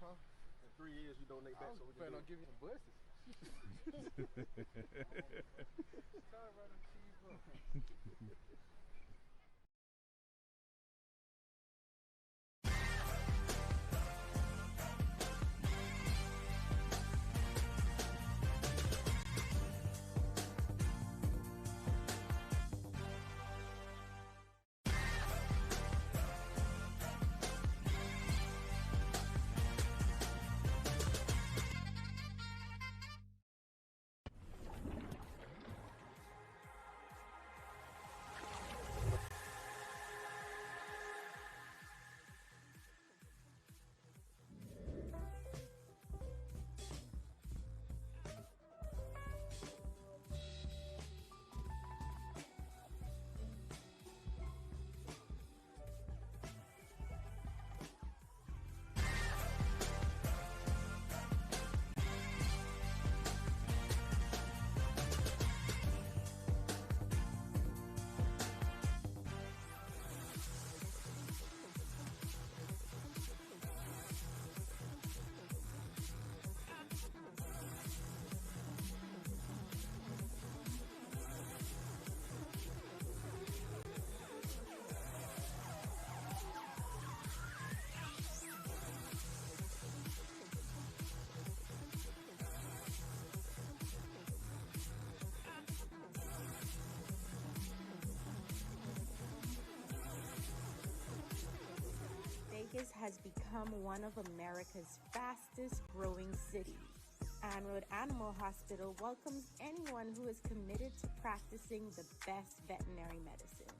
Huh? In 3 years, you donate back so we can plan on giving you some buses. Sorry about them cheese buses. Vegas has become one of America's fastest growing cities, and Road Animal Hospital welcomes anyone who is committed to practicing the best veterinary medicine.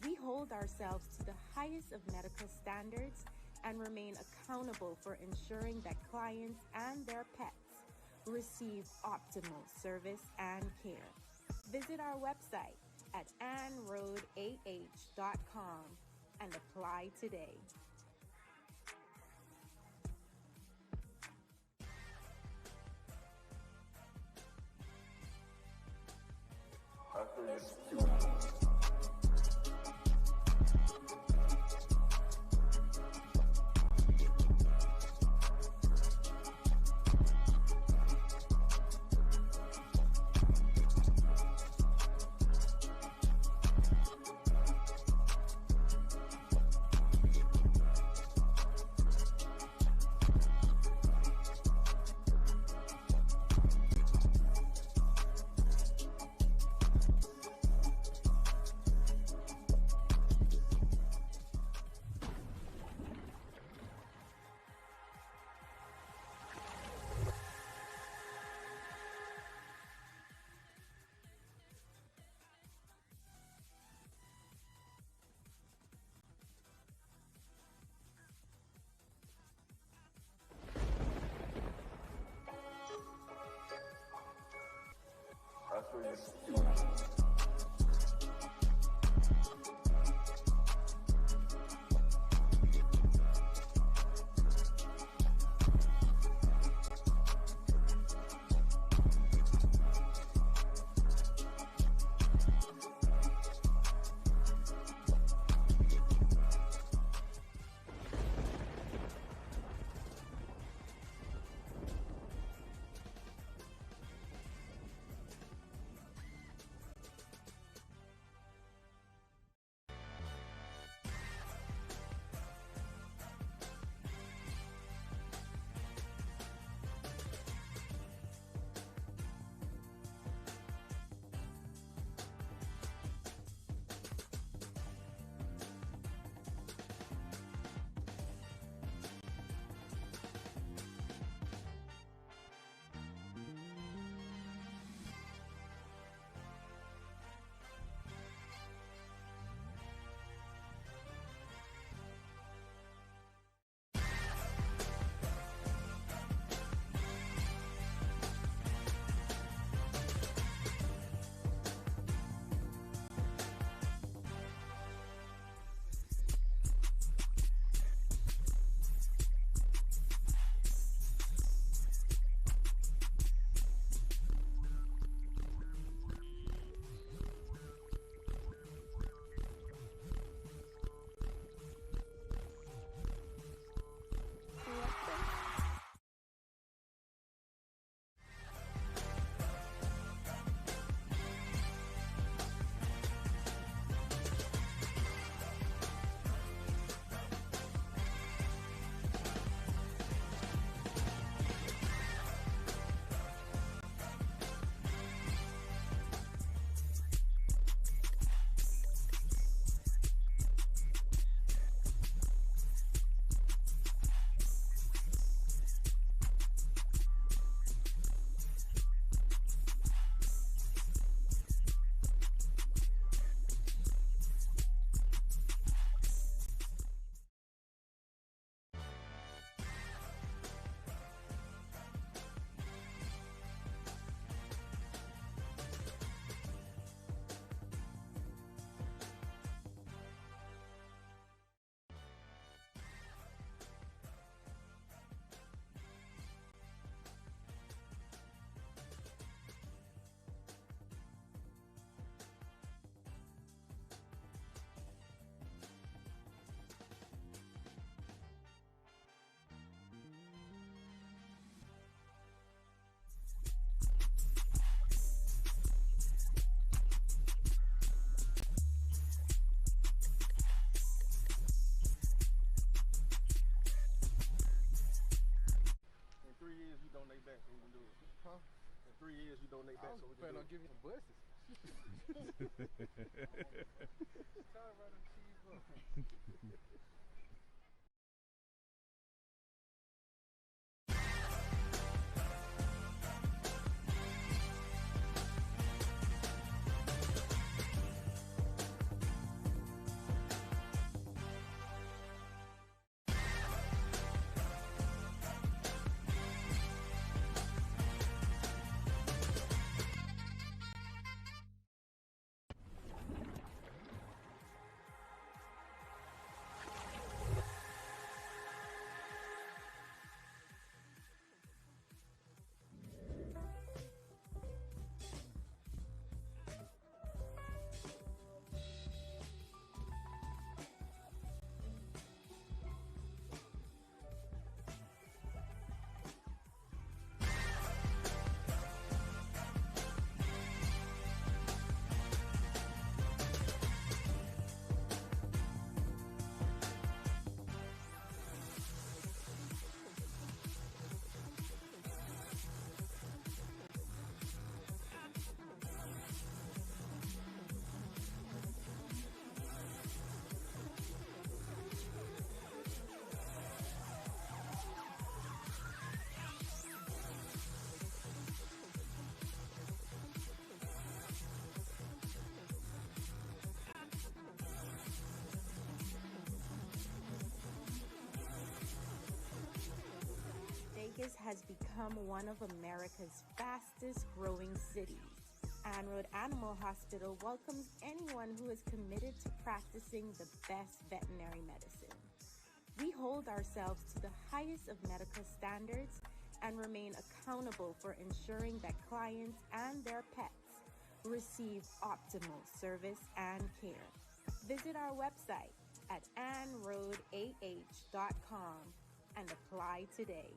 We hold ourselves to the highest of medical standards and remain accountable for ensuring that clients and their pets receive optimal service and care. Visit our website at anroadah.com and apply today. 3 years you donate back I so was we can planning do on it. giving you some buses. Trying to run them cheese up. Vegas has become one of America's fastest growing cities, and Road Animal Hospital welcomes anyone who is committed to practicing the best veterinary medicine. We hold ourselves to the highest of medical standards and remain accountable for ensuring that clients and their pets receive optimal service and care. Visit our website at anroadah.com and apply today.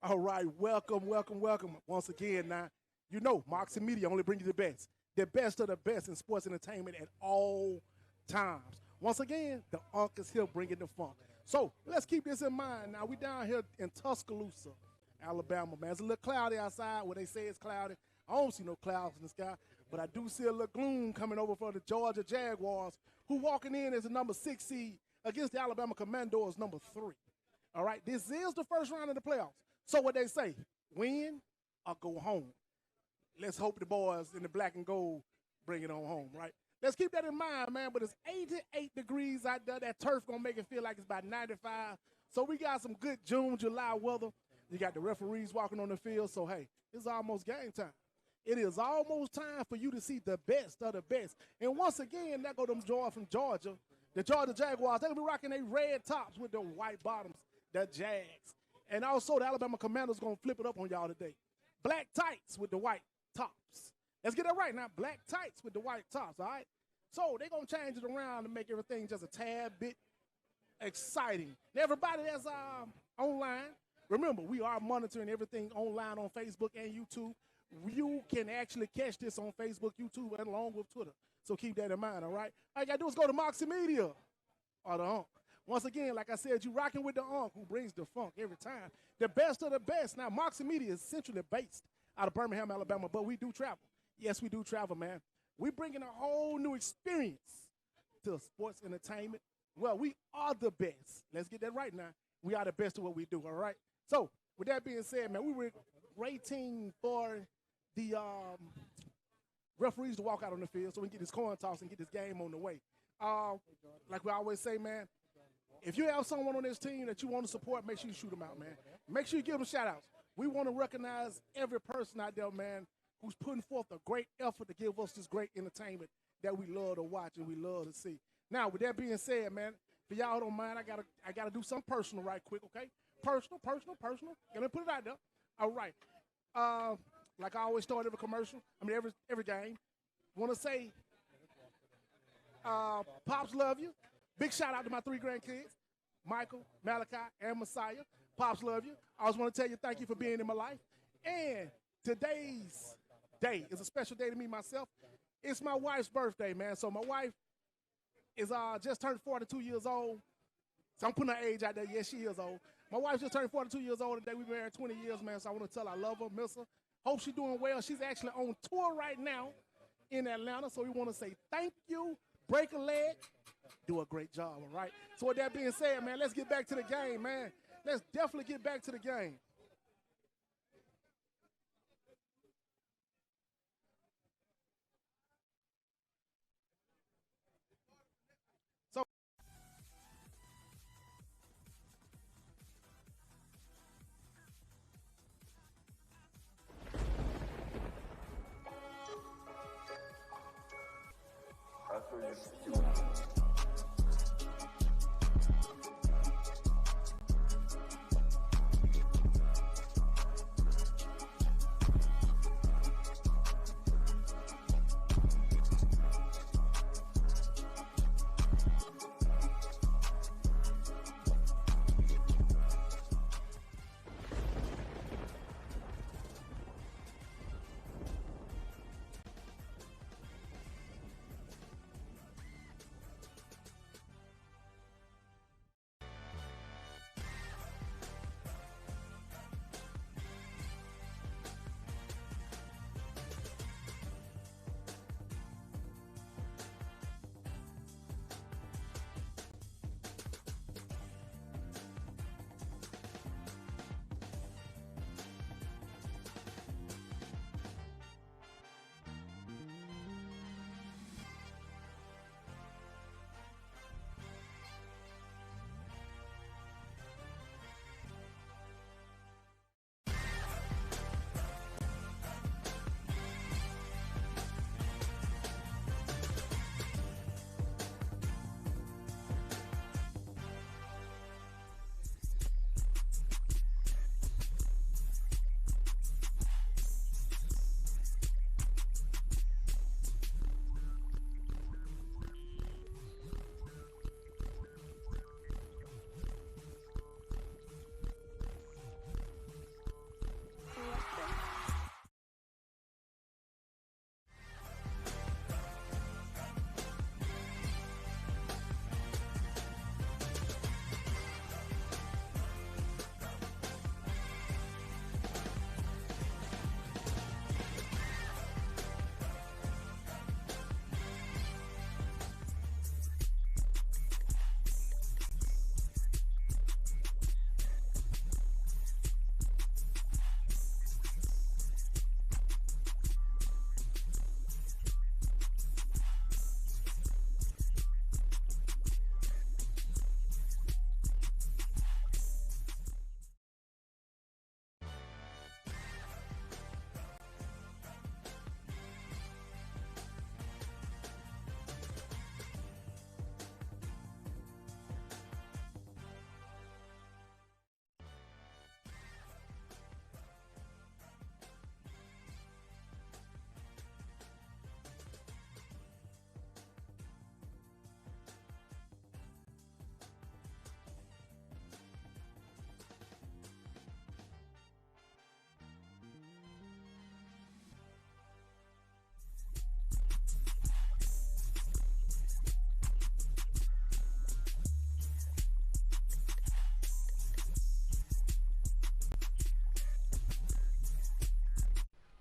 All right, welcome once again. Now, you know, Moxie Media only bring you the best of the best in sports entertainment at all times. Once again, the Unc is here bringing the funk. So let's keep this in mind. Now, we down here in Tuscaloosa, Alabama, man. It's a little cloudy outside where they say it's cloudy. I don't see no clouds in the sky, but I do see a little gloom coming over for the Georgia Jaguars, who walking in as a number 6 seed against the Alabama Commandos, number 3. All right, this is the first round of the playoffs. So what they say, win or go home. Let's hope the boys in the black and gold bring it on home, right? Let's keep that in mind, man. But it's 88 degrees out there. That turf going to make it feel like it's about 95. So we got some good June, July weather. You got the referees walking on the field. So, hey, it's almost game time. It is almost time for you to see the best of the best. And once again, that go them joy from Georgia. The Georgia Jaguars, they'll be rocking their red tops with the white bottoms, the Jags. And also, the Alabama Commandos going to flip it up on y'all today. Black tights with the white tops. Let's get that right now. Black tights with the white tops, all right? So they're going to change it around to make everything just a tad bit exciting. Now, everybody that's online, remember, we are monitoring everything online on Facebook and YouTube. You can actually catch this on Facebook, YouTube, and along with Twitter. So keep that in mind, all right? All you got to do is go to Moxie Media or the Unc. Once again, like I said, you rocking with the Unc who brings the funk every time. The best of the best. Now, Moxie Media is centrally based out of Birmingham, Alabama, but we do travel. Yes, we do travel, man. We bringing a whole new experience to sports entertainment. Well, we are the best. Let's get that right now. We are the best at what we do, all right? So, with that being said, man, we were waiting for the referees to walk out on the field so we can get this coin toss and get this game on the way. Like we always say, man, if you have someone on this team that you want to support, make sure you shoot them out, man. Make sure you give them shout-outs. We want to recognize every person out there, man, who's putting forth a great effort to give us this great entertainment that we love to watch and we love to see. Now, with that being said, man, if y'all don't mind, I gotta do something personal right quick, okay? Personal. Gonna put it out there. All right. Like I always start every commercial, every game. Want to say, Pops love you. Big shout out to my 3 grandkids, Michael, Malachi, and Messiah. Pops love you. I just want to tell you thank you for being in my life. And today's day is a special day to me myself. It's my wife's birthday, man. So my wife is just turned 42 years old. So I'm putting her age out there. Yes, she is old. My wife just turned 42 years old today. We've been married 20 years, man. So I want to tell her I love her, miss her. Hope she's doing well. She's actually on tour right now in Atlanta. So we want to say thank you, break a leg, do a great job, all right? So with that being said, man, let's get back to the game, man. Let's definitely get back to the game.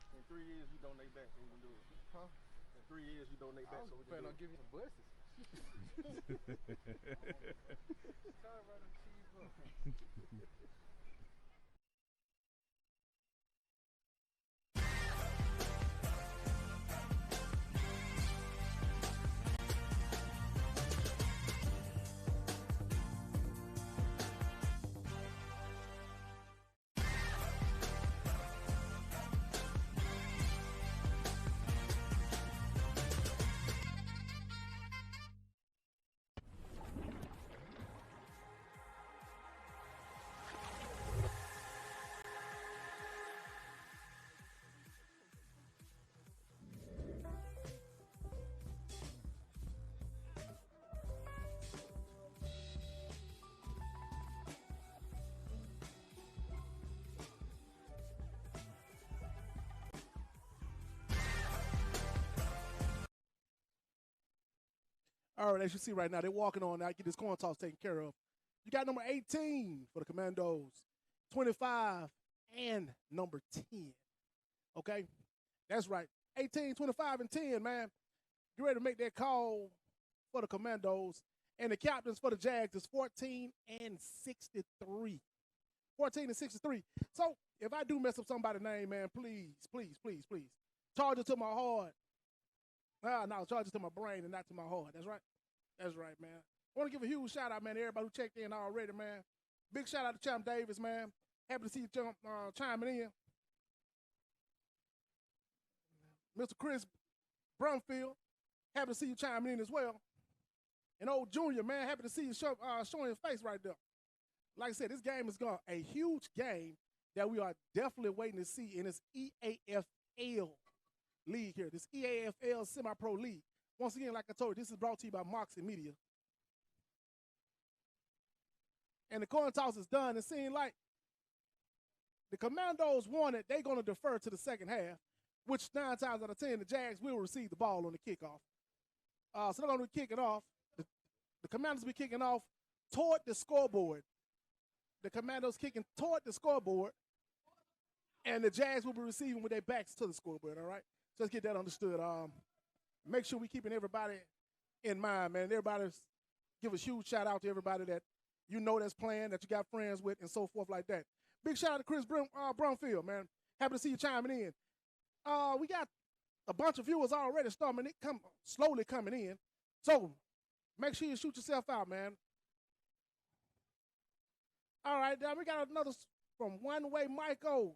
In 3 years, you donate back so we can I'll give you some buses. Sorry about them cheeseburgers. All right, as you see right now, they're walking on now. Get this coin toss taken care of. You got number 18 for the Commandos, 25, and number 10. Okay? That's right. 18, 25, and 10, man. Get ready to make that call for the Commandos. And the captains for the Jags is 14 and 63. 14 and 63. So, if I do mess up somebody's name, man, please, please, please, please, charge it to my heart. No, charge it to my brain and not to my heart. That's right. That's right, man. I want to give a huge shout out, man, to everybody who checked in already, man. Big shout out to Champ Davis, man. Happy to see you chiming in. Mr. Chris Brumfield, happy to see you chiming in as well. And old Junior, man, happy to see you showing your face right there. Like I said, this game is a huge game that we are definitely waiting to see in this EAFL league here, this EAFL semi-pro league. Once again, like I told you, this is brought to you by Moxie Media. And the coin toss is done. It seemed like the Commandos won it. They're going to defer to the second half, which 9 times out of 10, the Jags will receive the ball on the kickoff. So they're going to be kicking off. The Commandos will be kicking off toward the scoreboard. The Commandos kicking toward the scoreboard. And the Jags will be receiving with their backs to the scoreboard, all right? So let's get that understood. Make sure we're keeping everybody in mind, man. Everybody's give a huge shout out to everybody that you know that's playing, that you got friends with, and so forth like that. Big shout out to Chris Brumfield, man. Happy to see you chiming in. We got a bunch of viewers already slowly coming in. So make sure you shoot yourself out, man. All right, now we got another from One Way Michael.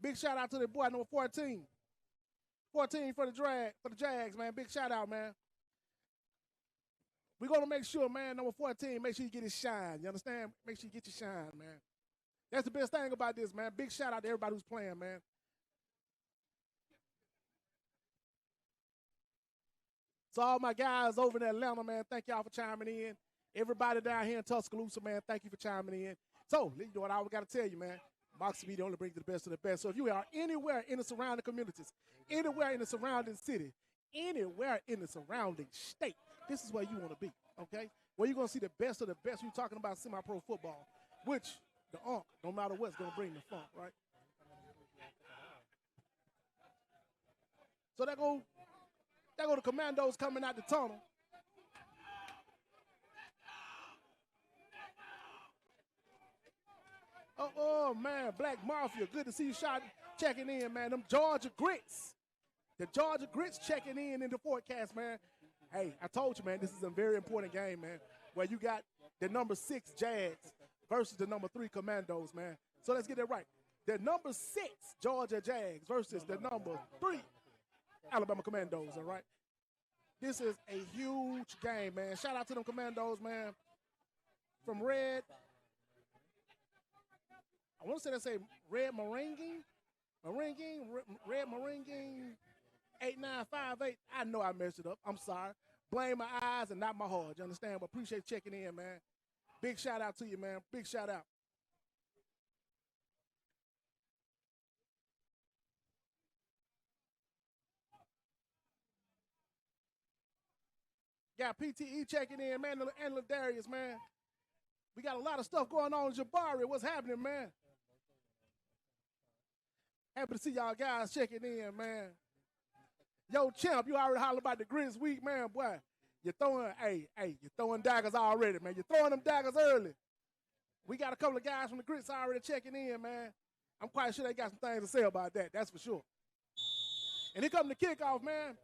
Big shout out to the boy, number 14. 14 for the Jags, man. Big shout out, man. We're going to make sure, man, number 14, make sure you get his shine. You understand? Make sure you get your shine, man. That's the best thing about this, man. Big shout out to everybody who's playing, man. So all my guys over in Atlanta, man, thank y'all for chiming in. Everybody down here in Tuscaloosa, man, thank you for chiming in. So, you know what I got to tell you, man. Moxie Media only brings the best of the best. So if you are anywhere in the surrounding communities, anywhere in the surrounding city, anywhere in the surrounding state, this is where you want to be, okay? Where you're going to see the best of the best. We're talking about semi-pro football, which the UNC, no matter what's going to bring the funk, right? So there go the Commandos coming out the tunnel. Oh, man, Black Mafia, good to see you checking in, man. Them Georgia Grits. The Georgia Grits checking in the forecast, man. Hey, I told you, man, this is a very important game, man, where you got the number 6 Jags versus the number 3 Commandos, man. So let's get it right. The number 6 Georgia Jags versus the number 3 Alabama Commandos, all right? This is a huge game, man. Shout out to them Commandos, man. From Red, I want to say they say Red Meringing, Red Meringing 8958. I know I messed it up. I'm sorry. Blame my eyes and not my heart. You understand? But appreciate checking in, man. Big shout out to you, man. Big shout out. Got PTE checking in, man, and Ladarius, man. We got a lot of stuff going on in Jabari. What's happening, man? Happy to see y'all guys checking in, man. Yo, Champ, you already hollered about the Grits week, man, boy. You're throwing daggers already, man. You're throwing them daggers early. We got a couple of guys from the Grits already checking in, man. I'm quite sure they got some things to say about that. That's for sure. And here come the kickoff, man.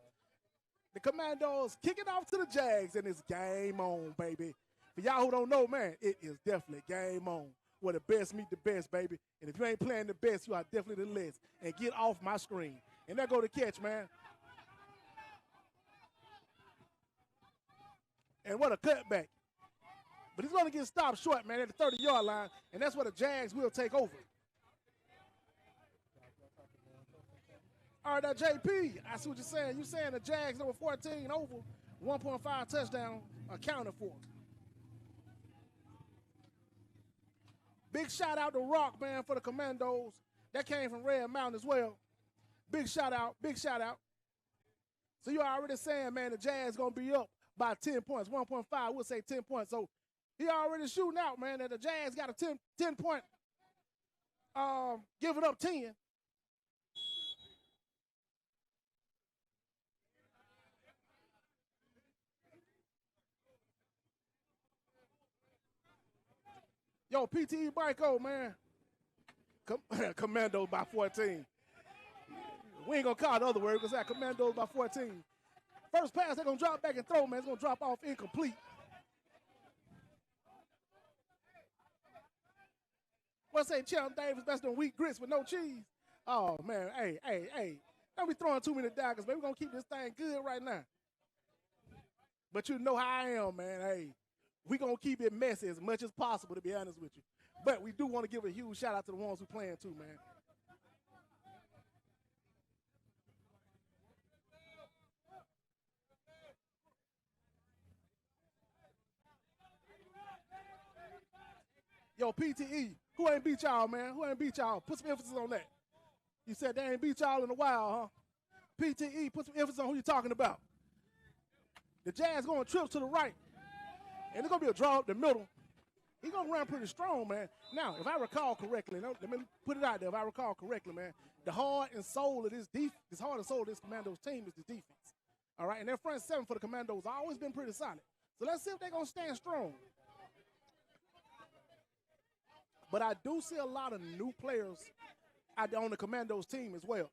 The Commandos kicking off to the Jags, and it's game on, baby. For y'all who don't know, man, it is definitely game on. Where the best meet the best, baby. And if you ain't playing the best, you are definitely the less. And get off my screen. And there go the catch, man. And what a cutback. But he's going to get stopped short, man, at the 30-yard line. And that's where the Jags will take over. All right, now, JP, I see what you're saying. You're saying the Jags number 14 over 1.5 touchdown accounted for. Big shout out to Rock, man, for the Commandos. That came from Red Mountain as well. Big shout out, big shout out. So you're already saying, man, the Jags going to be up by 10 points, 1.5, we'll say 10 points. So he already shooting out, man, that the Jags got a 10 point, give it up 10. Yo, PTE Michael, man. Commandos by 14. We ain't gonna call the other word because that Commandos by 14. First pass, they're gonna drop back and throw, man. It's gonna drop off incomplete. What's say Champ Davis best than wheat grits with no cheese? Oh man, hey. Don't be throwing too many daggers, man. We're gonna keep this thing good right now. But you know how I am, man. Hey, we gonna keep it messy as much as possible, to be honest with you. But we do want to give a huge shout out to the ones who playing too, man. Yo, PTE, who ain't beat y'all, man? Who ain't beat y'all? Put some emphasis on that. You said they ain't beat y'all in a while, huh? PTE, put some emphasis on who you talking about. The Jazz going trips to the right, and it's going to be a draw up the middle. He's going to run pretty strong, man. Now, if I recall correctly, let me put it out there. If I recall correctly, man, the heart and soul of this Commandos team is the defense. All right, and their front seven for the Commandos always been pretty solid. So let's see if they're going to stand strong. But I do see a lot of new players out there on the Commandos team as well.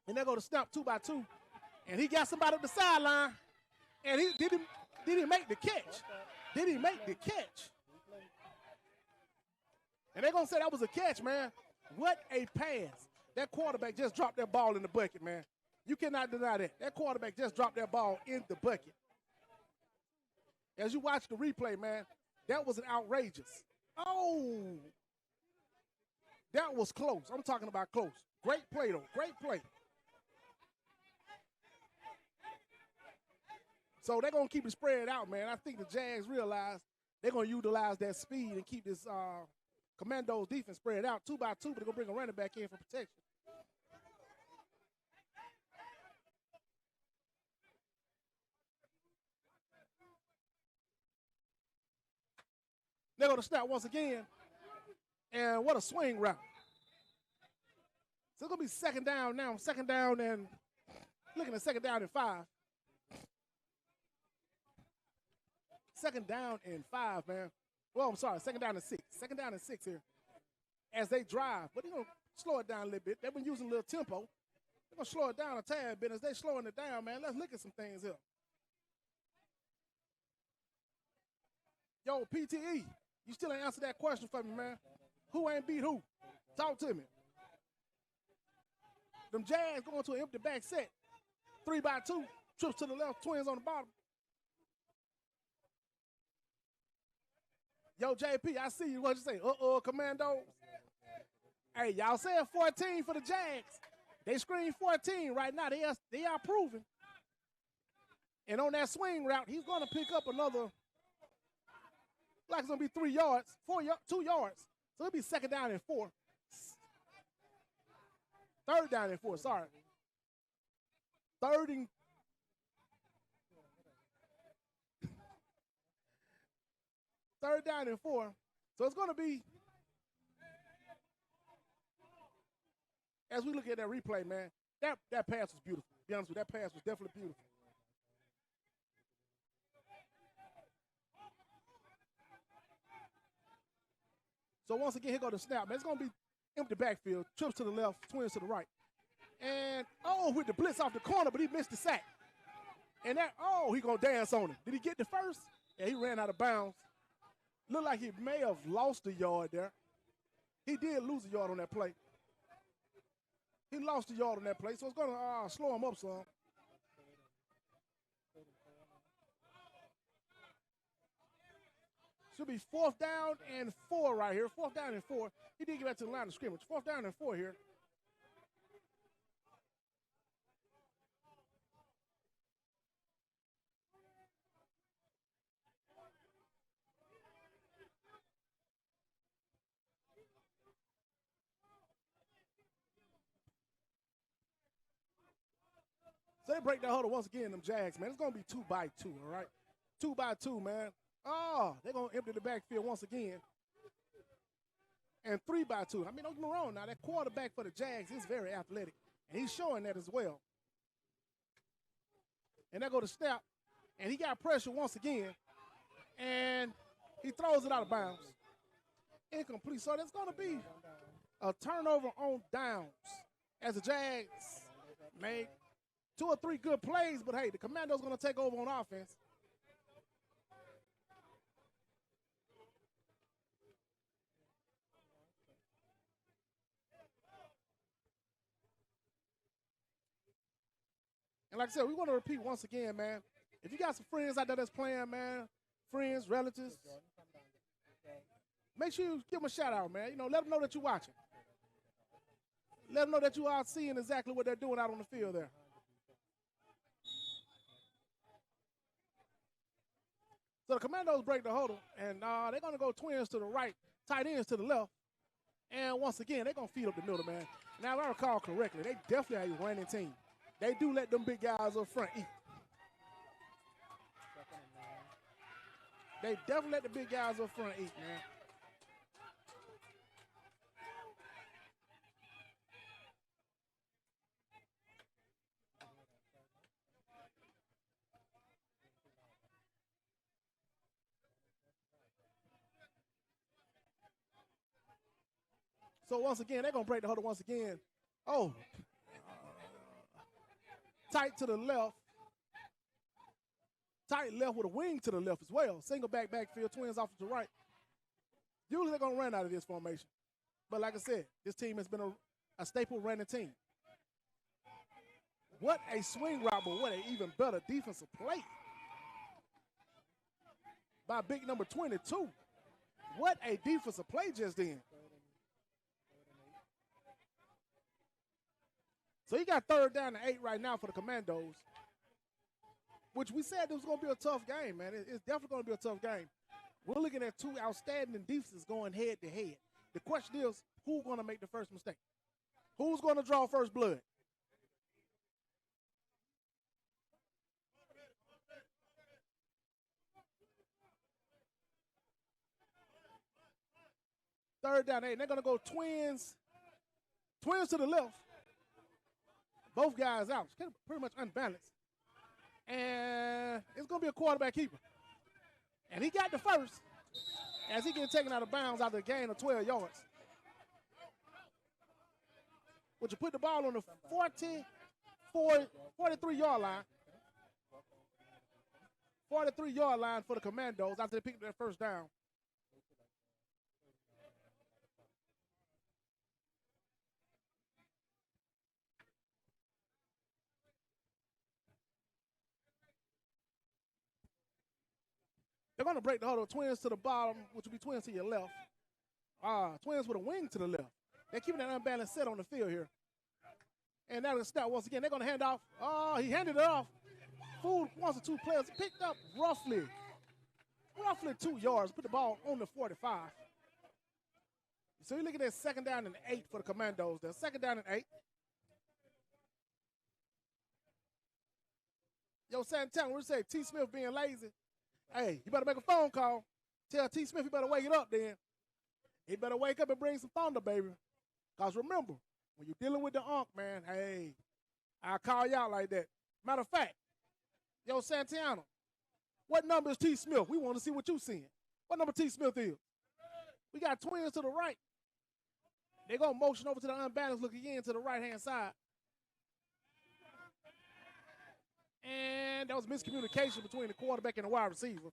And they go to snap 2 by 2. And he got somebody up the sideline. And he did he make the catch? Did he make the catch? And they're going to say that was a catch, man. What a pass. That quarterback just dropped that ball in the bucket, man. You cannot deny that. That quarterback just dropped that ball in the bucket. As you watch the replay, man, that was an outrageous. Oh. That was close. I'm talking about close. Great play, though. Great play. So they're going to keep it spread out, man. I think the Jags realize they're going to utilize that speed and keep this Commandos defense spread out 2 by 2, but they're going to bring a running back in for protection. They're going to snap once again. And what a swing route. So it's going to be second down now. Second down and looking at second down and 5. Second down and 5, man. Well, I'm sorry, second down and 6. Second down and 6 here as they drive. But they're going to slow it down a little bit. They've been using a little tempo. They're going to slow it down a tad bit. As they're slowing it down, man, let's look at some things here. Yo, PTE, you still ain't answered that question for me, man. Who ain't beat who? Talk to me. Them Jags going to an empty back set. 3 by 2. Trips to the left, twins on the bottom. Yo, JP, I see you. What you say? Commandos. Hey, y'all said 14 for the Jags. They screen 14 right now. They are proving. And on that swing route, he's going to pick up another, like it's going to be 3 yards, 2 yards. So it'll be second down and 4. Third down and 4, sorry. Third down and 4. So it's going to be, as we look at that replay, man, that pass was beautiful. To be honest with you, that pass was definitely beautiful. So once again, here go the snap, man. It's going to be empty backfield, trips to the left, twins to the right. And, with the blitz off the corner, but he missed the sack. And he going to dance on it. Did he get the first? Yeah, he ran out of bounds. Looked like he may have lost a yard there. He did lose a yard on that play. He lost a yard on that play, so it's going to slow him up some. Should be 4th down and 4 right here. 4th down and 4. He did get back to the line of scrimmage. 4th down and 4 here. So they break that huddle once again, them Jags, man. It's going to be 2-2, all right? 2-2, man. Oh, they're going to empty the backfield once again. And 3-2. I mean, don't get me wrong now. That quarterback for the Jags is very athletic. And he's showing that as well. And they go to snap. And he got pressure once again. And he throws it out of bounds. Incomplete. So there's going to be a turnover on downs as the Jags made 2 or 3 good plays. But, hey, the Commandos going to take over on offense. And like I said, we want to repeat once again, man. If you got some friends out there that's playing, man, friends, relatives, make sure you give them a shout out, man. You know, let them know that you're watching. Let them know that you are seeing exactly what they're doing out on the field there. So the Commandos break the huddle, and they're going to go twins to the right, tight ends to the left. And once again, they're going to feed up the middle, man. Now, if I recall correctly, they definitely are a running team. They do let them big guys up front eat. They definitely let the big guys up front eat, man. So once again, they're going to break the huddle once again. Oh. Tight to the left. Tight left with a wing to the left as well. Single backfield, twins off to the right. Usually they're going to run out of this formation. But like I said, this team has been a staple running team. What a swing route, but what an even better defensive play by big number 22. What a defensive play just then. So you got 3rd down and 8 right now for the Commandos, which we said it was going to be a tough game, man. It's definitely going to be a tough game. We're looking at 2 outstanding defenses going head-to-head. The question is, who's going to make the first mistake? Who's going to draw first blood? Third down, 8. And they're going to go twins to the left. Both guys out. It's pretty much unbalanced. And it's going to be a quarterback keeper. And he got the first as he gets taken out of bounds after a gain of 12 yards. Which will put the ball on the 43-yard line. 43-yard line for the Commandos after they picked up their first down. They're going to break the huddle. Twins to the bottom, which will be twins to your left. Twins with a wing to the left. They're keeping that unbalanced set on the field here. And that'll start once again. They're going to hand off. Oh, he handed it off. Fooled 1 or 2 players. Picked up roughly 2 yards. Put the ball on the 45. So you're looking at 2nd down and 8 for the Commandos. They're 2nd down and 8. Yo, Santana, what do you say? T. Smith being lazy. Hey, you better make a phone call. Tell T. Smith he better wake it up then. He better wake up and bring some thunder, baby. Because remember, when you're dealing with the unk, man, hey, I'll call you out like that. Matter of fact, yo, Santana, what number is T. Smith? We want to see what you're seeing. What number T. Smith is? We got twins to the right. They're going to motion over to the unbalanced look again to the right-hand side. And that was miscommunication between the quarterback and the wide receiver.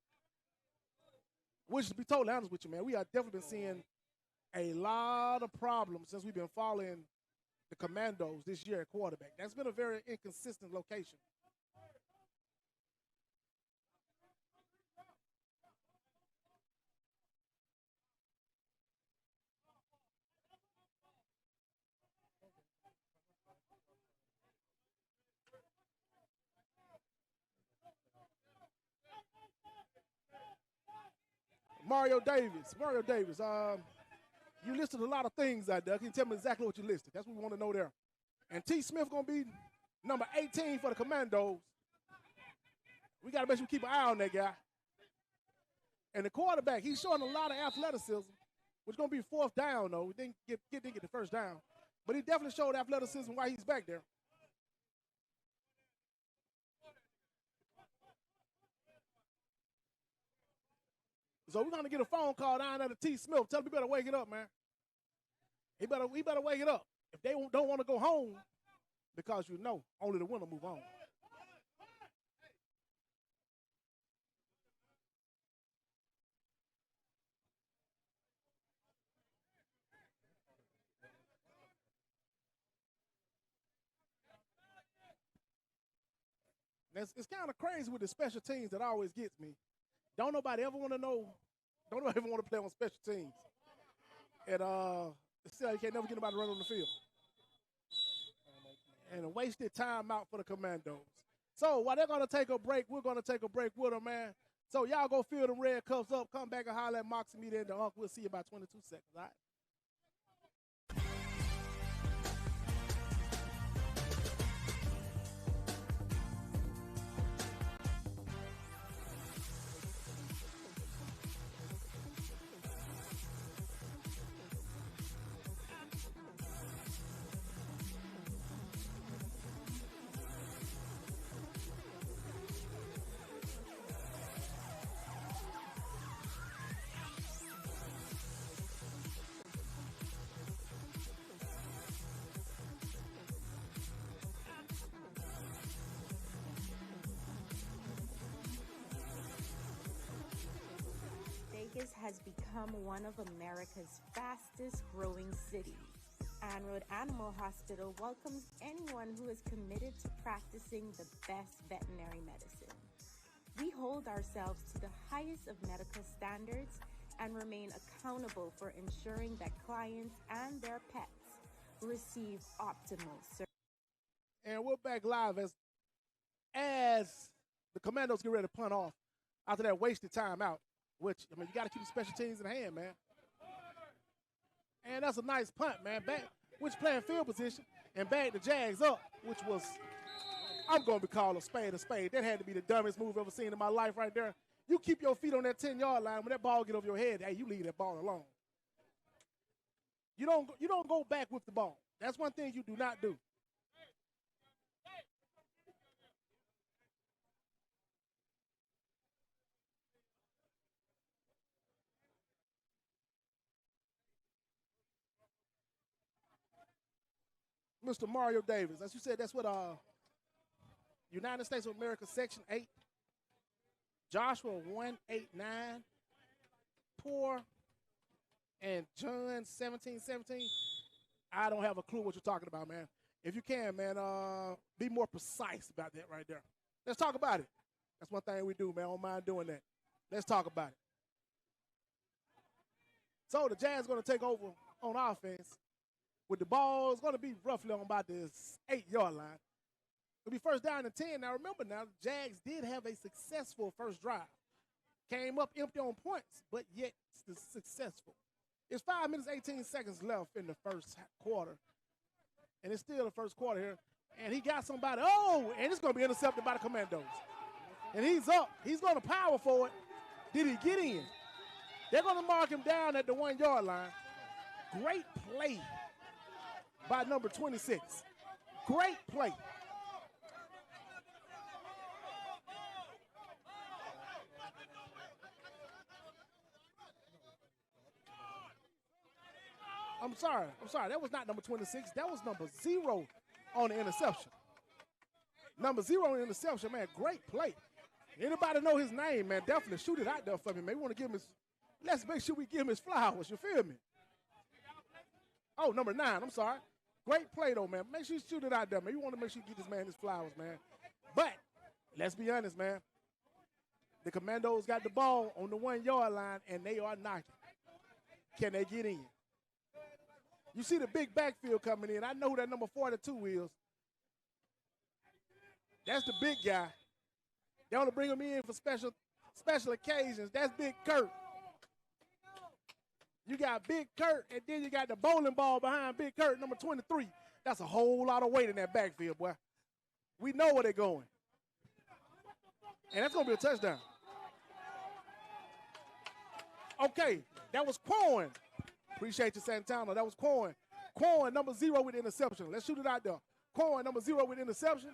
Which, to be totally honest with you, man, we have definitely been seeing a lot of problems since we've been following the Commandos this year at quarterback. That's been a very inconsistent location. Mario Davis, you listed a lot of things out there. Can you tell me exactly what you listed? That's what we want to know there. And T. Smith going to be Number 18 for the Commandos. We got to make sure we keep an eye on that guy. And the quarterback, he's showing a lot of athleticism, which is going to be fourth down, though. We didn't get the first down. But he definitely showed athleticism while he's back there. So we're going to get a phone call down at T. Smith. Tell him he better wake it up, man. He better wake it up. If they don't want to go home, because you know, only the winner move on. It's kind of crazy with the special teams that always gets me. Don't nobody ever want to know. Don't nobody ever want to play on special teams. And still, you can't never get anybody to run on the field. And a wasted timeout for the Commandos. So while they're going to take a break, we're going to take a break with them, man. So y'all go fill them red cups up. Come back and holler at Moxie Media and the Unc. We'll see you about 22 seconds, all right? Vegas has become one of America's fastest growing cities. And Road Animal Hospital welcomes anyone who is committed to practicing the best veterinary medicine. We hold ourselves to the highest of medical standards and remain accountable for ensuring that clients and their pets receive optimal service. And we're back live as the Commandos get ready to punt off after that wasted timeout. Which, I mean, you got to keep the special teams in hand, man. And that's a nice punt, man. Back, which playing field position, and back the Jags up, which was, I'm going to be called a spade. That had to be the dumbest move I've ever seen in my life right there. You keep your feet on that 10-yard line. When that ball get over your head, hey, you leave that ball alone. You don't go back with the ball. That's one thing you do not do. Mr. Mario Davis. As you said, that's what United States of America, Section 8. Joshua 189. Poor and John 17:17. I don't have a clue what you're talking about, man. If you can, man, be more precise about that right there. Let's talk about it. That's one thing we do, man. I don't mind doing that. Let's talk about it. So the Jazz going to take over on offense. With the ball, it's going to be roughly on about this 8-yard line. It'll be first down and 10. Now, remember now, the Jags did have a successful first drive. Came up empty on points, but yet successful. It's 5 minutes, 18 seconds left in the first quarter. And it's still the first quarter here. And he got somebody. Oh, and it's going to be intercepted by the Commandos. And he's up. He's going to power for it. Did he get in? They're going to mark him down at the 1-yard line. Great play by number 26. Great play. I'm sorry. That was not number 26. That was number 0 on the interception. Number 0 on the interception, man. Great play. Anybody know his name, man? Definitely shoot it out there for me, man. We want to give him his, let's make sure we give him his flowers. You feel me? Oh, number 9. I'm sorry. Great play, though, man. Make sure you shoot it out there, man. You want to make sure you get this man his flowers, man. But let's be honest, man. The Commandos got the ball on the 1-yard line, and they are knocking. Can they get in? You see the big backfield coming in. I know who that number 42 is. That's the big guy. They only bring him in for special occasions. That's Big Kurt. You got Big Kurt, and then you got the bowling ball behind Big Kurt, number 23. That's a whole lot of weight in that backfield, boy. We know where they're going. And that's going to be a touchdown. Okay, that was Quan. Appreciate you, Santana. That was Quan. Quan, number 0 with the interception. Let's shoot it out there. Quan, number 0 with the interception.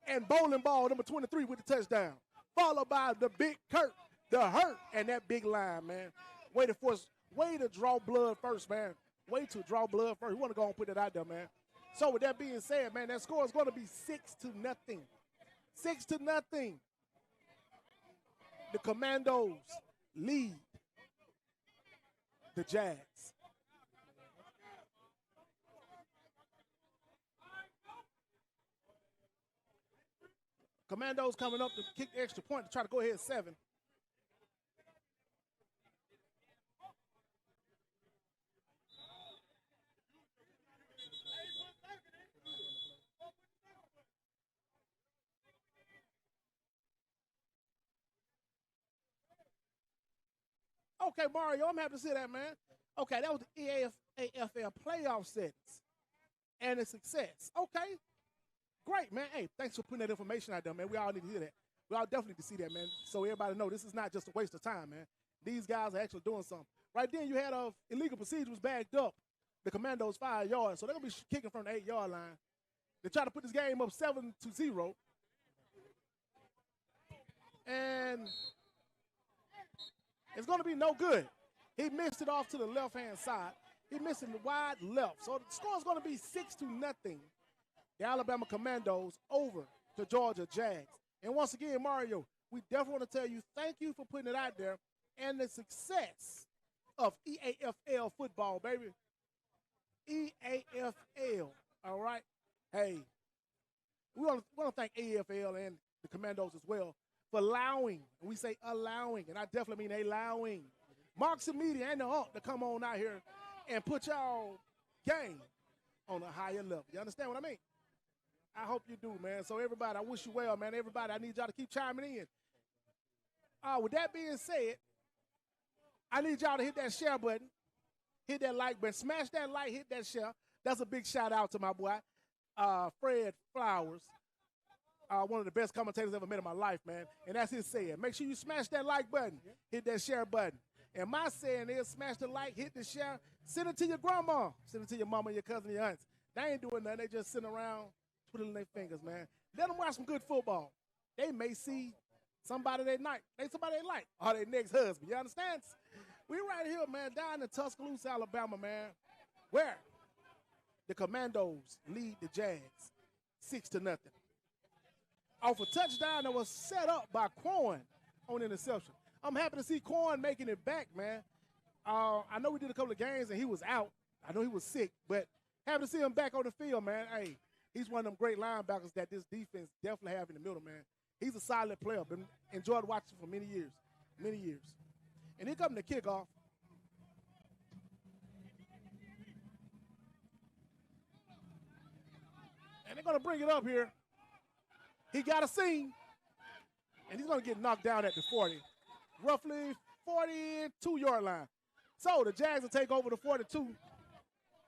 And Bowling Ball, number 23 with the touchdown. Followed by the big Kurt, the Hurt, and that big line, man. Way to draw blood first, man. Way to draw blood first. We want to go and put that out there, man. So with that being said, man, that score is going to be 6-0. 6-0. The Commandos lead the Jags. Commandos coming up to kick the extra point to try to go ahead 7. Okay, Mario, I'm happy to see that, man. Okay, that was the EAFL playoff settings and a success. Okay, great, man. Hey, thanks for putting that information out there, man. We all need to hear that. We all definitely need to see that, man, so everybody know this is not just a waste of time, man. These guys are actually doing something. Right then, you had illegal procedures backed up. The Commandos 5 yards, so they're going to be kicking from the 8-yard line. They try to put this game up 7-0. And it's going to be no good. He missed it off to the left-hand side. He missed it wide left. So the score is going to be 6-0. The Alabama Commandos over the Georgia Jags. And once again, Mario, we definitely want to tell you thank you for putting it out there and the success of EAFL football, baby. EAFL, all right? Hey, we want to thank EAFL and the Commandos as well for allowing, and we say allowing, and I definitely mean allowing, Marks and Media and the Hawk to come on out here and put y'all game on a higher level. You understand what I mean? I hope you do, man. So everybody, I wish you well, man. Everybody, I need y'all to keep chiming in. With that being said, I need y'all to hit that share button, hit that like button, smash that like, hit that share. That's a big shout out to my boy, Fred Flowers. One of the best commentators I've ever met in my life, man. And that's his saying. Make sure you smash that like button, hit that share button. And my saying is smash the like, hit the share, send it to your grandma, send it to your mama, your cousin, your aunts. They ain't doing nothing. They just sitting around twiddling their fingers, man. Let them watch some good football. They may see somebody they like, or their next husband. You understand? We right here, man, down in Tuscaloosa, Alabama, man, where the Commandos lead the Jags 6-0. Off a touchdown that was set up by Quan on interception. I'm happy to see Quan making it back, man. I know we did a couple of games and he was out. I know he was sick, but happy to see him back on the field, man. Hey, he's one of them great linebackers that this defense definitely have in the middle, man. He's a solid player. Been enjoyed watching for many years. And here comes the kickoff. And they're going to bring it up here. He got a seam, and he's going to get knocked down at the 40, roughly 42-yard line. So the Jags will take over the 42,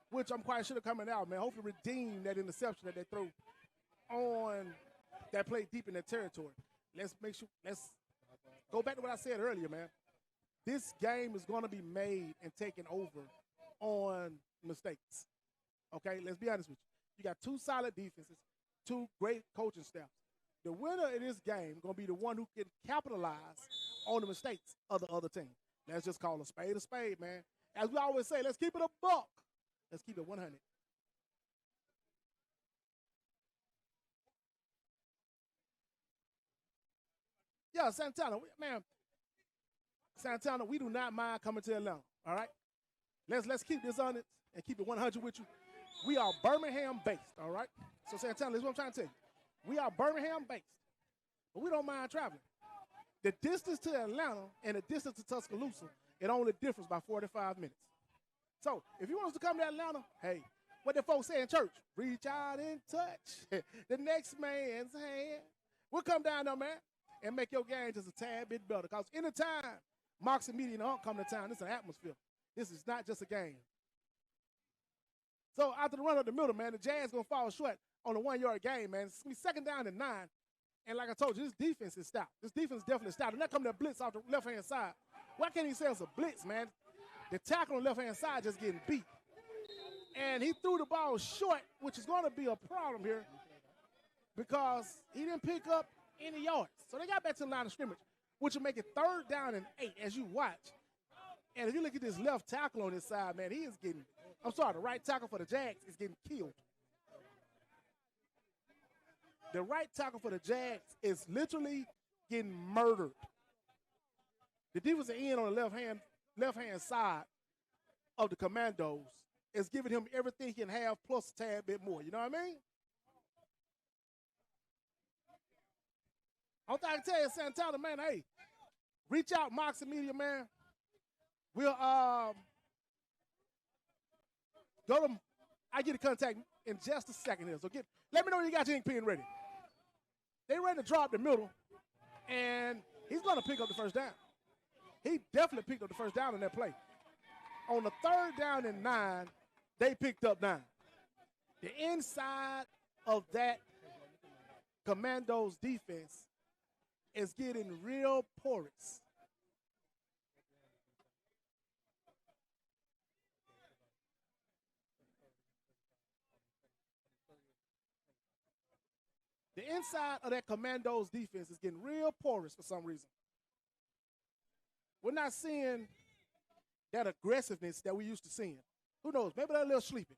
which I'm quite sure are coming out, man. Hopefully redeem that interception that they threw on that play deep in their territory. Let's go back to what I said earlier, man. This game is going to be made and taken over on mistakes. Okay, let's be honest with you. You got two solid defenses, two great coaching staffs. The winner in this game is going to be the one who can capitalize on the mistakes of the other team. Let's just call a spade, man. As we always say, let's keep it a buck. Let's keep it 100. Yeah, Santana, man. Santana, we do not mind coming to Atlanta, all right? Let's keep this on it and keep it 100 with you. We are Birmingham-based, all right? So, Santana, this is what I'm trying to tell you. We are Birmingham-based, but we don't mind traveling. The distance to Atlanta and the distance to Tuscaloosa, it only differs by 45 minutes. So, if you want us to come to Atlanta, hey, what the folks say in church? Reach out and touch the next man's hand. We'll come down there, man, and make your game just a tad bit better. Because anytime Marks and Media and Hunt come to town, it's an atmosphere. This is not just a game. So, after the run up the middle, man, the Jags going to fall short on a 1 yard game, man. It's gonna be 2nd down and 9. And like I told you, this defense is stout. This defense is definitely stout. And that come that blitz off the left-hand side. Why can't he say it's a blitz, man? The tackle on the left-hand side just getting beat. And he threw the ball short, which is going to be a problem here because he didn't pick up any yards. So they got back to the line of scrimmage, which will make it 3rd down and 8 as you watch. And if you look at this left tackle on this side, man, he is getting, I'm sorry, the right tackle for the Jags is getting killed. The right tackle for the Jags is literally getting murdered. The defensive end on the left-hand side of the Commandos is giving him everything he can have plus a tad bit more. You know what I mean? All I can tell you, Santana, man, hey, reach out, Moxie Media, man. We'll go to, I get a contact in just a second here. So let me know when you got your ink pen ready. They ready to drop the middle, and he's going to pick up the 1st down. He definitely picked up the 1st down in that play. On the 3rd down and 9, they picked up 9. The inside of that Commandos defense is getting real porous. The inside of that Commandos defense is getting real porous for some reason. We're not seeing that aggressiveness that we used to seeing. Who knows? Maybe they're a little sleepy.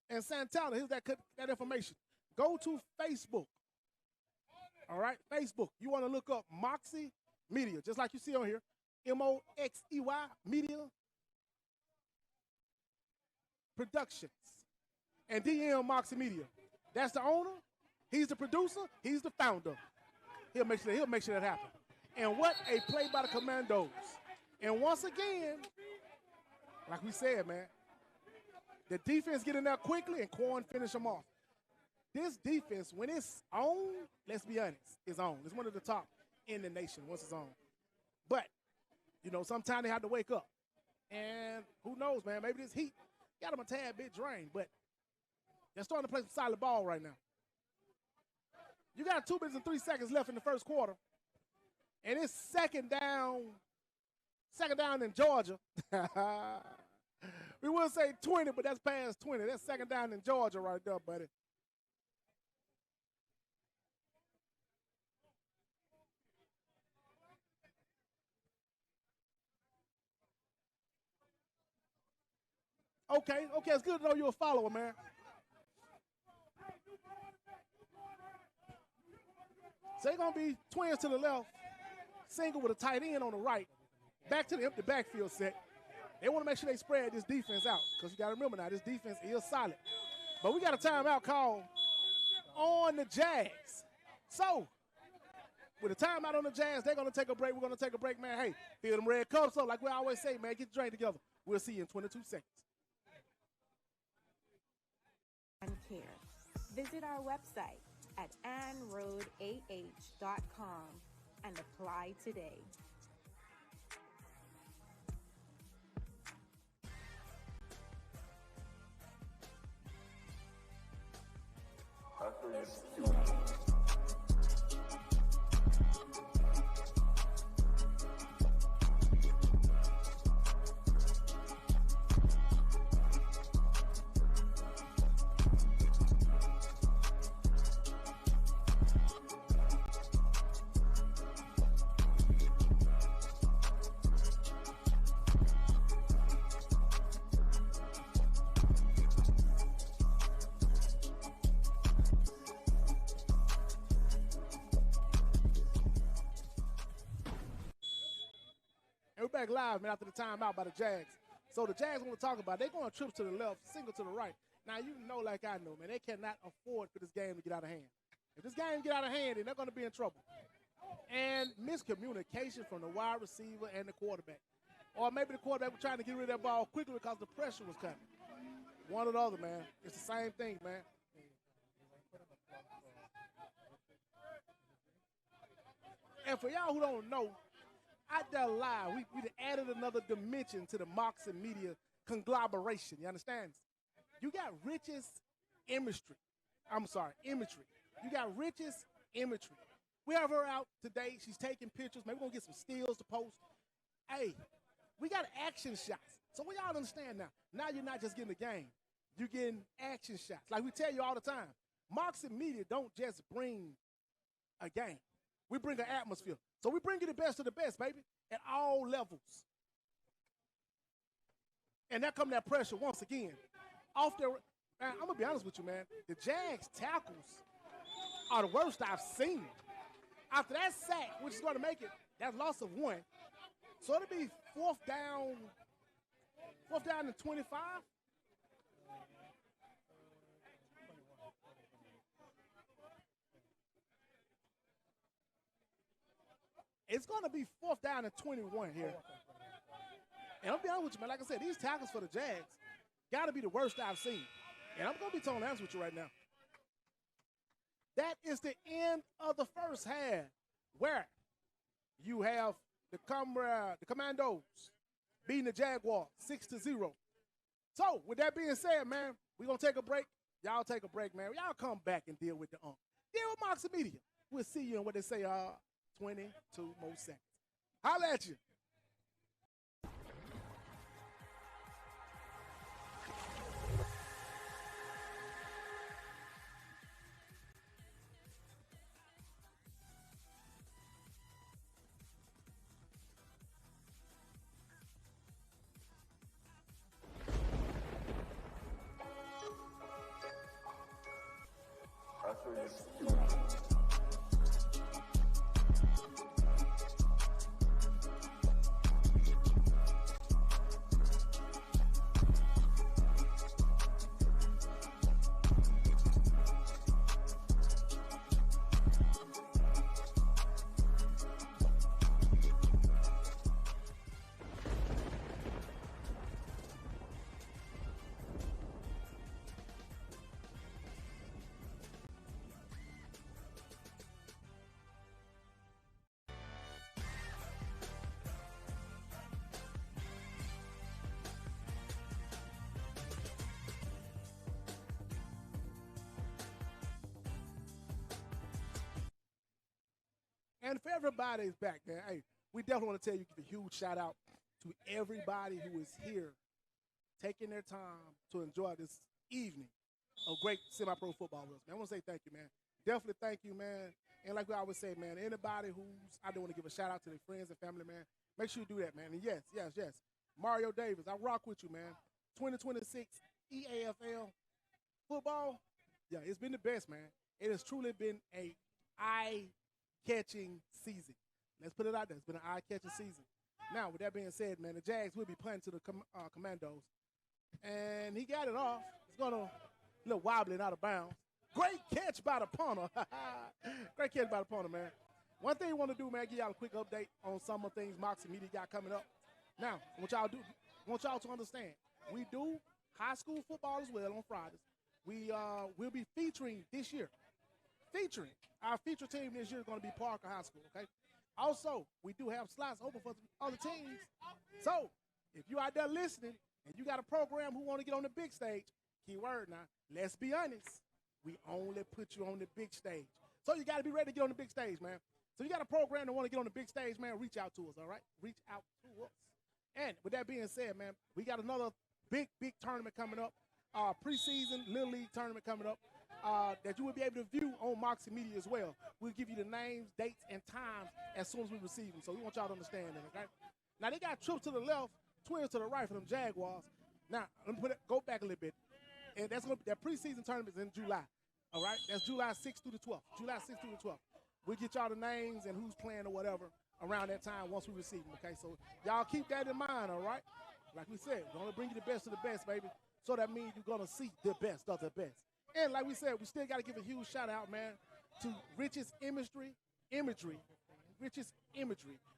And Santana, here's that information. Go to Facebook. All right, Facebook. You want to look up Moxie Media, just like you see on here. M-O-X-E-Y Media Productions. And DM Moxie Media. That's the owner. He's the producer. He's the founder. He'll make sure that happens. And what a play by the Commandos. And once again, like we said, man, the defense get in there quickly and Quan finish them off. This defense, when it's on, let's be honest, it's on. It's one of the top in the nation once it's on. But, you know, sometimes they have to wake up. And who knows, man, maybe this heat got them a tad bit drained. But they're starting to play some solid ball right now. You got 2 minutes and 3 seconds left in the 1st quarter. And it's second down in Georgia. We would say 20, but that's past 20. That's 2nd down in Georgia right there, buddy. Okay, it's good to know you're a follower, man. So they're going to be twins to the left, single with a tight end on the right, back to the empty backfield set. They want to make sure they spread this defense out because you got to remember now, this defense is solid. But we got a timeout call on the Jags. So, with a timeout on the Jags, they're going to take a break. We're going to take a break, man. Hey, fill them red cups up like we always say, man. Get the drink together. We'll see you in 22 seconds. And care. Visit our website at anroadah.com and apply today. Back live, man, after the timeout by the Jags. So the Jags want to talk about, they're going trips to the left, single to the right. Now, you know like I know, man, they cannot afford for this game to get out of hand. If this game get out of hand, then they're going to be in trouble. And miscommunication from the wide receiver and the quarterback. Or maybe the quarterback was trying to get rid of that ball quickly because the pressure was coming. One or the other, man. It's the same thing, man. And for y'all who don't know, out there live. We added another dimension to the Moxie Media conglomeration. You understand? You got Rich's imagery. Imagery. You got Rich's imagery. We have her out today. She's taking pictures. Maybe we're going to get some stills to post. Hey, we got action shots. So we all understand now. Now you're not just getting the game. You're getting action shots. Like we tell you all the time, Moxie Media don't just bring a game. We bring an atmosphere. So we bring you the best of the best, baby, at all levels. And that come that pressure once again. Off their, man, I'm going to be honest with you, man. The Jags tackles are the worst I've seen. After that sack, which is going to make it that loss of 1, so it'll be fourth down and 25. It's going to be fourth down and 21 here. And I'll be honest with you, man. Like I said, these tackles for the Jags got to be the worst I've seen. And I'm going to be totally honest with you right now. That is the end of the first half, where you have the Commandos beating the Jaguars 6-0. So, with that being said, man, we're going to take a break. Y'all take a break, man. Y'all come back and deal with the Deal with Moxie Media. We'll see you in what they say 22 more seconds. Holla at you. And for everybody's back there, hey, we definitely want to tell you, give a huge shout out to everybody who is here taking their time to enjoy this evening of great semi-pro football with us, man. I want to say thank you, man. Definitely thank you, man. And like we always say, man, anybody who's, I do want to give a shout out to their friends and family, man. Make sure you do that, man. And yes. Mario Davis, I rock with you, man. 2026 EAFL football, yeah, it's been the best, man. It has truly been a eye-catching season. Let's put it out there. It's been an eye-catching season. Now, with that being said, man, the Jags will be playing to the Commandos. And he got it off. It's going to a little wobbling out of bounds. Great catch by the punter. Great catch by the punter, man. One thing I want to do, man, give y'all a quick update on some of the things Moxie Media got coming up. Now, what y'all do, I want y'all to understand, we do high school football as well on Fridays. We will be featuring this year. Our feature team this year is going to be Parker High School, okay? Also, we do have slots open for other teams. So, if you out there listening and you got a program who want to get on the big stage, keyword now, let's be honest, we only put you on the big stage. So you got to be ready to get on the big stage, man. So you got a program that want to get on the big stage, man, reach out to us, all right? Reach out to us. And with that being said, man, we got another big tournament coming up, preseason Little League tournament coming up that you will be able to view on Moxie Media as well. We'll give you the names, dates, and times as soon as we receive them. So we want y'all to understand that, okay? Now, they got trips to the left, twins to the right for them Jaguars. Now, let me go back a little bit. And that's going to be that preseason tournament is in July. All right? That's July 6th through the 12th. July 6th through the 12th. We'll get y'all the names and who's playing or whatever around that time once we receive them, okay? So y'all keep that in mind, all right? Like we said, we're going to bring you the best of the best, baby. So that means you're going to see the best of the best. And like we said, we still got to give a huge shout out, man, to Rich's Imagery,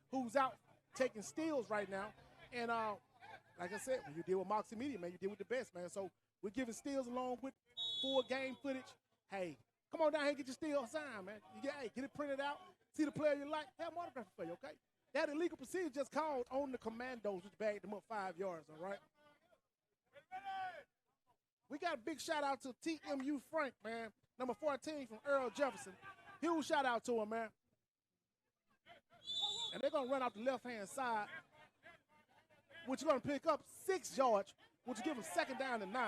who's out taking steals right now. And like I said, when you deal with Moxie Media, man, you deal with the best, man. So we're giving steals along with full game footage. Hey, come on down here and get your steal signed, man. Get it printed out. See the player you like, have them autograph for you, okay? That illegal procedure just called on the Commandos, which bagged them up 5 yards, all right? We got a big shout out to TMU Frank, man. Number 14 from Earl Jefferson. Huge shout out to him, man. And they're going to run out the left-hand side, which is going to pick up 6 yards, which will give them 2nd down and 9.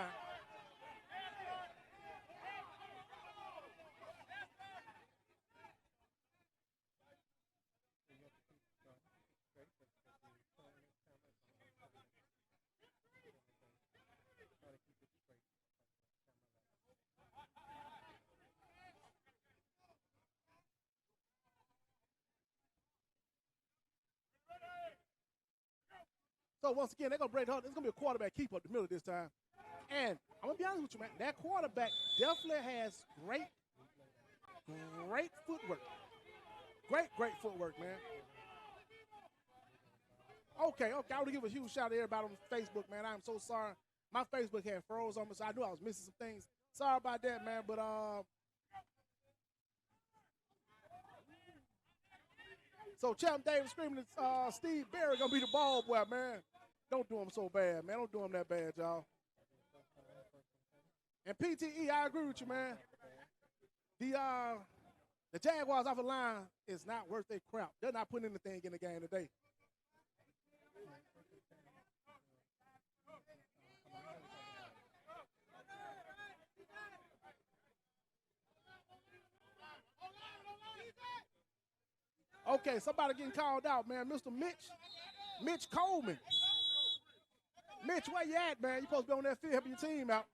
So once again, they're going to break it up. It's going to be a quarterback keep up the middle this time. And I'm going to be honest with you, man. That quarterback definitely has great footwork. Great footwork, man. Okay. I want to give a huge shout out to everybody on Facebook, man. I'm so sorry. My Facebook had froze on me, so I knew I was missing some things. Sorry about that, man. But so Champ Davis screaming at Steve Berry gonna be the ball boy, man. Don't do him so bad, man. Don't do him that bad, y'all. And PTE, I agree with you, man. The Jaguars off the line is not worth their crap. They're not putting anything in the game today. Okay, somebody getting called out, man. Mr. Mitch Coleman. Mitch, where you at, man? You supposed to be on that field helping your team out.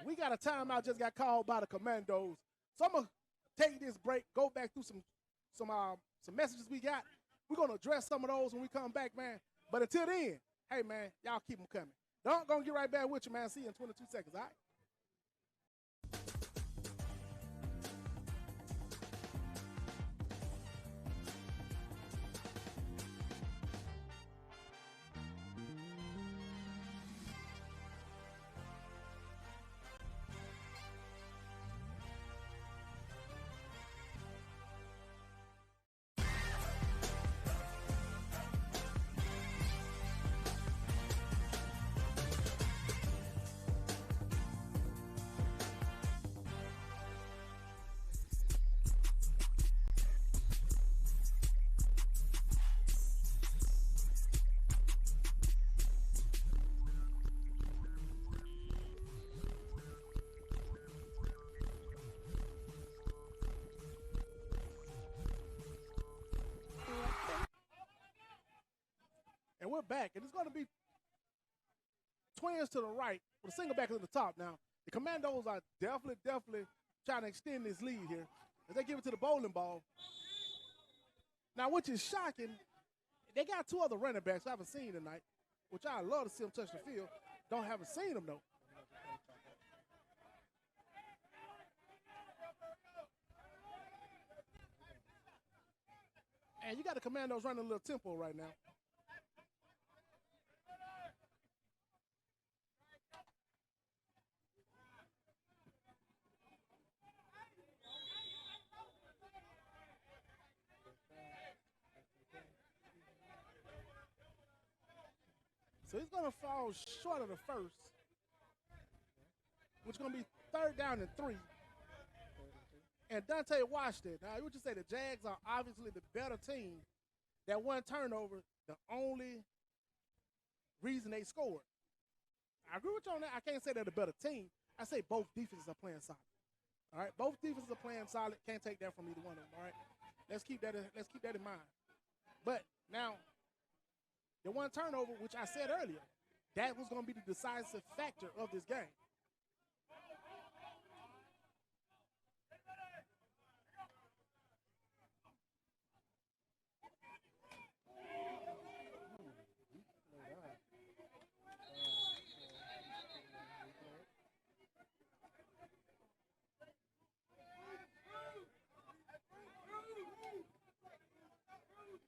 We got a timeout just got called by the Commandos. So I'm going to take this break, go back through some messages we got. We're going to address some of those when we come back, man. But until then, hey, man, y'all keep them coming. Don't go and get right back with you, man. See you in 22 seconds, all right? And we're back, and it's going to be twins to the right with a single back at the top now. The Commandos are definitely trying to extend this lead here as they give it to the bowling ball. Now, which is shocking, they got 2 other running backs I haven't seen tonight, which I love to see them touch the field. Haven't seen them, though. And you got the Commandos running a little tempo right now. So he's going to fall short of the first, which is going to be 3rd down and 3. And Dante Washington, now you would just say the Jags are obviously the better team. That one turnover, the only reason they scored. I agree with you on that. I can't say they're the better team. I say both defenses are playing solid. All right, both defenses are playing solid. Can't take that from either one of them. All right, let's keep that in mind. But now, the one turnover, which I said earlier, that was going to be the decisive factor of this game.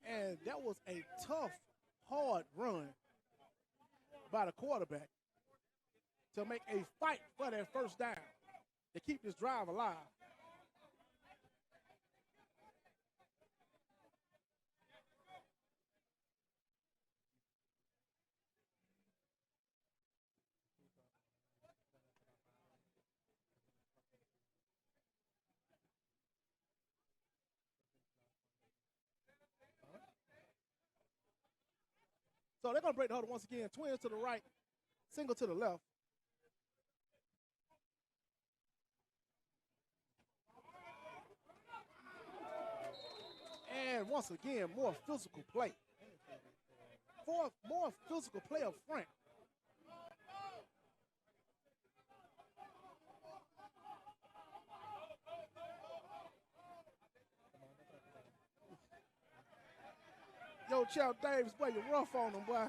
And that was a tough, hard run by the quarterback to make a fight for that first down to keep this drive alive. So they're going to break the huddle once again. Twins to the right, single to the left. And once again, more physical play. More physical play up front. Yo, Champ Davis, boy, you rough on them, boy.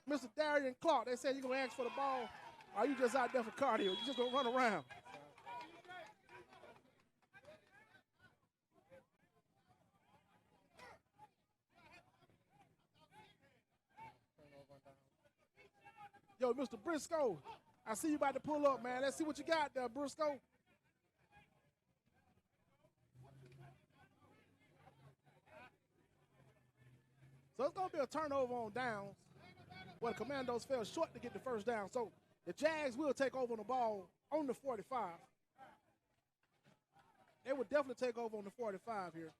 Mr. Darian Clark, they said you're going to ask for the ball. Or are you just out there for cardio? You just going to run around. Yo, Mr. Briscoe, I see you about to pull up, man. Let's see what you got there, Briscoe. So it's going to be a turnover on downs where the Commandos fell short to get the first down. So the Jags will take over on the ball on the 45. They will definitely take over on the 45 here.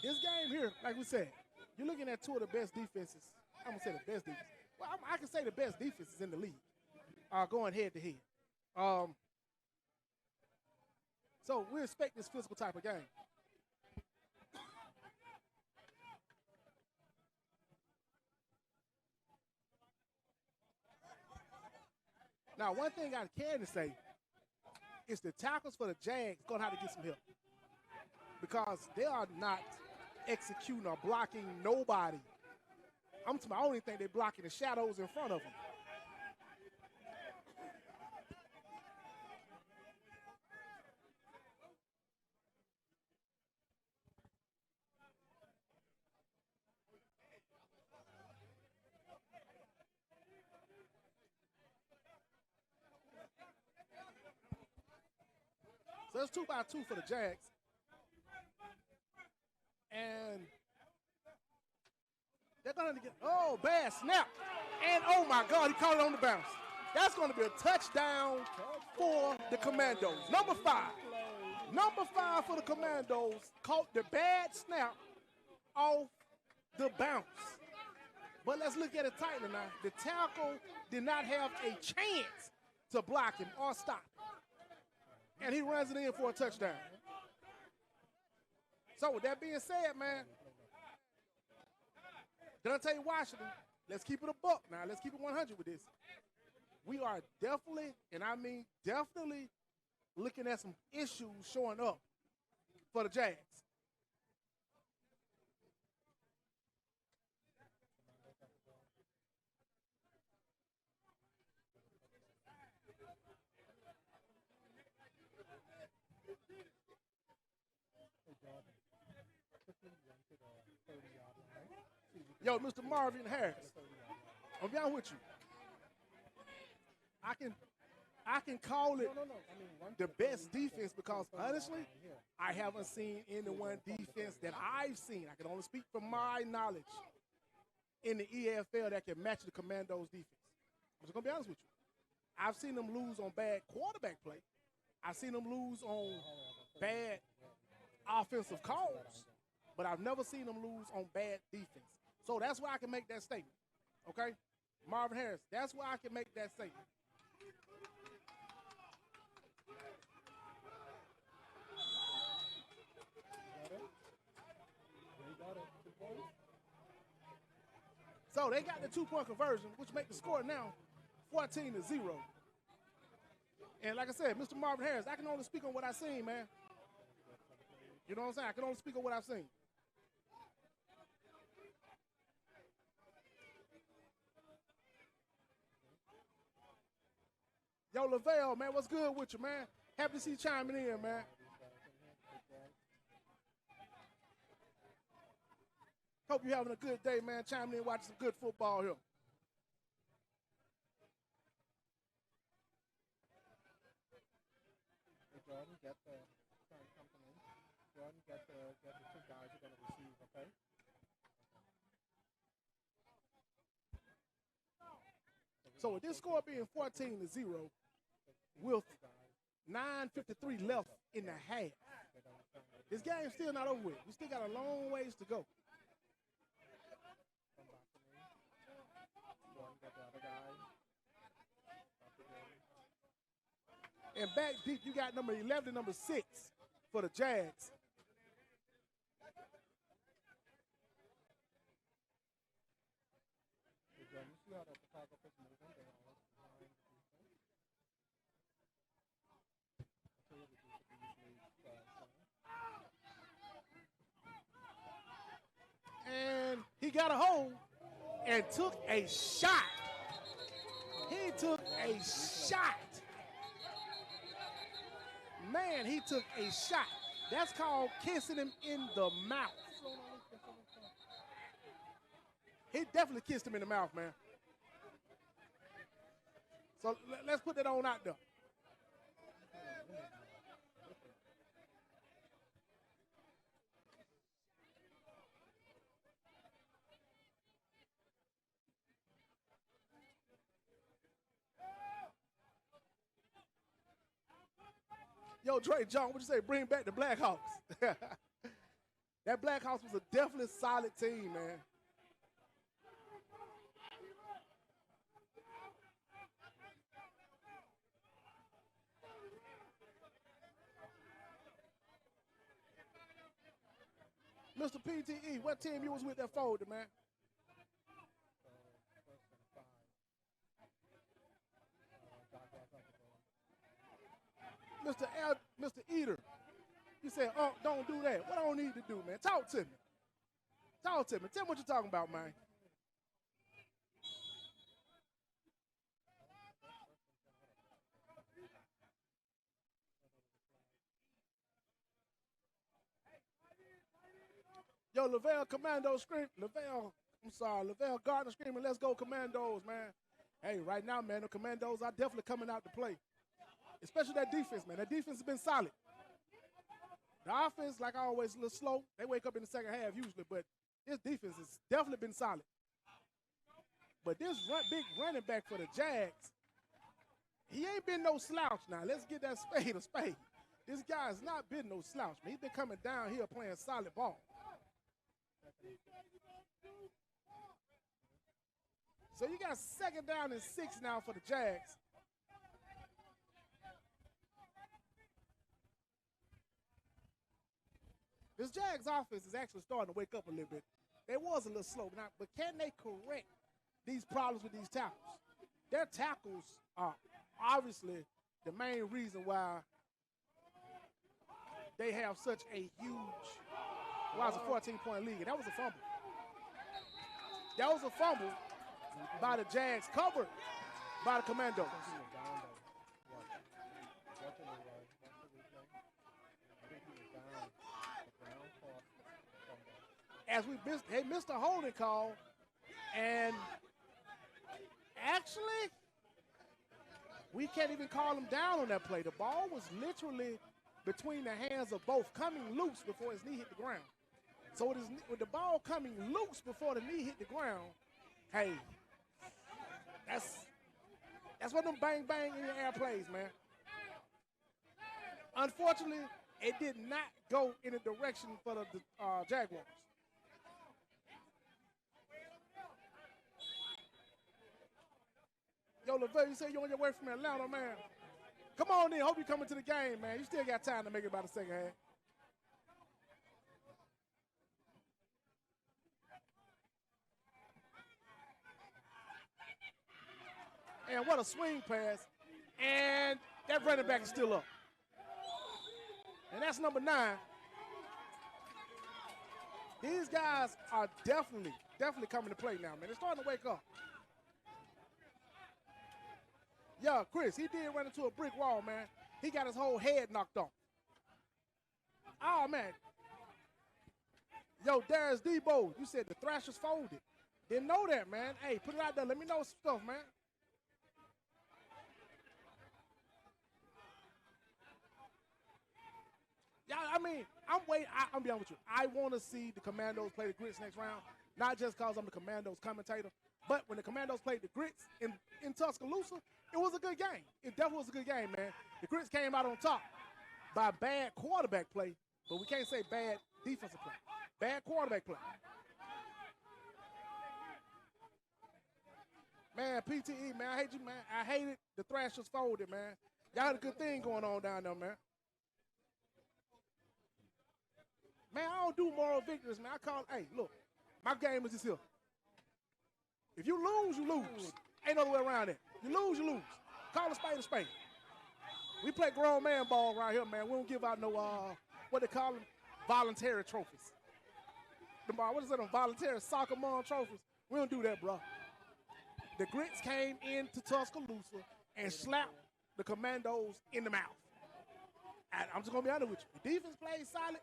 This game here, like we said, you're looking at two of the best defenses. I'm going to say the best defense. Well, I can say the best defenses in the league going head to head. So we expect this physical type of game. Now, one thing I can say is the tackles for the Jags going to have to get some help because they are not executing or blocking nobody. I only think they're blocking the shadows in front of them. So it's 2-by-2 for the Jags. And they're going to get, oh, bad snap. And, oh, my God, he caught it on the bounce. That's going to be a touchdown for the Commandos. Number 5. Number 5 for the Commandos caught the bad snap off the bounce. But let's look at it tightly now. The tackle did not have a chance to block him or stop him. And he runs it in for a touchdown. So with that being said, man, Dante Washington, let's keep it a buck now. Let's keep it 100 with this. We are definitely, and I mean definitely, looking at some issues showing up for the Jags. Yo, Mr. Marvin Harris, I'm down with you. I can call it the best defense because honestly, I haven't seen anyone defense that I've seen. I can only speak from my knowledge in the EAFL that can match the Commandos defense. I'm just gonna be honest with you. I've seen them lose on bad quarterback play. I've seen them lose on bad offensive calls, but I've never seen them lose on bad defense. So that's why I can make that statement, okay? Marvin Harris, that's why I can make that statement. So they got the 2-point conversion, which make the score now 14-0. And like I said, Mr. Marvin Harris, I can only speak on what I've seen, man. You know what I'm saying? I can only speak on what I've seen. Yo, Lavelle, man, what's good with you, man? Happy to see you chiming in, man. Hope you're having a good day, man. Chiming in, watching some good football here. Hey, Jordan, get the current company. Jordan, get the 2 guys you're going to receive, okay? So with this score being 14-0, with 9:53 left in the half, This game's still not over with. We still got a long ways to go. Come back to me. Jordan got the other guy. Back again. And back deep, you got number 11 and number 6 for the Jags. Hey, Jordan, you see how the Chicago is moving? They are behind the defense. I tell you, this is usually And he got a hold and took a shot. He took a shot. Man, he took a shot. That's called kissing him in the mouth. He definitely kissed him in the mouth, man. So let's put that on out there. Yo, Dre John, what you say? Bring back the Blackhawks. That Blackhawks was a definitely solid team, man. Mr. PTE, what team you was with that folded, man? Mr. Eater, you said, oh, don't do that. What I don't need to do, man? Talk to me. Talk to me. Tell me what you're talking about, man. Yo, Lavelle Commandos scream. Lavelle Gardner screaming, let's go Commandos, man. Hey, right now, man, the Commandos are definitely coming out to play. Especially that defense, man. That defense has been solid. The offense, like always, a little slow. They wake up in the second half usually, but this defense has definitely been solid. But this big running back for the Jags, he ain't been no slouch now. Let's get that spade a spade. This guy has not been no slouch, man. He's been coming down here playing solid ball. So you got 2nd down and 6 now for the Jags. This Jags offense is actually starting to wake up a little bit. They was a little slow, but can they correct these problems with these tackles? Their tackles are obviously the main reason why they have such a huge, why it's a 14-point lead. That was a fumble. That was a fumble by the Jags, covered by the Commandos. As they missed a holding call, and actually, we can't even call him down on that play. The ball was literally between the hands of both, coming loose before his knee hit the ground. So with the ball coming loose before the knee hit the ground, hey, that's one of them bang bang in the air plays, man. Unfortunately, it did not go in the direction for the Jaguars. Yo, Lavelle, you say you're on your way from Atlanta, man. Come on in. Hope you coming to the game, man. You still got time to make it by the second half. And what a swing pass. And that running back is still up. And that's number 9. These guys are definitely coming to play now, man. They're starting to wake up. Yeah, Chris, he did run into a brick wall, man. He got his whole head knocked off. Oh, man. Yo, Darius Debo, you said the Thrashers folded. Didn't know that, man. Hey, put it out there. Let me know some stuff, man. Yeah, I mean, I'm be honest with you. I want to see the Commandos play the Grits next round, not just because I'm the Commandos commentator, but when the Commandos played the Grits in Tuscaloosa, it was a good game. It definitely was a good game, man. The Grits came out on top by bad quarterback play But we can't say bad defensive play. Bad quarterback play. Man, PTE, man, I hate you, man. I hated the Thrashers folded, man. Y'all had a good thing going on down there, man. Man, I don't do moral victories, man. I call, hey, look, my game is just here. If you lose, you lose. Ain't no way around it. You lose, you lose. Call a spade a spade. We play grown man ball right here, man. We don't give out no, what they call them, voluntary trophies. What is it, them voluntary soccer mom trophies? We don't do that, bro. The Grits came into Tuscaloosa and slapped the Commandos in the mouth. And I'm just going to be honest with you. The defense played solid.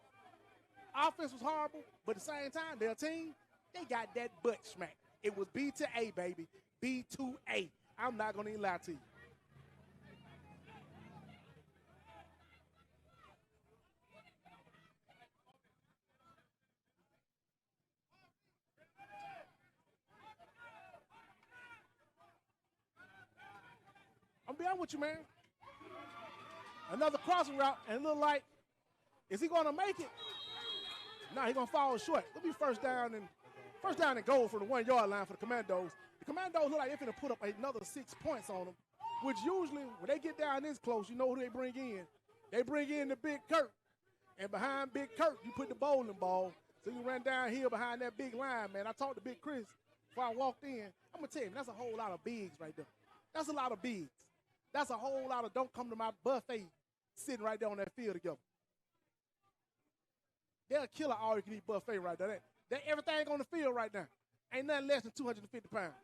Offense was horrible. But at the same time, their team, they got that butt smack. It was B to A, baby. B to A. I'm not going to even lie to you. I'm be honest with you, man. Another crossing route, and it look like, is he going to make it? No, he's going to fall short. It'll be first down and goal from the 1 yard line for the Commandos. The Commandos look like they're going to put up another 6 points on them, which usually, when they get down this close, you know who they bring in. They bring in the Big Kurt. And behind Big Kurt, you put the bowling ball. So you run downhill behind that big line, man. I talked to Big Chris before I walked in. I'm going to tell you, that's a whole lot of bigs right there. That's a lot of bigs. That's a whole lot of don't come to my buffet sitting right there on that field together. They'll kill an all-you-can-eat buffet right there. That everything on the field right now. Ain't nothing less than 250 pounds.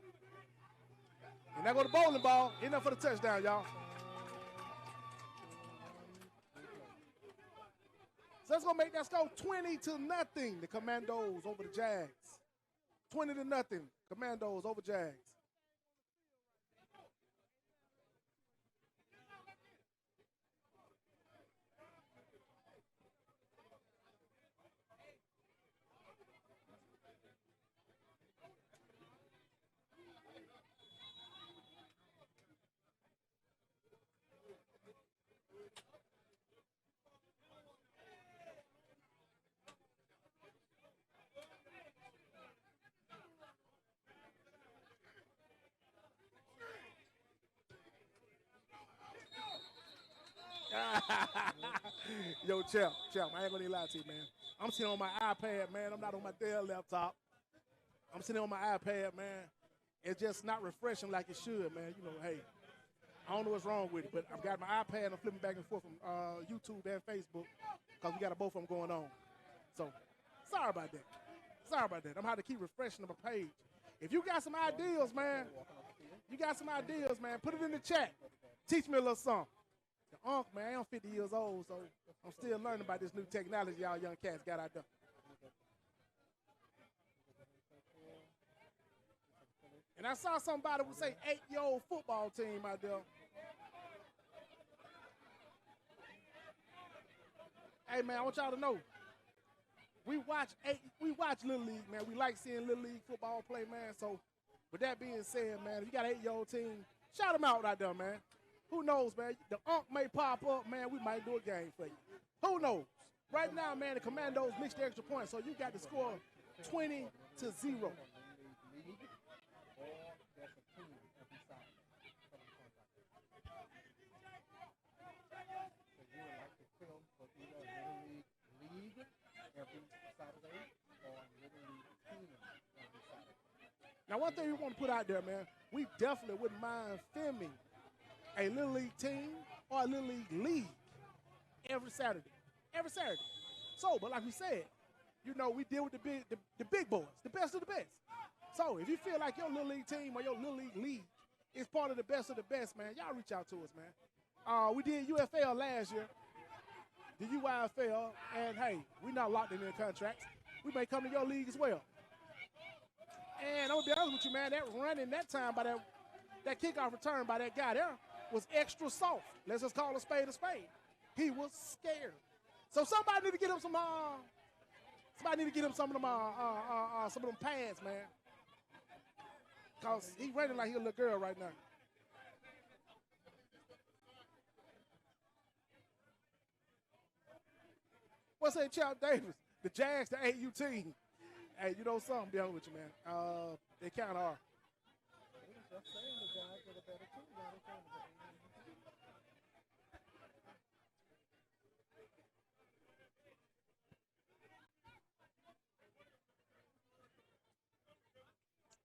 And there go the bowling ball. Enough for the touchdown, y'all. So that's going to make that score 20-0. The Commandos over the Jags. 20-0. Commandos over Jags. Yo, Champ, I ain't gonna even lie to you, man. I'm sitting on my iPad, man. I'm not on my Dell laptop. I'm sitting on my iPad, man. It's just not refreshing like it should, man. You know, hey, I don't know what's wrong with it, but I've got my iPad and I'm flipping back and forth from YouTube and Facebook because we got both of them going on. So, sorry about that. I'm going to have to keep refreshing my page. If you got some ideas, man, put it in the chat. Teach me a little something. The Unc, man, I'm 50 years old, so I'm still learning about this new technology y'all young cats got out there. And I saw somebody would say 8-year-old football team out there. Hey, man, I want y'all to know. We watch Little League, man. We like seeing Little League football play, man. So, with that being said, man, if you got an 8-year-old team, shout them out there, man. Who knows, man? The Unc may pop up, man. We might do a game for you. Who knows? Right now, man, the Commandos mixed the extra points, so you got to score 20-0. Now, one thing we want to put out there, man, we definitely wouldn't mind filming a Little League team or a Little League every Saturday. So, but like we said, you know, we deal with the big boys, the best of the best. So, if you feel like your Little League team or your Little League is part of the best, man, y'all reach out to us, man. We did UFL last year, the EAFL, and hey, we're not locked in any contracts. We may come to your league as well. And I'm going to be honest with you, man, that run in that time by that kickoff return by that guy there was extra soft. Let's just call a spade a spade. He was scared. So somebody need to get him some of them pads, man. Because he's running like he's a little girl right now. What's that, Champ Davis? The Jags, the AU team. Hey, you know something, be honest with you, man. They kind of are. Just saying the Jags are the better team. Now they're saying the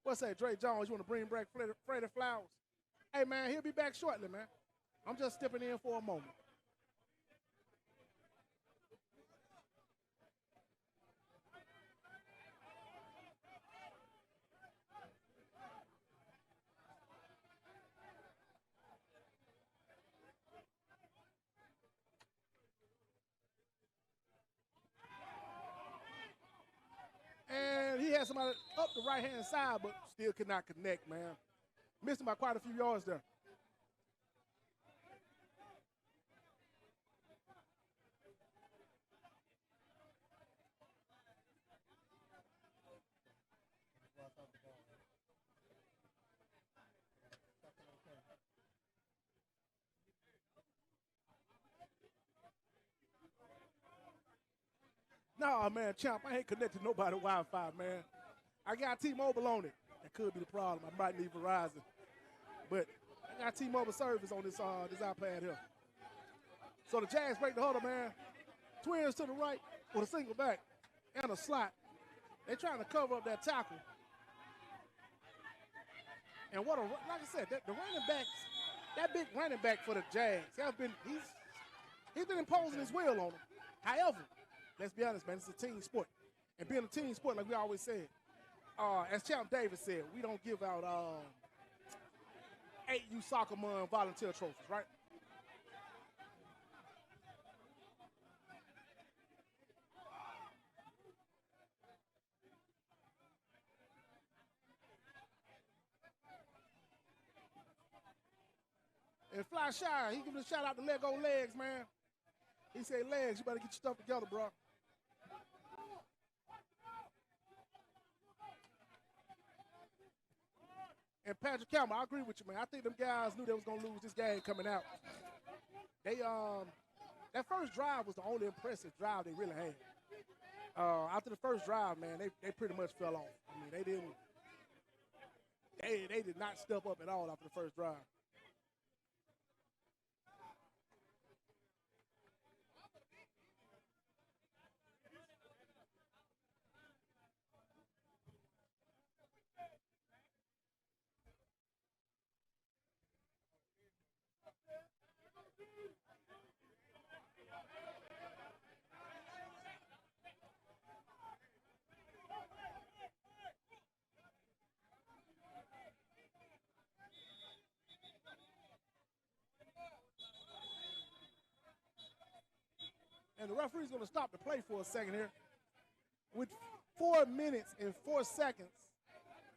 What's that, Dre Jones? You want to bring back Freddie Flowers? Hey, man, he'll be back shortly, man. I'm just stepping in for a moment. And he had somebody up the right-hand side, but still could not connect, man. Missed him by quite a few yards there. Nah, man, Champ, I ain't connected to nobody Wi-Fi, man. I got T-Mobile on it. That could be the problem. I might need Verizon. But I got T-Mobile service on this iPad here. So the Jags break the huddle, man. Twins to the right with a single back and a slot. They're trying to cover up that tackle. And like I said, the running backs, that big running back for the Jags, he's been imposing his will on them. However, let's be honest, man, it's a team sport. And being a team sport, like we always said, as Champ Davis said, we don't give out 8U Soccer Month volunteer trophies, right? And Fly Shy, he giving a shout out to Lego Legs, man. He said, Legs, you better get your stuff together, bro. And Patrick Campbell, I agree with you, man. I think them guys knew they was gonna lose this game coming out. They that first drive was the only impressive drive they really had. After the first drive, man, they pretty much fell off. I mean, they did not step up at all after the first drive. And the referee's going to stop the play for a second here. With 4 minutes and 4 seconds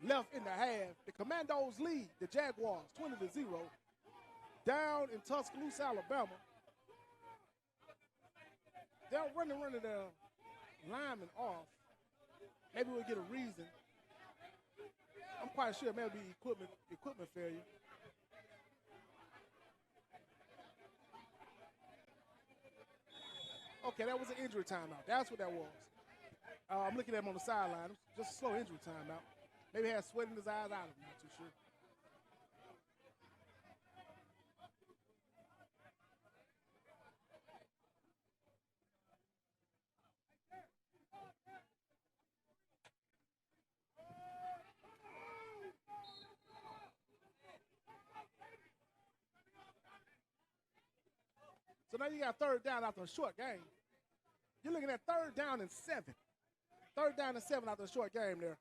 left in the half, the Commandos lead the Jaguars 20-0 down in Tuscaloosa, Alabama. They're running the lineman off. Maybe we'll get a reason. I'm quite sure maybe equipment failure. Okay, that was an injury timeout. That's what that was. I'm looking at him on the sideline. Just a slow injury timeout. Maybe he had sweat in his eyes. I'm not too sure. So now you got third down after a short game. You're looking at 3rd down and 7. 3rd down and 7 after a short game there.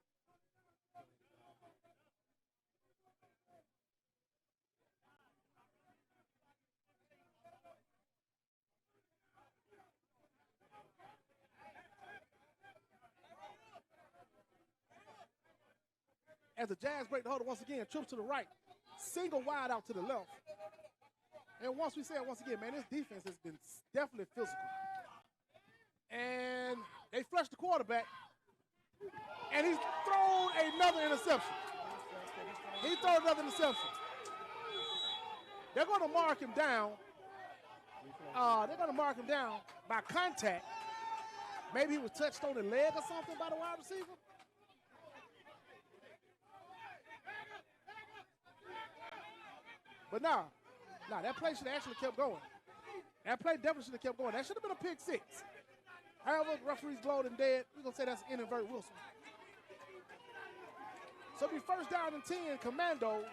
As the Jags break the huddle once again, trips to the right, single wide out to the left. And once we say it once again, man, this defense has been definitely physical. And they flush the quarterback, and he's thrown another interception. He threw another interception. They're going to mark him down. They're going to mark him down by contact. Maybe he was touched on the leg or something by the wide receiver. But nah, that play should have actually kept going. That play definitely should have kept going. That should have been a pick six. However, referees blowed and dead. We're going to say that's an invert Wilson. So it'll be first down and 10, Commandos.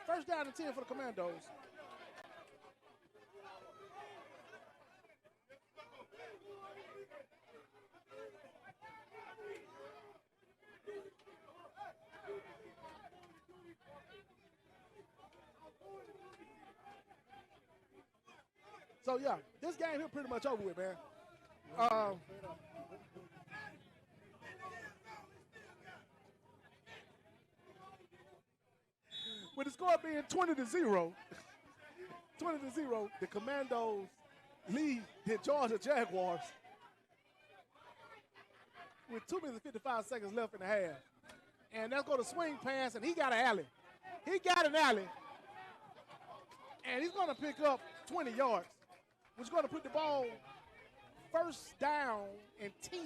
First down and 10 for the Commandos. So, yeah, this game here pretty much over with, man. With the score being 20-0, the Commandos lead the Georgia Jaguars with 2 minutes and 55 seconds left in the half. And let's go to swing pass, and he got an alley. He got an alley. And he's going to pick up 20 yards, which is going to put the ball first down and 10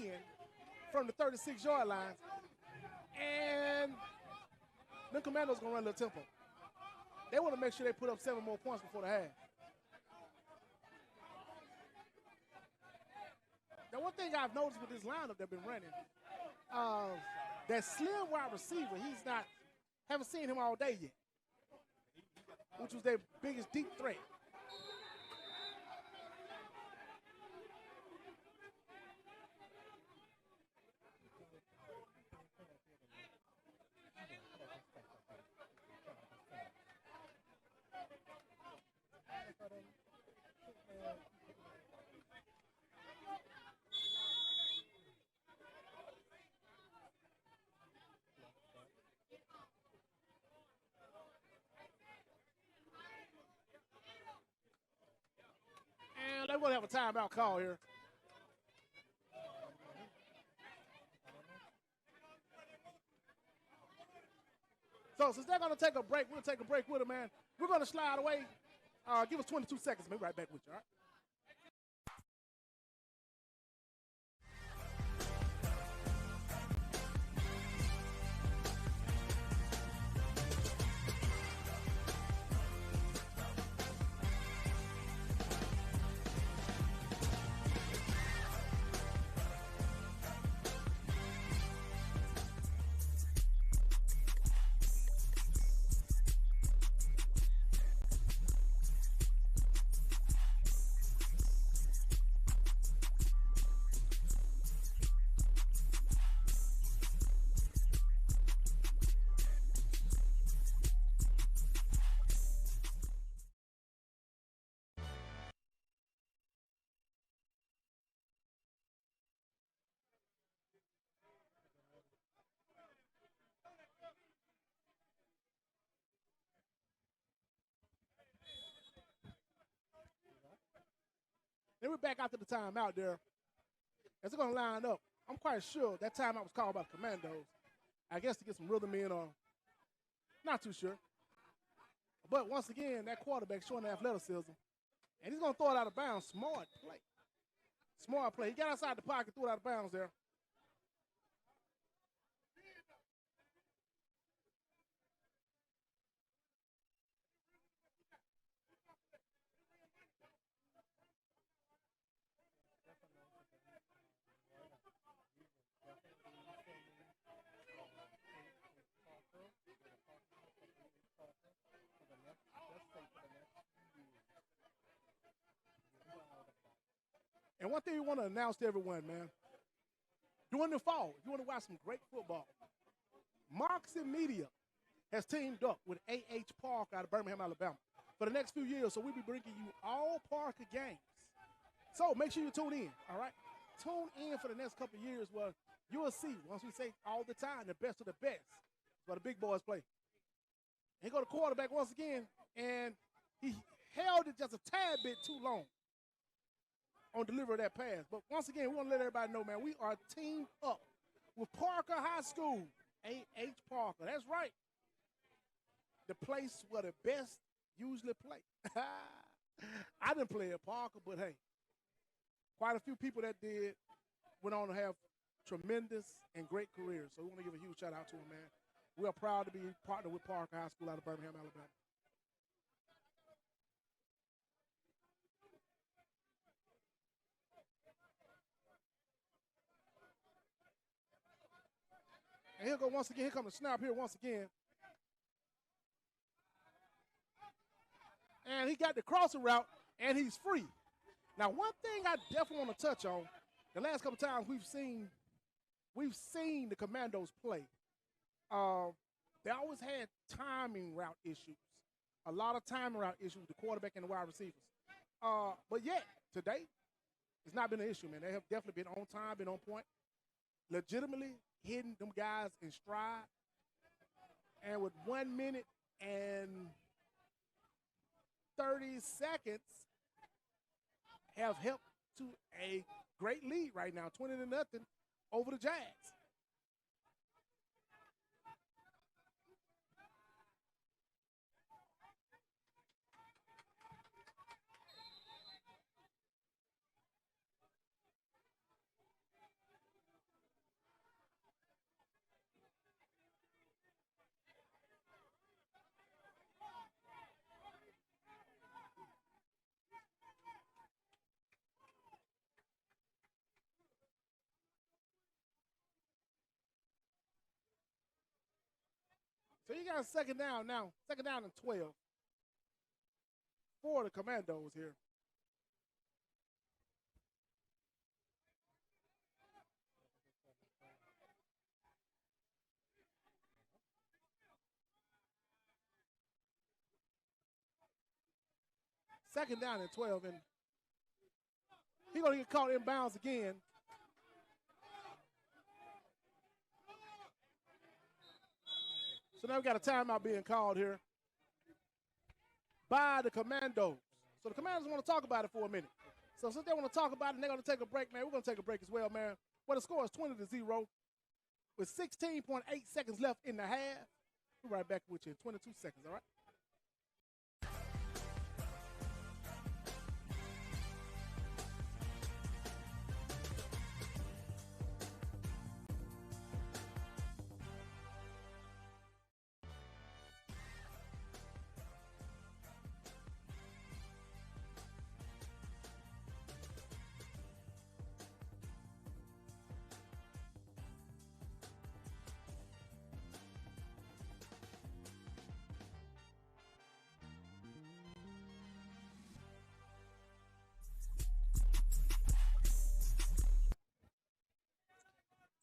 from the 36-yard line. And the Commandos going to run a little tempo. They want to make sure they put up 7 more points before the half. Now, one thing I've noticed with this lineup they've been running, that slim wide receiver, haven't seen him all day yet, which was their biggest deep threat. And they will have a timeout call here. So since they're going to take a break, we'll take a break with them, man. We're going to slide away. Give us 22 seconds. We'll be right back with you, all right? Then we're back after the timeout there. As they're going to line up, I'm quite sure that timeout was called by the Commandos. I guess to get some rhythm in, or not too sure. But once again, that quarterback showing the athleticism. And he's going to throw it out of bounds. Smart play. Smart play. He got outside the pocket, threw it out of bounds there. And one thing we want to announce to everyone, man, during the fall, if you want to watch some great football, Moxie Media has teamed up with A.H. Park out of Birmingham, Alabama for the next few years. So we'll be bringing you all Parker games. So make sure you tune in, all right? Tune in for the next couple of years where you will see, once we say all the time, the best of the best, where the big boys play. And he go to quarterback once again, and he held it just a tad bit too long on delivery of that pass. But once again, we want to let everybody know, man, we are teamed up with Parker High School, A.H. Parker. That's right. The place where the best usually play. I didn't play at Parker, but hey, quite a few people that did went on to have tremendous and great careers. So we want to give a huge shout out to them, man. We are proud to be partnered with Parker High School out of Birmingham, Alabama. And here go once again. Here comes the snap here once again. And he got the crossing route, and he's free. Now, one thing I definitely want to touch on, the last couple times we've seen the Commandos play. They always had timing route issues. A lot of timing route issues with the quarterback and the wide receivers. But yet, today, it's not been an issue, man. They have definitely been on time, been on point. Legitimately hitting them guys in stride. And with 1 minute and 30 seconds, have helped to a great lead right now, 20-0 over the Jags. So you got a second down now. Second down and 12 for the Commandos here. Second down and 12, and he's going to get caught inbounds again. So now we got a timeout being called here by the Commandos. So the Commandos want to talk about it for a minute. So since they want to talk about it and they're going to take a break, man, we're going to take a break as well, man. Well, the score is 20-0 with 16.8 seconds left in the half. We'll be right back with you in 22 seconds, all right?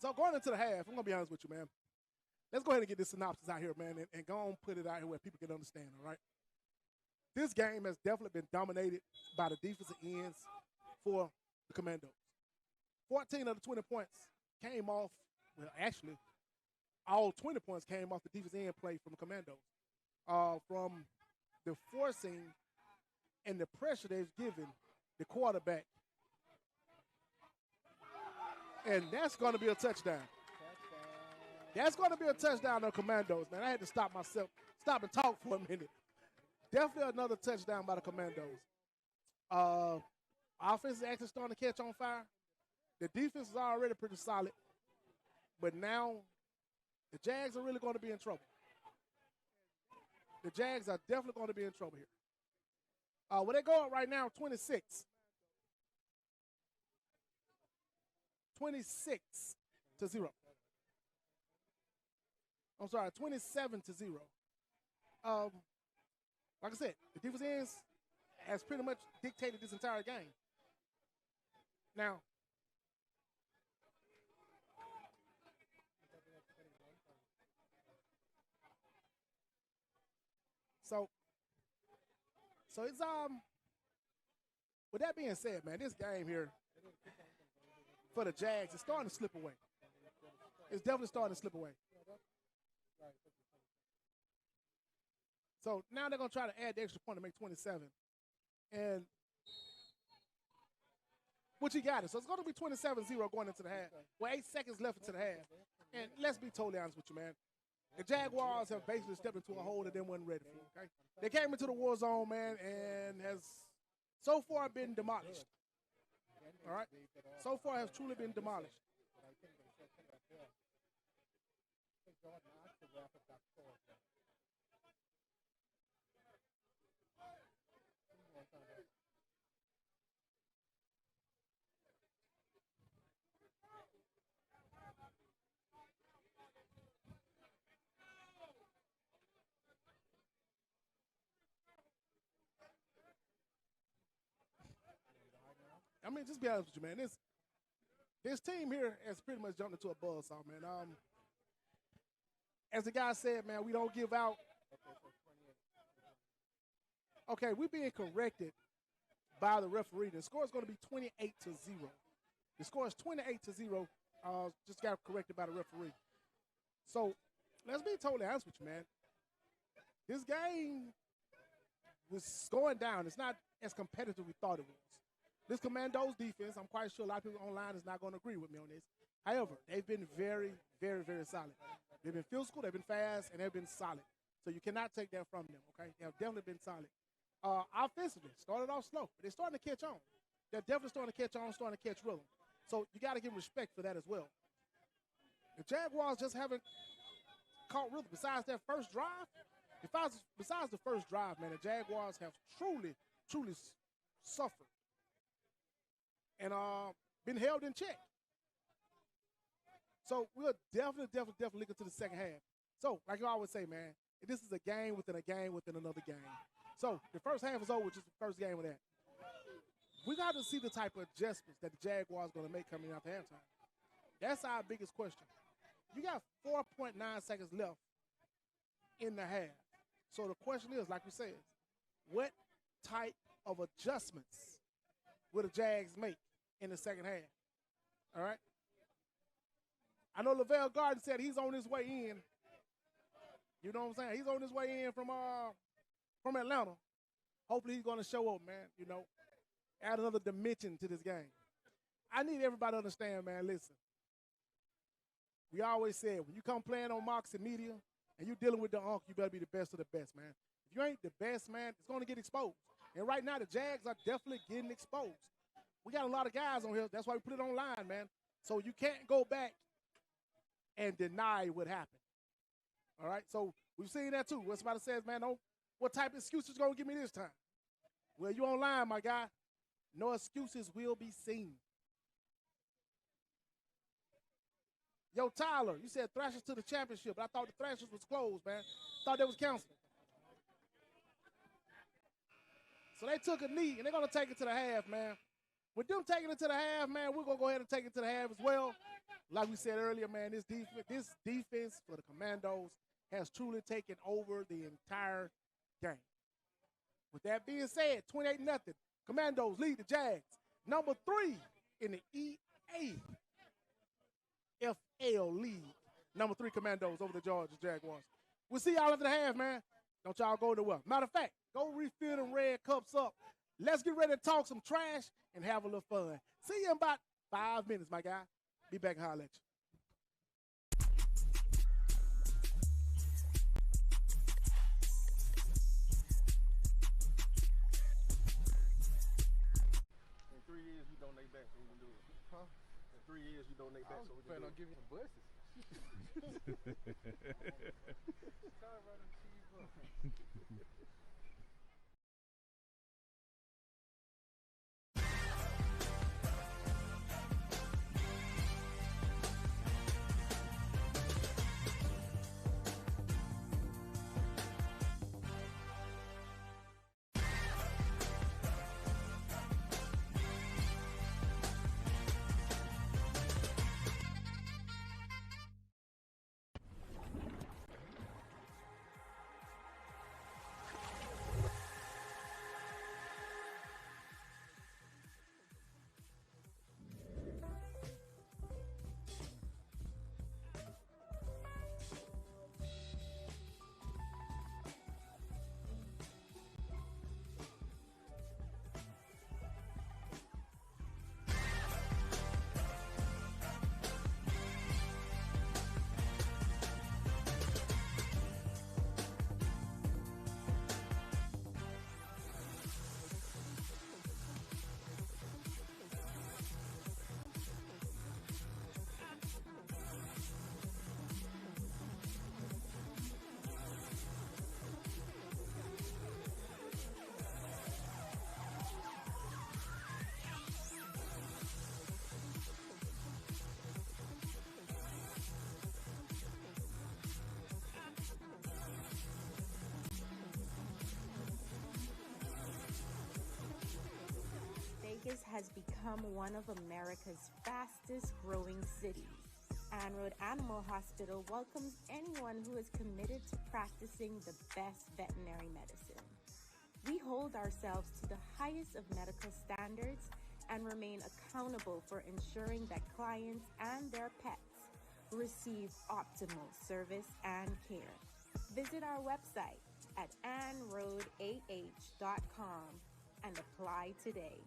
So going into the half, I'm going to be honest with you, man. Let's go ahead and get this synopsis out here, man, and go on put it out here where people can understand, all right? This game has definitely been dominated by the defensive ends for the Commandos. 14 of the 20 points came off, well, actually, all 20 points came off the defensive end play from the Commandos. From the forcing and the pressure they've given the quarterback. And that's going to be a touchdown. That's going to be a touchdown on Commandos, man. I had to stop myself, stop and talk for a minute. Definitely another touchdown by the Commandos. Offense is actually starting to catch on fire. The defense is already pretty solid. But now the Jags are really going to be in trouble. The Jags are definitely going to be in trouble here. Where they go up right now, 26. 26-0. I'm sorry, 27-0. Like I said, the defense ends has pretty much dictated this entire game. Now, so it's with that being said, man, this game here for the Jags is starting to slip away. It's definitely starting to slip away. So now they're going to try to add the extra point to make 27. And what you got it. So it's going to be 27-0 going into the half. With 8 seconds left into the half. And let's be totally honest with you, man. The Jaguars have basically stepped into a hole that they weren't ready for, okay? They came into the war zone, man, and has so far been demolished. All right? So far has truly been demolished. But I think they said something right there. I think Jordan asked the ref if that score was there. I mean, just be honest with you, man. This team here has pretty much jumped into a buzzsaw, man. As the guy said, man, we don't give out. Okay, we're being corrected by the referee. The score is going to be 28-0. The score is 28-0. Just got corrected by the referee. So let's be totally honest with you, man. This game was going down. It's not as competitive as we thought it was. This Commandos defense, I'm quite sure a lot of people online is not going to agree with me on this. However, they've been very, very, very solid. They've been physical, they've been fast, and they've been solid. So you cannot take that from them, okay? They have definitely been solid. Offensively, started off slow, but they're starting to catch on. They're definitely starting to catch on, starting to catch rhythm. So you got to give respect for that as well. The Jaguars just haven't caught rhythm. Besides that first drive, besides the first drive, man, the Jaguars have truly, truly suffered and been held in check. So we'll definitely look into the second half. So, like I always say, man, this is a game within another game. So the first half is over, which is the first game of that. We got to see the type of adjustments that the Jaguars going to make coming out the halftime. That's our biggest question. You got 4.9 seconds left in the half. So the question is, like we said, what type of adjustments will the Jags make in the second half? All right? I know Lavelle Garden said he's on his way in. You know what I'm saying? He's on his way in from Atlanta. Hopefully he's going to show up, man, you know, add another dimension to this game. I need everybody to understand, man, listen. We always said, when you come playing on Moxie Media and you're dealing with the Unc, you better be the best of the best, man. If you ain't the best, man, it's going to get exposed. And right now, the Jags are definitely getting exposed. We got a lot of guys on here. That's why we put it online, man. So you can't go back and deny what happened. All right? So we've seen that, too. What somebody says, man, what type of excuses going to give me this time? Well, you online, my guy. No excuses will be seen. Yo, Tyler, you said Thrashers to the championship, but I thought the Thrashers was closed, man. Thought that was canceled. So they took a knee, and they're going to take it to the half, man. With them taking it to the half, man, we're going to go ahead and take it to the half as well. Like we said earlier, man, this defense for the Commandos has truly taken over the entire game. With that being said, 28-0. Commandos lead the Jags. Number 3 in the EAFL league. Number 3 Commandos over the Georgia Jaguars. We'll see y'all after the half, man. Don't y'all go nowhere. Matter of fact, go refill them red cups up. Let's get ready to talk some trash and have a little fun. See you in about 5 minutes, my guy. Be back and holler at you. In 3 years, you donate back so we can do it. Huh? In 3 years, you donate back so we can do I'll it. give you some buses. has become one of America's fastest growing cities, and Road Animal Hospital welcomes anyone who is committed to practicing the best veterinary medicine. We hold ourselves to the highest of medical standards and remain accountable for ensuring that clients and their pets receive optimal service and care. Visit our website at anroadah.com and apply today.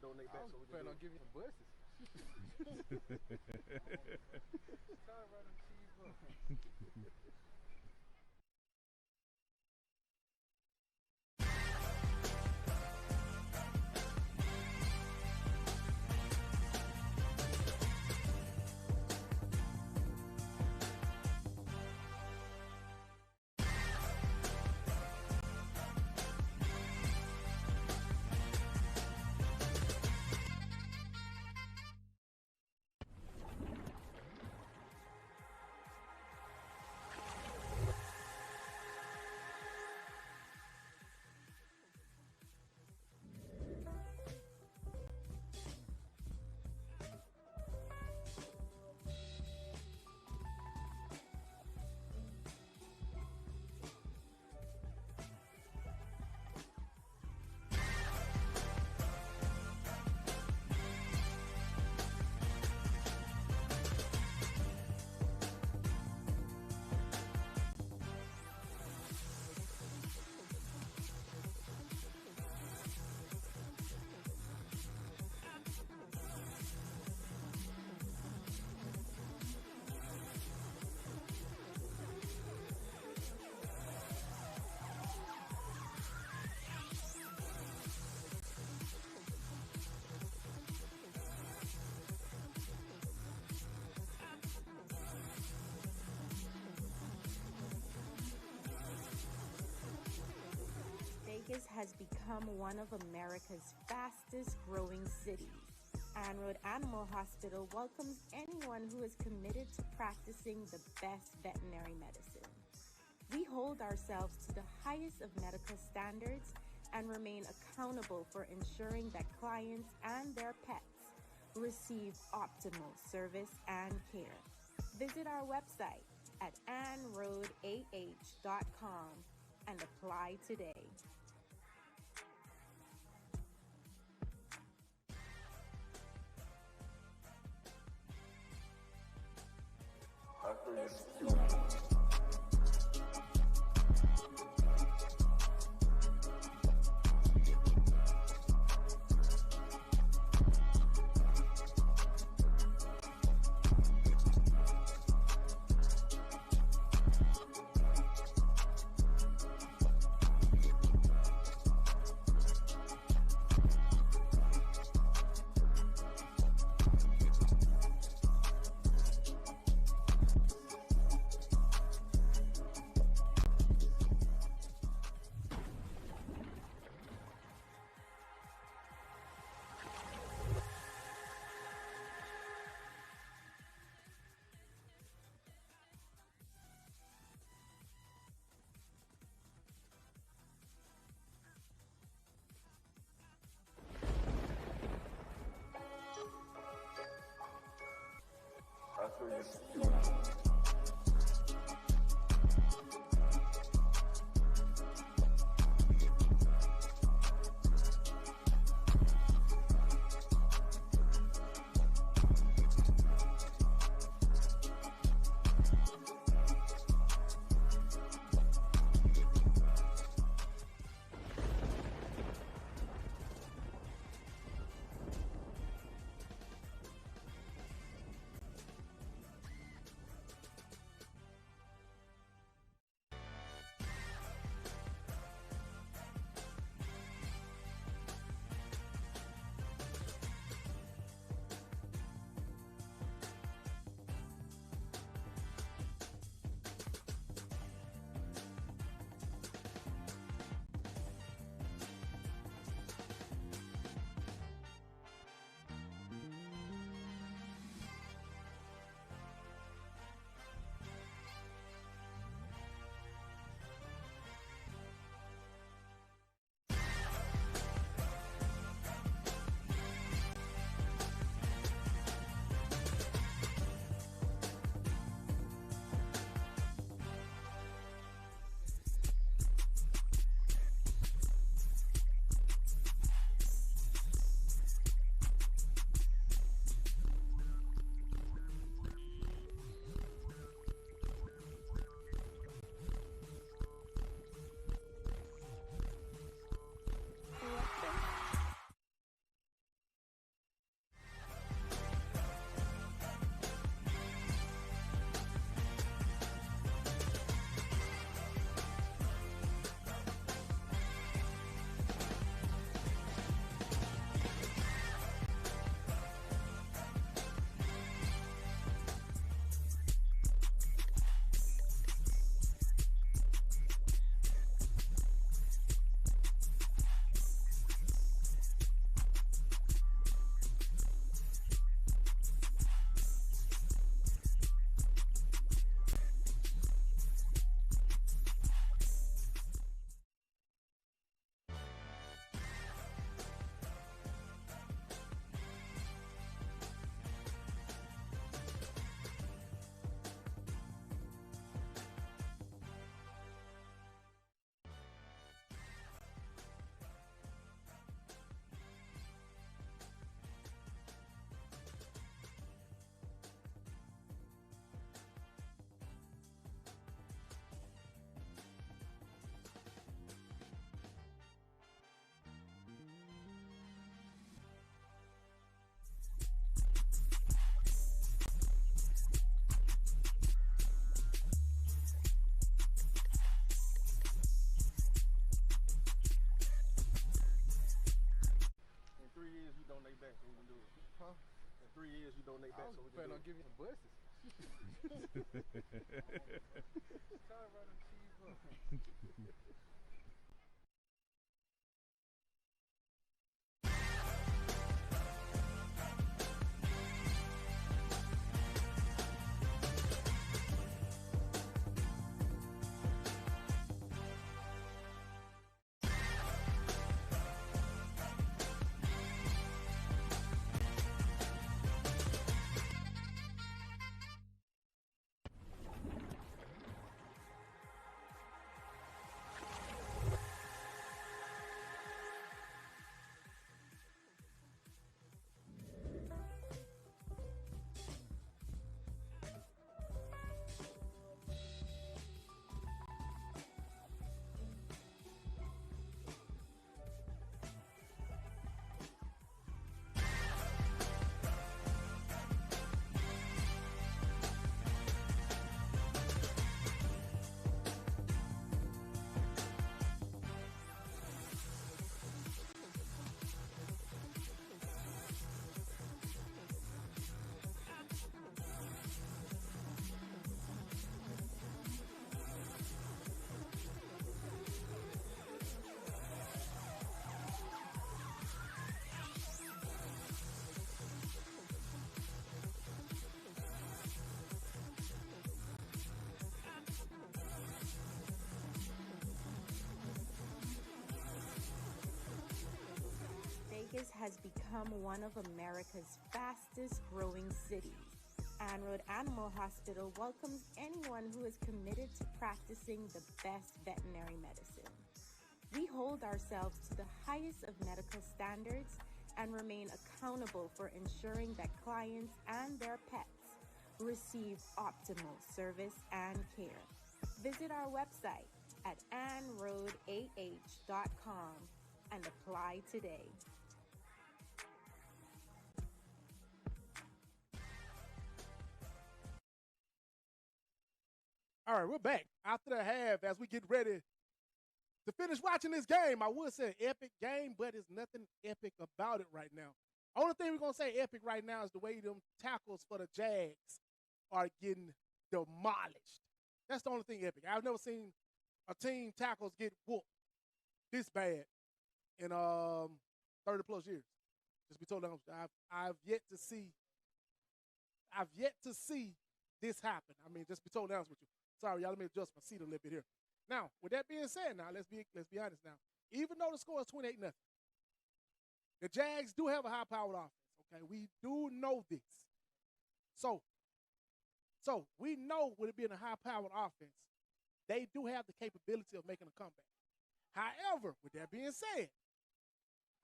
donate back so we can I'll give you some buses. has become one of America's fastest growing cities, and Road Animal Hospital welcomes anyone who is committed to practicing the best veterinary medicine. We hold ourselves to the highest of medical standards and remain accountable for ensuring that clients and their pets receive optimal service and care. Visit our website at anroadah.com and apply today. In 3 years, you donate back so we can plan do on it. giving you some buses. Try to run them cheese up. Vegas has become one of America's fastest growing cities, and Road Animal Hospital welcomes anyone who is committed to practicing the best veterinary medicine. We hold ourselves to the highest of medical standards and remain accountable for ensuring that clients and their pets receive optimal service and care. Visit our website at anroadah.com and apply today. All right, we're back after the half as we get ready to finish watching this game. I would say epic game, but there's nothing epic about it right now. Only thing we're going to say epic right now is the way them tackles for the Jags are getting demolished. That's the only thing epic. I've never seen a team tackles get whooped this bad in 30 plus years. Just be totally honest, I've yet to see this happen. I mean, just be totally honest with you. Sorry, y'all, let me adjust my seat a little bit here. Now, with that being said, now let's be honest now. Even though the score is 28-0, the Jags do have a high-powered offense. Okay, we do know this. So we know with it being a high-powered offense, they do have the capability of making a comeback. However, with that being said,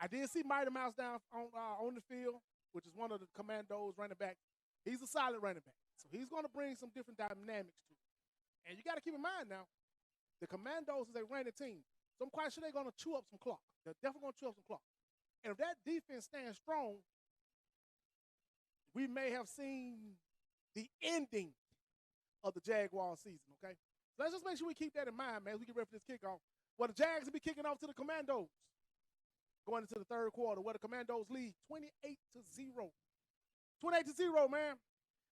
I did see Mighty Mouse down on the field, which is one of the Commandos running back. He's a solid running back, so he's going to bring some different dynamics to it. And you got to keep in mind now, the Commandos is a running team, so I'm quite sure they're going to chew up some clock. They're definitely going to chew up some clock. And if that defense stands strong, we may have seen the ending of the Jaguars season, okay? So let's just make sure we keep that in mind, man, as we get ready for this kickoff. Well, the Jags will be kicking off to the Commandos going into the third quarter, where the Commandos lead 28-0. 28-0, man.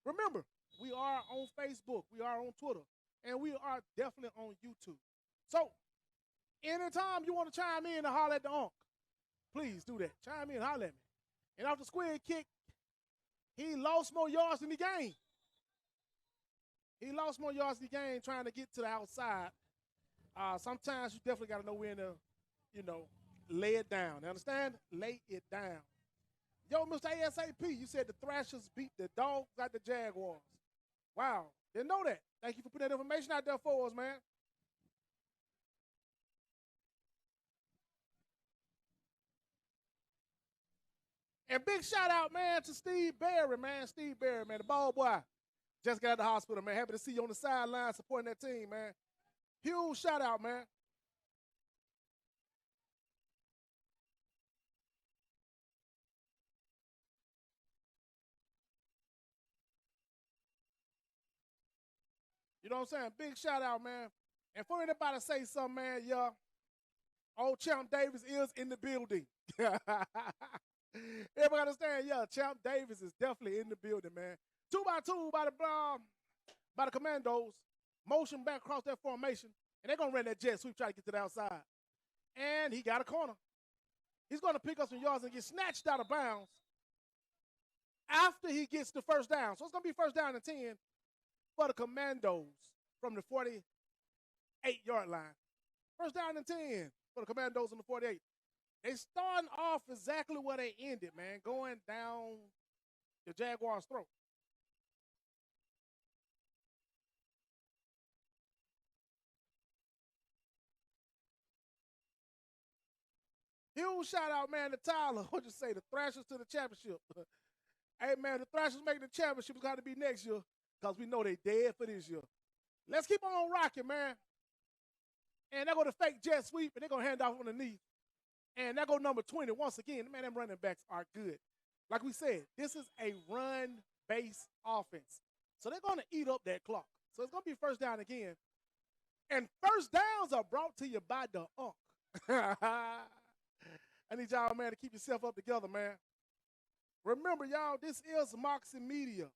Remember, we are on Facebook, we are on Twitter, and we are definitely on YouTube. So, anytime you want to chime in and holler at the Unc, please do that. Chime in and holler at me. And off the square kick, he lost more yards in the game. He lost more yards in the game trying to get to the outside. Sometimes you definitely got to know when to, lay it down. You understand? Lay it down. Yo, Mr. ASAP, you said the Thrashers beat the Dogs at the Jaguars. Wow. Didn't know that. Thank you for putting that information out there for us, man. And big shout out, man, to Steve Berry, man. Steve Berry, man, the ball boy. Just got out of the hospital, man. Happy to see you on the sideline supporting that team, man. Huge shout out, man. You know what I'm saying? Big shout out, man. And for anybody to say something, man, yeah, old Champ Davis is in the building. Everybody understand? Yeah, Champ Davis is definitely in the building, man. 2x2 by the Commandos. Motion back across that formation. And they're going to run that jet sweep, try to get to the outside. And he got a corner. He's going to pick up some yards and get snatched out of bounds after he gets the first down. So it's going to be first down and 10 for the Commandos from the 48-yard line. First down and 10 for the Commandos on the 48. They starting off exactly where they ended, man, going down the Jaguars' throat. Huge shout out, man, to Tyler. What'd you say? The Thrashers to the championship. Hey, man, the Thrashers making the championship is going to be next year because we know they dead for this year. Let's keep on rocking, man. And they're going to fake jet sweep, and they're going to hand off underneath. And that go number 20. Once again, man, them running backs are good. Like we said, this is a run-based offense. So they're going to eat up that clock. So it's going to be first down again. And first downs are brought to you by the Unc. I need y'all, man, to keep yourself up together, man. Remember, y'all, this is Moxie Media,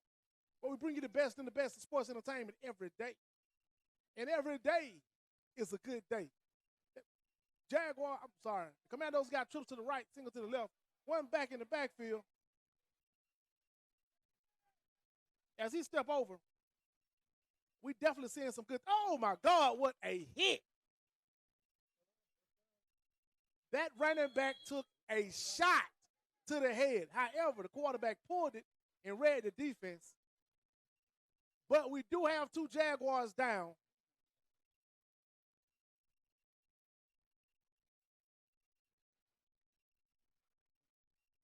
where we bring you the best in sports entertainment every day. And every day is a good day. Commandos got trips to the right, single to the left, one back in the backfield. As he step over, we definitely seeing some good. Oh, my God, what a hit. That running back took a shot. to the head. However, the quarterback pulled it and read the defense. But we do have 2 Jaguars down.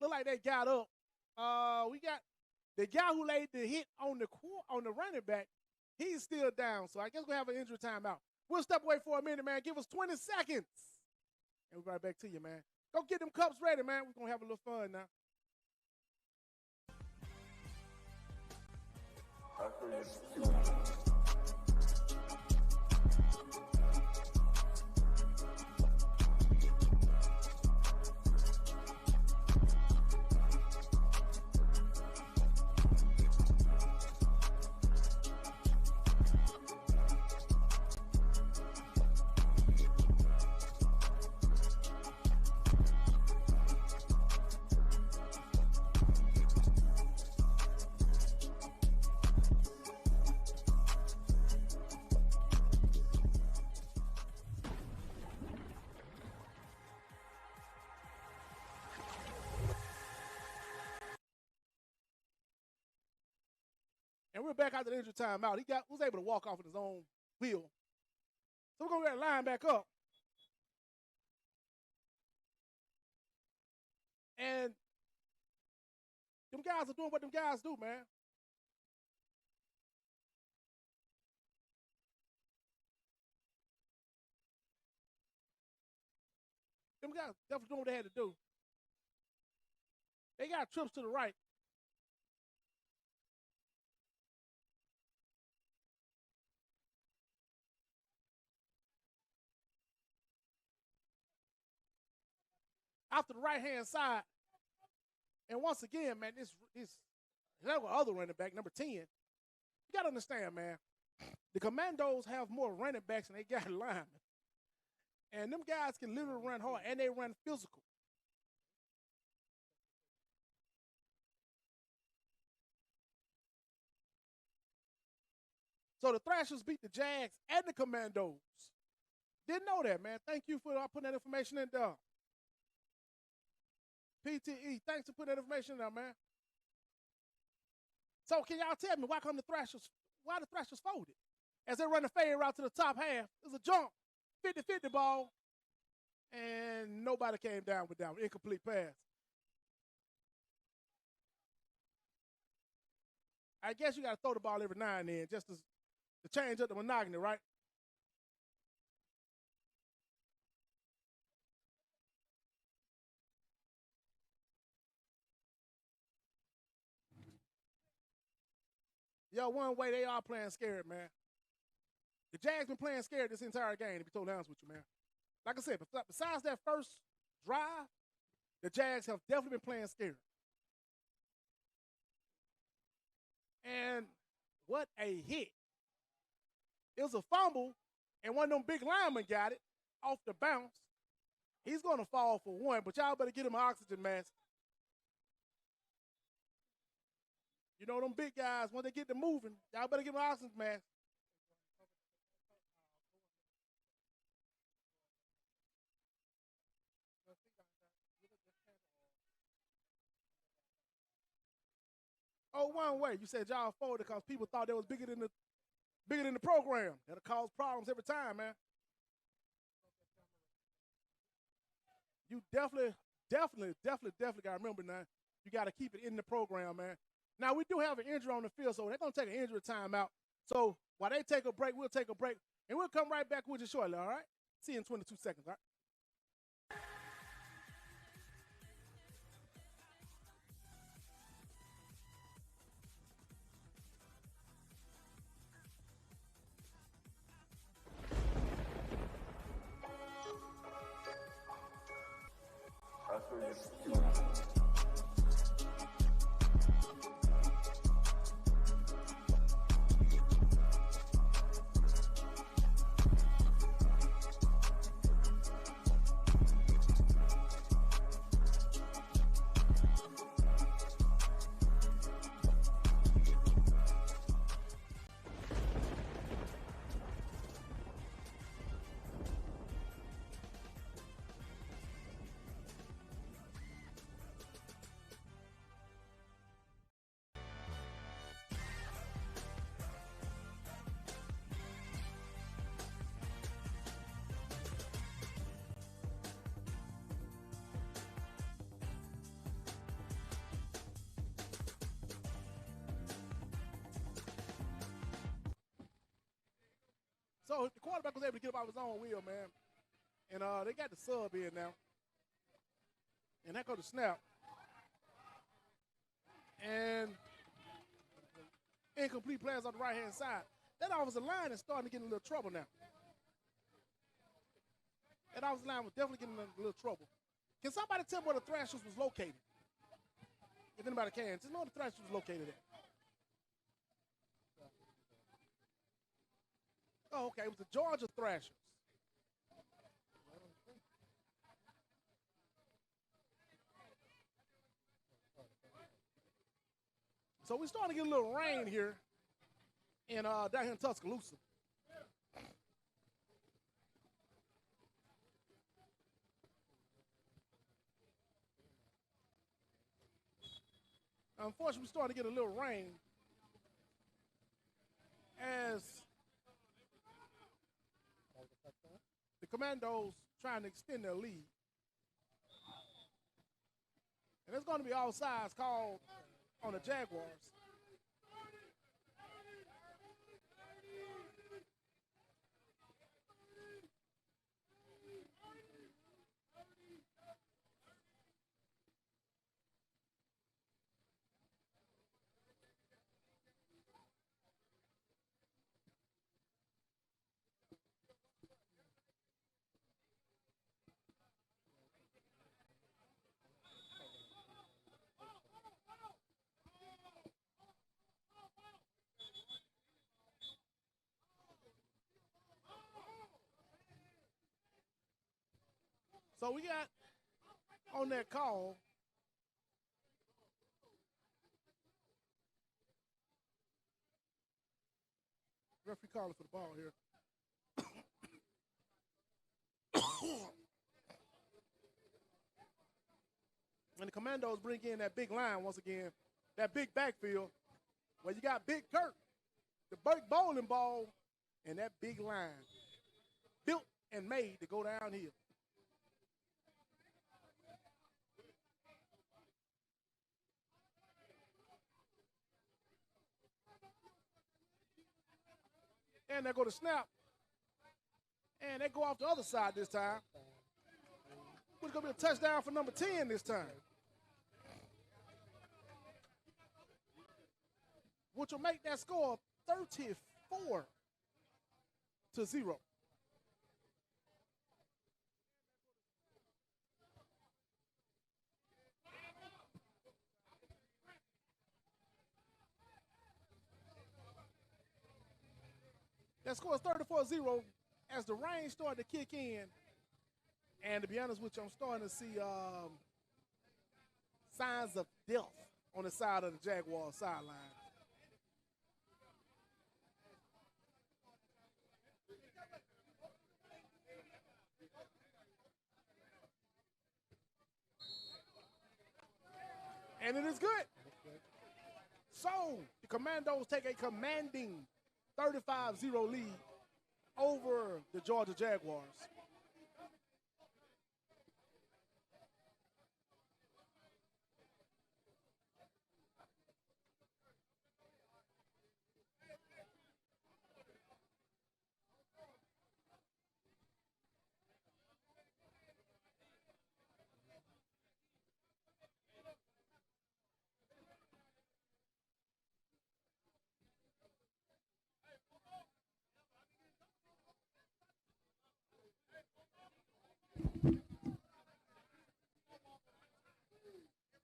Look like they got up. We got the guy who laid the hit on the running back. He's still down, so I guess we'll have an injury timeout. We'll step away for a minute, man. Give us 20 seconds. And we'll be right back to you, man. Go get them cups ready, man. We're going to have a little fun now. And we're back after the injury timeout. He was able to walk off on his own wheel. So we're going to get that line back up. And them guys are doing what them guys do, man. Them guys definitely doing what they had to do. They got trips to the right. Out to the right-hand side. And once again, man, that was other running back, number 10. You got to understand, man, the Commandos have more running backs than they got linemen. And them guys can literally run hard, and they run physical. So the Thrashers beat the Jags and the Commandos. Didn't know that, man. Thank you for putting that information in there. PTE, thanks for putting that information in there, man. So can y'all tell me why the Thrashers folded? As they run the fade route to the top half, it was a jump, 50-50 ball, and nobody came down with that incomplete pass. I guess you got to throw the ball every now and then just to change up the monotony, right? Yo, one way they are playing scared, man. The Jags been playing scared this entire game, to be totally honest with you, man. Like I said, besides that first drive, the Jags have definitely been playing scared. And what a hit. It was a fumble, and one of them big linemen got it off the bounce. He's going to fall for one, but y'all better get him an oxygen mask. You know them big guys, when they get to moving, y'all better give them an oxygen mask. Oh, one way. You said y'all folded because people thought they was bigger than the program. That'll cause problems every time, man. You definitely got to remember now, you got to keep it in the program, man. Now, we do have an injury on the field, so they're going to take an injury timeout. So while they take a break, we'll take a break, and we'll come right back with you shortly, all right? See you in 22 seconds, all right? So the quarterback was able to get up out of his own wheel, man. And they got the sub in now. And that goes to snap. And incomplete players on the right-hand side. That offensive line is starting to get in a little trouble now. That offensive line was definitely getting in a little trouble. Can somebody tell me where the Thrashers was located? If anybody can, just know where the Thrashers was located at. Oh, okay. It was the Georgia Thrashers. So we're starting to get a little rain here in down here in Tuscaloosa. Unfortunately, we're starting to get a little rain as the Commandos trying to extend their lead. And there's going to be offsides called on the Jaguars. So we got on that call referee calling for the ball here. And the Commandos bring in that big line once again, that big backfield where you got Big Kirk, the big bowling ball, and that big line built and made to go downhill. And they go to snap. And they go off the other side this time. It's going to be a touchdown for number 10 this time. Which will make that score 34-0. That score is 34-0 as the rain started to kick in. And to be honest with you, I'm starting to see signs of death on the side of the Jaguar sideline. And it is good. So the Commandos take a commanding 35-0 lead over the Georgia Jaguars.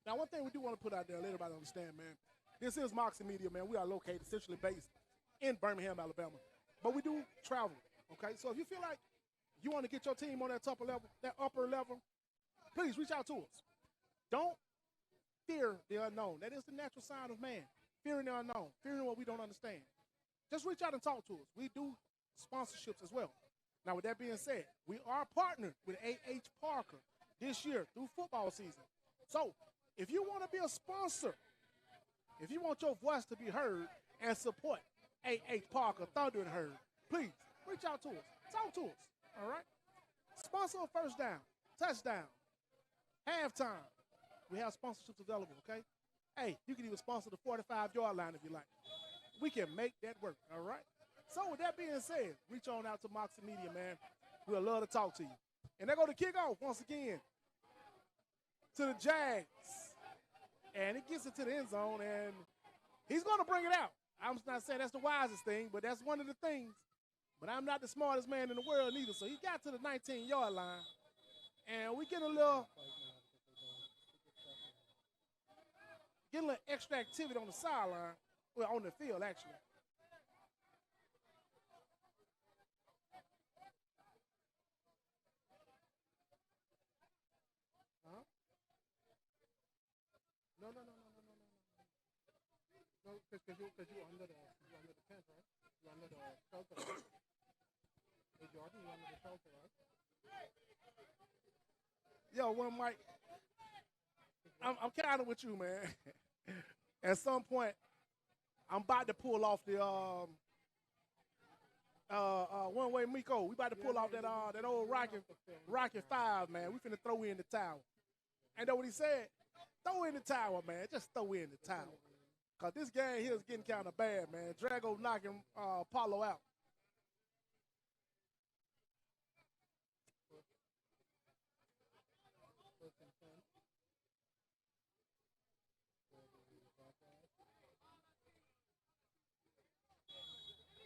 Now, one thing we do want to put out there, let everybody understand, man, this is Moxie Media, man. We are located, essentially based in Birmingham, Alabama. But we do travel, okay? So if you feel like you want to get your team on that upper level, please reach out to us. Don't fear the unknown. That is the natural sign of man, fearing the unknown, fearing what we don't understand. Just reach out and talk to us. We do sponsorships as well. Now, with that being said, we are partnered with A.H. Parker this year through football season. So, if you want to be a sponsor, if you want your voice to be heard and support A.H. Parker, Thunder and Herd, please reach out to us. Talk to us, all right? Sponsor a first down, touchdown, halftime. We have sponsorships available, okay? Hey, you can even sponsor the 45-yard line if you like. We can make that work, all right? So with that being said, reach on out to Moxie Media, man. We'll love to talk to you. And they're going to kick off once again to the Jags. And he gets into the end zone, and he's going to bring it out. I'm not saying that's the wisest thing, but that's one of the things. But I'm not the smartest man in the world either. So he got to the 19-yard line, and we get a little extra activity on the sideline, well, on the field, actually. Huh? No. No, because you're under the tent, right? You're under the shelter, right? Hey, Jordan, you're under the shelter, right? Yo, one Mike, I'm kind of with you, man. At some point, I'm about to pull off the one-way Miko. We about to pull off that old Rocket 5, man. We finna throw in the towel. And know what he said? Throw in the towel, man. Just throw in the towel. Because this game here is getting kind of bad, man. Drago knocking Paulo out.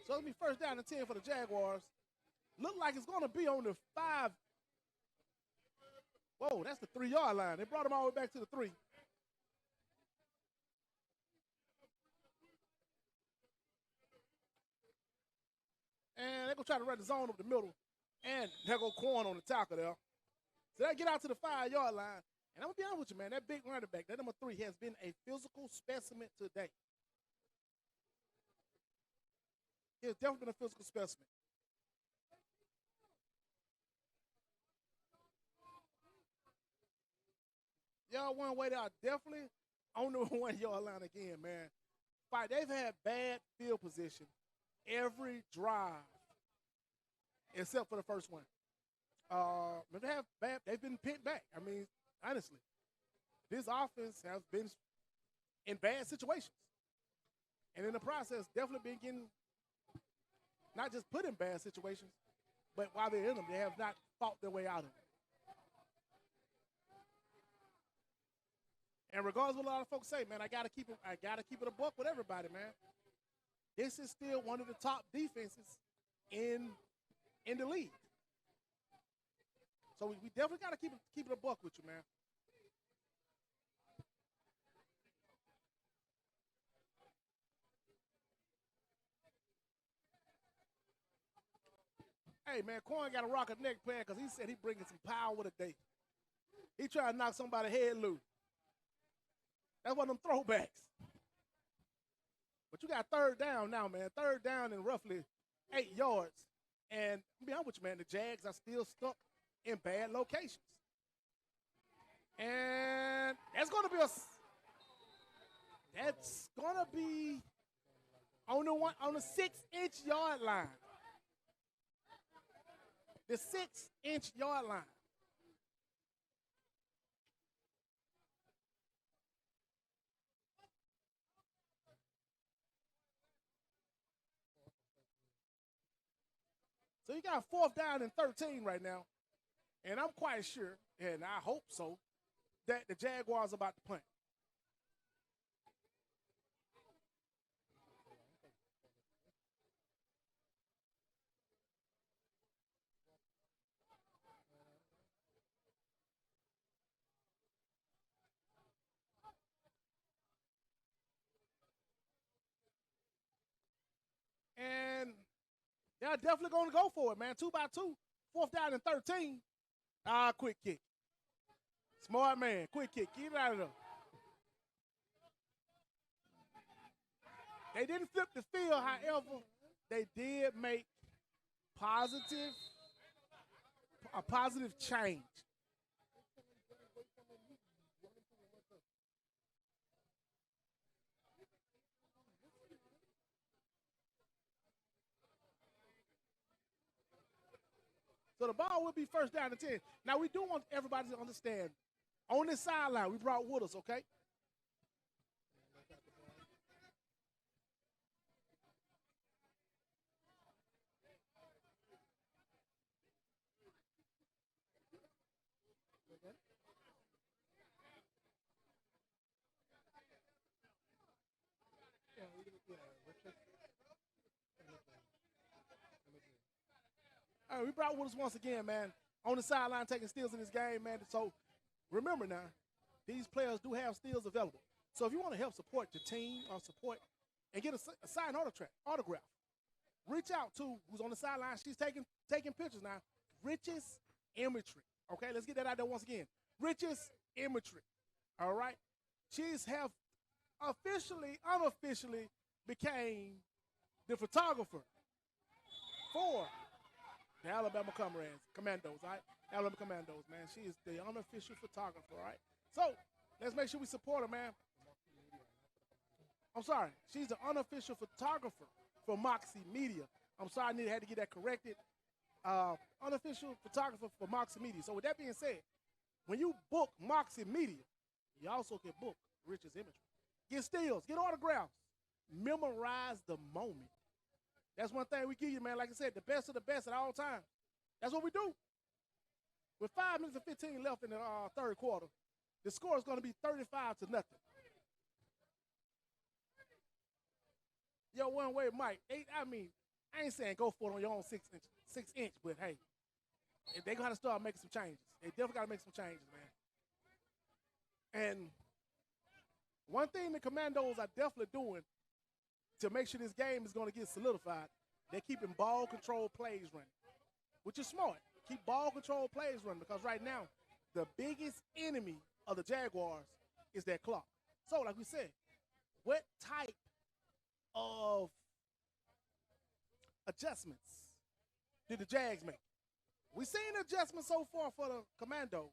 So it'll be first down and 10 for the Jaguars. Look like it's going to be on the 5. Whoa, that's the 3-yard line. They brought him all the way back to the 3. And they're going to try to run the zone up the middle. And they're going to corn on the tackle there. So they get out to the 5-yard line. And I'm going to be honest with you, man, that big running back, that number 3, has been a physical specimen today. He has definitely been a physical specimen. Y'all one way, they are definitely on the 1-yard line again, man. Fight. They've had bad field position every drive except for the first one. But they've been pinned back. I mean, honestly, this offense has been in bad situations. And in the process, definitely been getting not just put in bad situations, but while they're in them, they have not fought their way out of them. And regardless of what a lot of folks say, man, I gotta keep it a buck with everybody, man. This is still one of the top defenses in the league. So we definitely gotta keep it a buck with you, man. Hey, man, Corn got a rocket neck plan because he said he bringing some power today. He trying to knock somebody's head loose. That's one of them throwbacks. But you got third down now, man. Third down in roughly 8 yards. And to be honest with you, man, the Jags are still stuck in bad locations. And that's going to be on the 6-inch yard line. The 6-inch yard line. So you got 4th down and 13 right now. And I'm quite sure, and I hope so, that the Jaguars are about to punt. And they're definitely going to go for it, man. 2 by 2, 4th down and 13. Quick kick. Smart man, quick kick. Get it out of there. They didn't flip the field, however, they did make a positive change. So the ball will be first down and 10. Now, we do want everybody to understand, on this sideline, we brought with us, okay? Yeah, Richard. And McGinn. All right, we brought with us once again, man, on the sideline taking steals in this game, man. So remember now, these players do have steals available. So if you want to help support the team or support and get a signed autograph, reach out to who's on the sideline. She's taking pictures now. Rich's Imagery. Okay, let's get that out there once again. Rich's Imagery. All right. She's have unofficially became the photographer for the Alabama Commandos, all right? Alabama Commandos, man. She is the unofficial photographer, all right? So let's make sure we support her, man. I'm sorry. She's the unofficial photographer for Moxie Media. I'm sorry, I had to get that corrected. Unofficial photographer for Moxie Media. So with that being said, when you book Moxie Media, you also can book Rich's Imagery. Get steals, get autographs, memorize the moment. That's one thing we give you, man. Like I said, the best of the best at all times. That's what we do. With 5 minutes and 15 left in the third quarter, the score is going to be 35-0. Yo, one way, Mike. I ain't saying go for it on your own 6 inch, but hey, they got to start making some changes. They definitely got to make some changes, man. And one thing the Commandos are definitely doing to make sure this game is going to get solidified, they're keeping ball control plays running, which is smart. Keep ball control plays running because right now, the biggest enemy of the Jaguars is that clock. So, like we said, what type of adjustments did the Jags make? We've seen adjustments so far for the Commandos,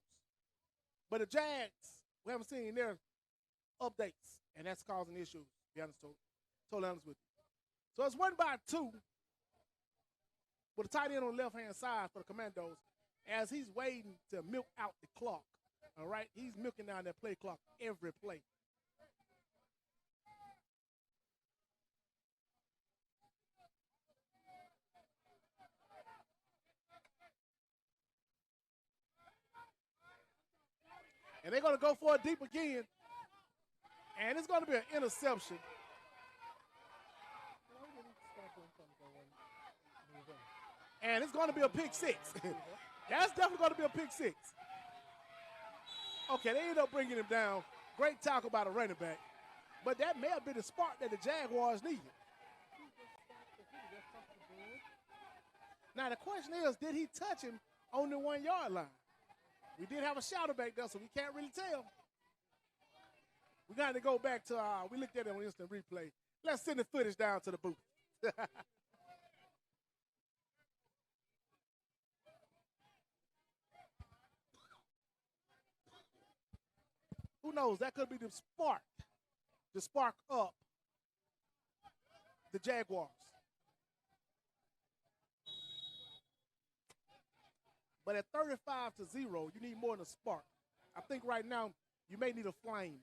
but the Jags, we haven't seen their updates, and that's causing issues, to be honest, totally honest with you. So it's 1-2 with a tight end on the left-hand side for the Commandos as he's waiting to milk out the clock, all right? He's milking down that play clock every play. And they're going to go for it deep again. And it's going to be an interception. And it's going to be a pick six. That's definitely going to be a pick six. Okay, they end up bringing him down. Great tackle by the running back. But that may have been the spark that the Jaguars needed. Now, the question is, did he touch him on the 1 yard line? We did have a shouter back there, so we can't really tell. We got to go back to, we looked at it on instant replay. Let's send the footage down to the booth. Who knows? That could be the spark up the Jaguars. But at 35-0, you need more than a spark. I think right now you may need a flame.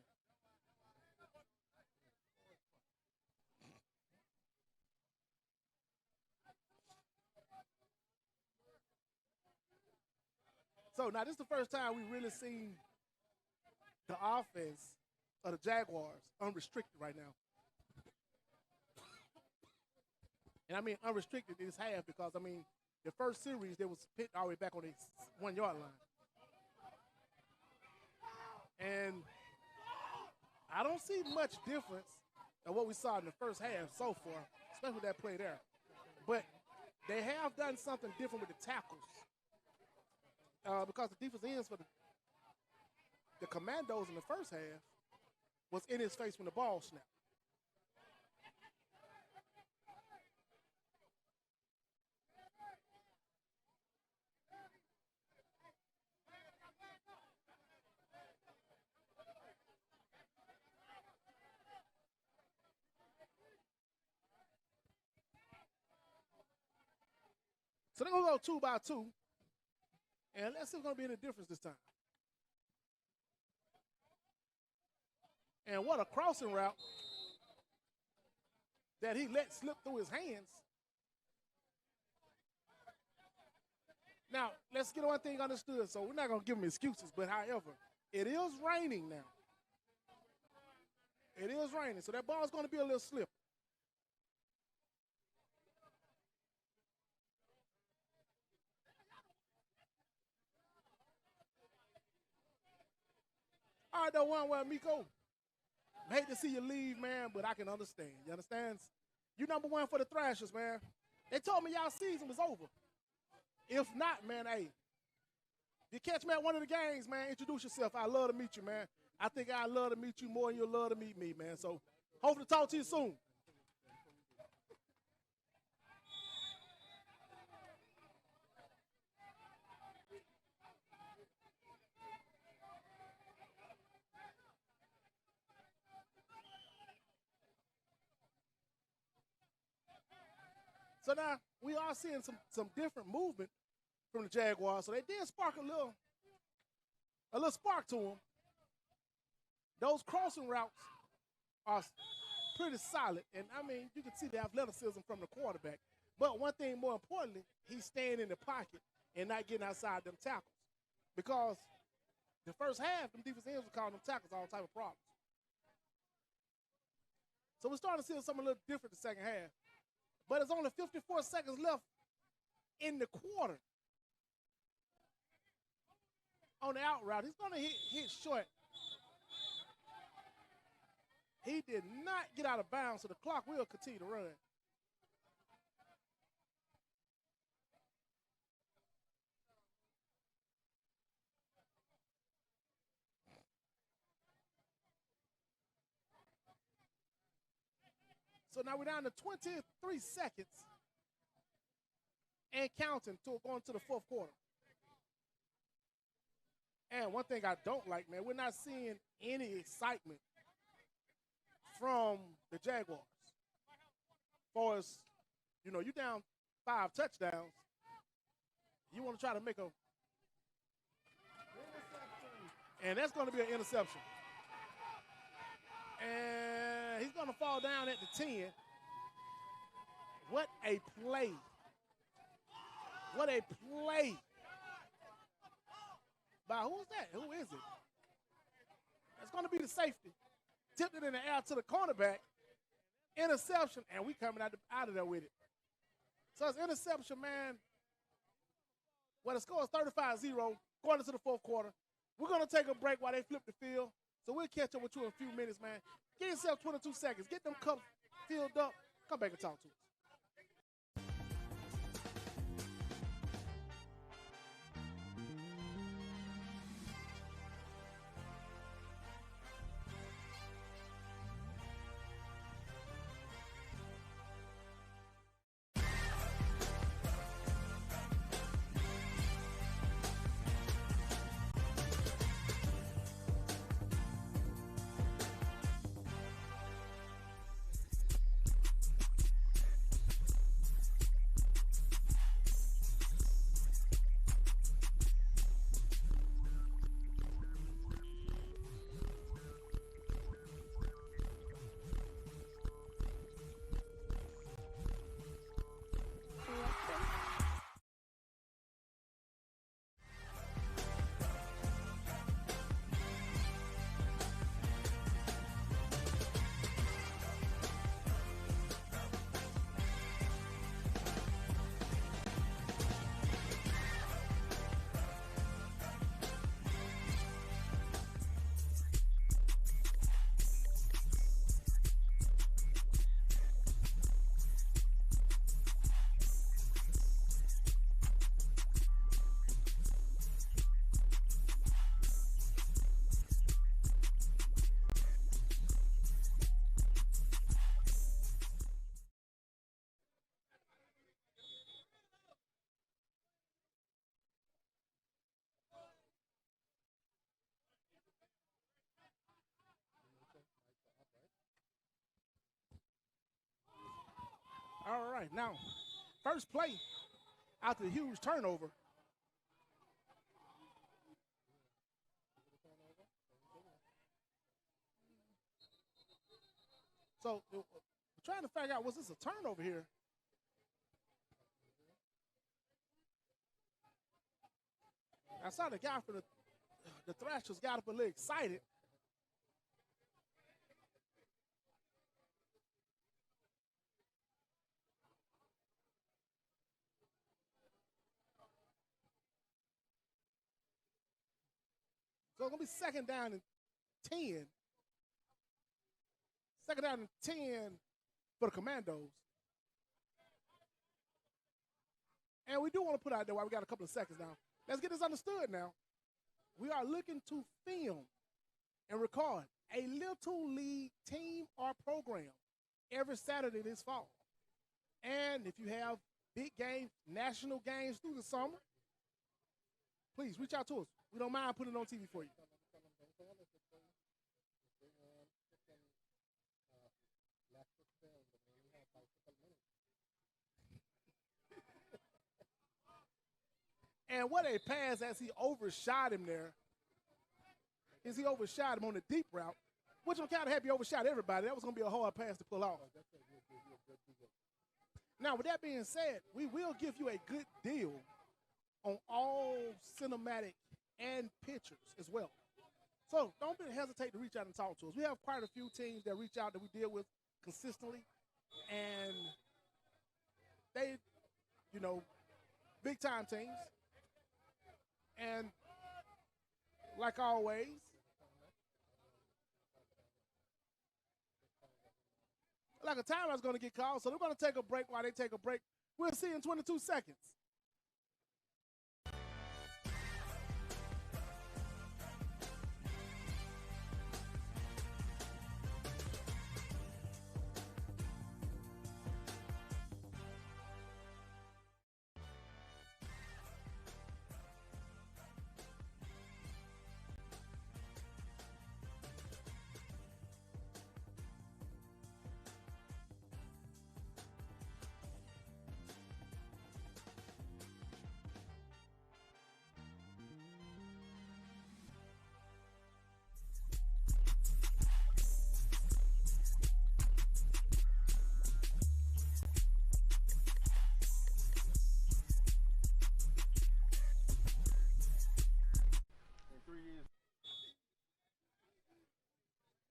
So now this is the first time we've really seen the offense of the Jaguars unrestricted right now. And I mean unrestricted in this half because, I mean, the first series, they was pit all the way back on the 1 yard line. And I don't see much difference than what we saw in the first half so far, especially with that play there. But they have done something different with the tackles. Because the defense ends for the Commandos in the first half was in his face when the ball snapped. So they're going to go 2 by 2. And let's see what's going to be any difference this time. And what a crossing route that he let slip through his hands. Now, let's get one thing understood. So we're not going to give him excuses, but however, it is raining now. It is raining, so that ball's going to be a little slippery. sorry though, one Miko. I hate to see you leave, man, but I can understand. You understand? You number one for the Thrashers, man. They told me y'all season was over. If not, man, hey, if you catch me at one of the games, man, introduce yourself. I'd love to meet you, man. I think I'd love to meet you more than you'll love to meet me, man. So hopefully talk to you soon. So now we are seeing some different movement from the Jaguars. So they did spark a little spark to them. Those crossing routes are pretty solid. And, I mean, you can see the athleticism from the quarterback. But one thing more importantly, he's staying in the pocket and not getting outside them tackles. Because the first half, them defensive ends were calling them tackles all type of problems. So we're starting to see something a little different the second half. But there's only 54 seconds left in the quarter. On the out route, he's going to hit short. He did not get out of bounds, so the clock will continue to run. So now we're down to 23 seconds and counting going to the fourth quarter. And one thing I don't like, man, we're not seeing any excitement from the Jaguars. As far as, you know, you down 5 touchdowns, you want to try to make a – and that's going to be an interception. And he's going to fall down at the 10. What a play. What a play. By who's that? Who is it? It's going to be the safety. Tipped it in the air to the cornerback. Interception, and we coming out of there with it. So it's interception, man. Well, the score is 35-0 going into the fourth quarter. We're going to take a break while they flip the field. So we'll catch up with you in a few minutes, man. Give yourself 22 seconds. Get them cups filled up. Come back and talk to us. All right, now, first play after the huge turnover. So, we're trying to figure out, was this a turnover here? I saw the guy from the Thrashers got up a little excited. So it's going to be second down 10. Second down and 10 for the Commandos. And we do want to put out there while we got a couple of seconds now. Let's get this understood now. We are looking to film and record a Little League team or program every Saturday this fall. And if you have big games, national games through the summer, please reach out to us. We don't mind putting it on TV for you. And what a pass as he overshot him there. Is he overshot him on the deep route, which I'm kind of happy he overshot everybody. That was going to be a hard pass to pull off. Now, with that being said, we will give you a good deal on all cinematic and pictures as well. So don't hesitate to reach out and talk to us. We have quite a few teams that reach out that we deal with consistently. And they, big-time teams. And like always, like a timer is going to get called, so they're going to take a break. While they take a break, we'll see you in 22 seconds.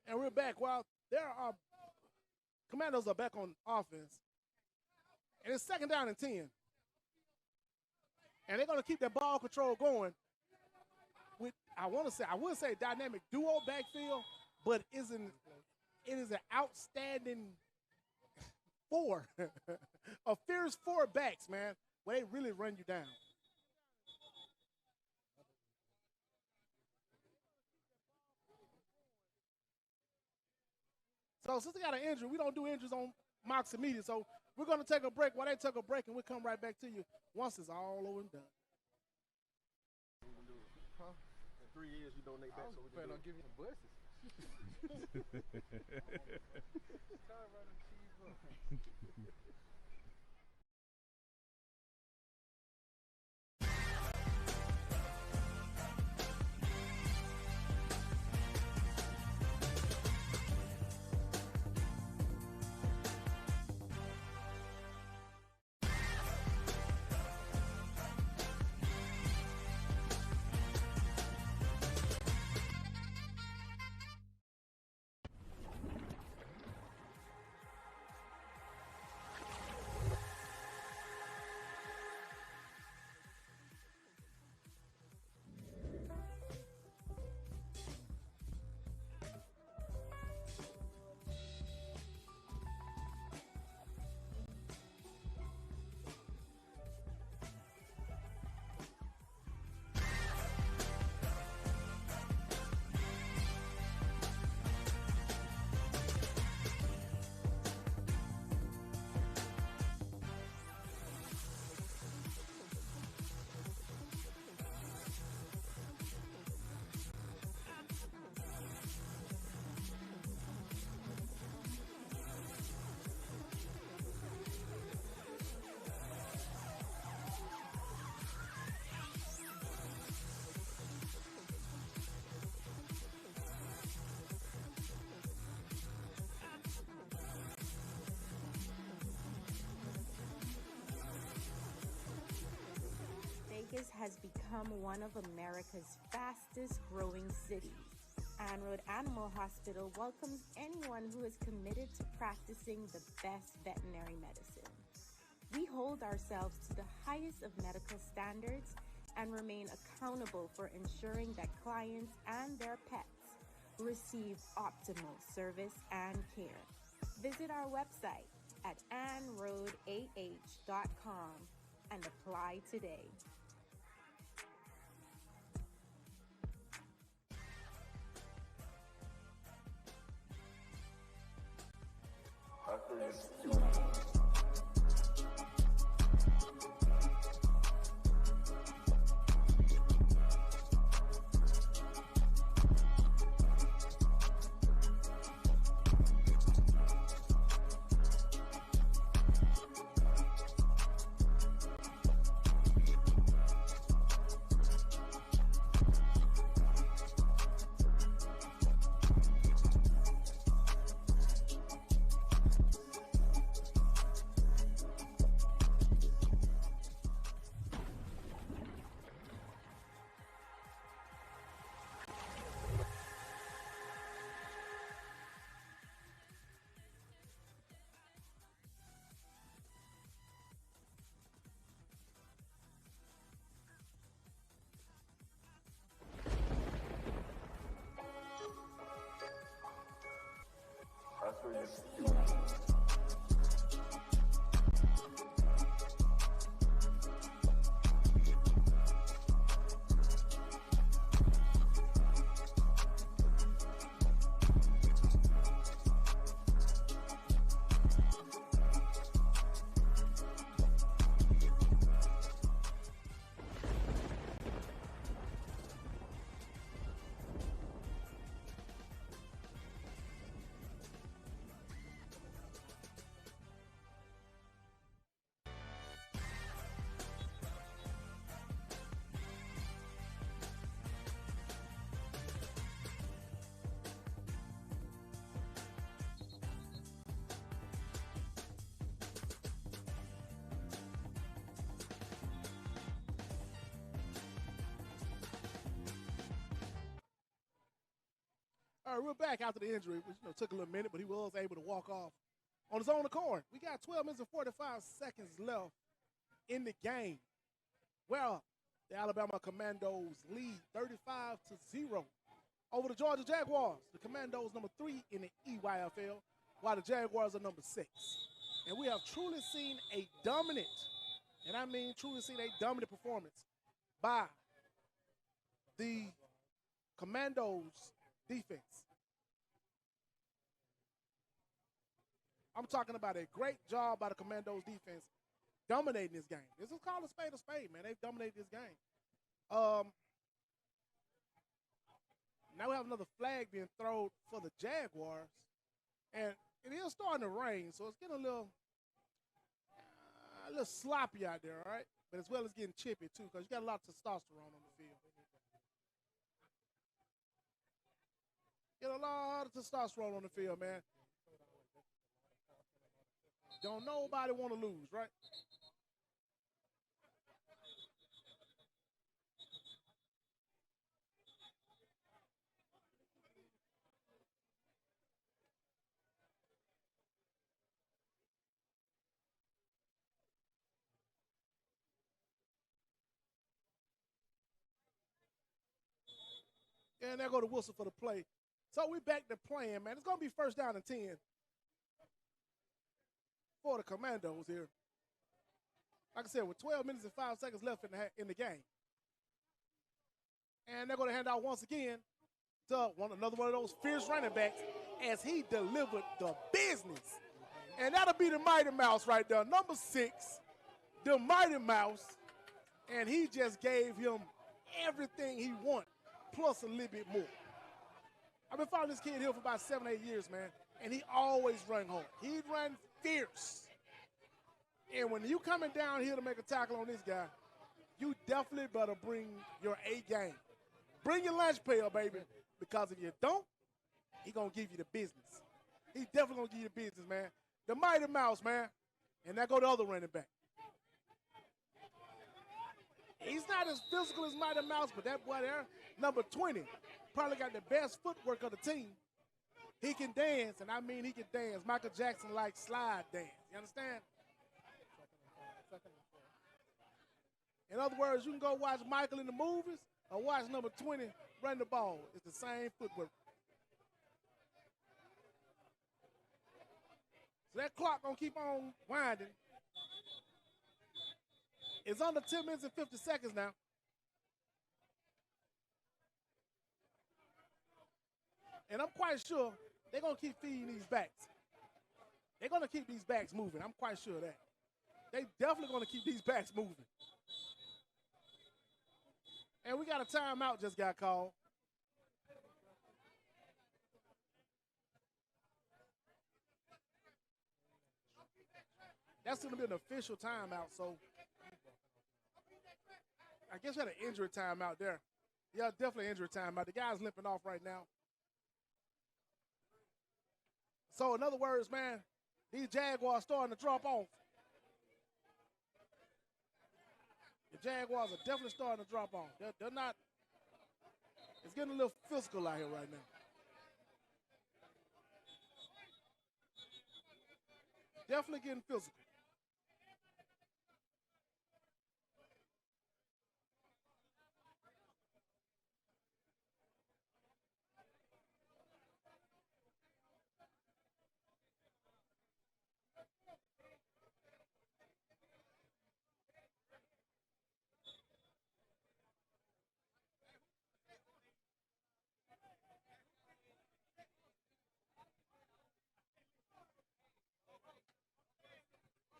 And we're back. Well, Commandos are back on offense. And it's second down and 10. And they're going to keep their ball control going with, I would say dynamic duo backfield, but it is an outstanding four, a fierce four backs, man, where they really run you down. So since they got an injury, we don't do injuries on Moxie Media. So we're going to take a break while they take a break, and we'll come right back to you once it's all over and done. Huh? In 3 years, you donate back, so we can I'll give you some buses. Vegas has become one of America's fastest growing cities, and Road Animal Hospital welcomes anyone who is committed to practicing the best veterinary medicine. We hold ourselves to the highest of medical standards and remain accountable for ensuring that clients and their pets receive optimal service and care. Visit our website at anroadah.com and apply today. All right, we're back after the injury, which took a little minute, but he was able to walk off on his own accord. We got 12 minutes and 45 seconds left in the game. Well, the Alabama Commandos lead 35-0 over the Georgia Jaguars. The Commandos number 3 in the EAFL, while the Jaguars are number 6. And we have truly seen a dominant, and I mean truly seen a dominant performance by the Commandos defense. I'm talking about a great job by the Commandos defense dominating this game. This is called a spade, man. They've dominated this game. Now we have another flag being thrown for the Jaguars. And it is starting to rain, so it's getting a little sloppy out there, all right? But as well as getting chippy, too, because you got a lot of testosterone on the field. Get a lot of testosterone on the field, man. Don't nobody want to lose, right? And there go the whistle for the play. So we back to playing, man. It's going to be first down and 10 for the Commandos here. Like I said, with 12 minutes and 5 seconds left in the game. And they're going to hand out once again to another one of those fierce running backs as he delivered the business. And that'll be the Mighty Mouse right there, number 6, the Mighty Mouse. And he just gave him everything he wanted, plus a little bit more. I've been following this kid here for about 7 or 8 years, man, and he always run hard. He run fierce. And when you coming down here to make a tackle on this guy, you definitely better bring your A game. Bring your lunch pail, baby, because if you don't, he going to give you the business. He definitely going to give you the business, man. The Mighty Mouse, man. And there go the other running back. He's not as physical as Mighty Mouse, but that boy there, number 20, probably got the best footwork of the team. He can dance, and I mean he can dance. Michael Jackson-like slide dance. You understand? In other words, you can go watch Michael in the movies or watch number 20 run the ball. It's the same footwork. So that clock gonna keep on winding. It's under 10 minutes and 50 seconds now. And I'm quite sure they're gonna keep feeding these backs. They're gonna keep these backs moving. I'm quite sure of that. They definitely gonna keep these backs moving. And we got a timeout just got called. That's gonna be an official timeout, so I guess we had an injury timeout there. Yeah, definitely injury timeout. The guy's limping off right now. So in other words, man, these Jaguars starting to drop off. The Jaguars are definitely starting to drop off. They're not. It's getting a little physical out here right now. Definitely getting physical.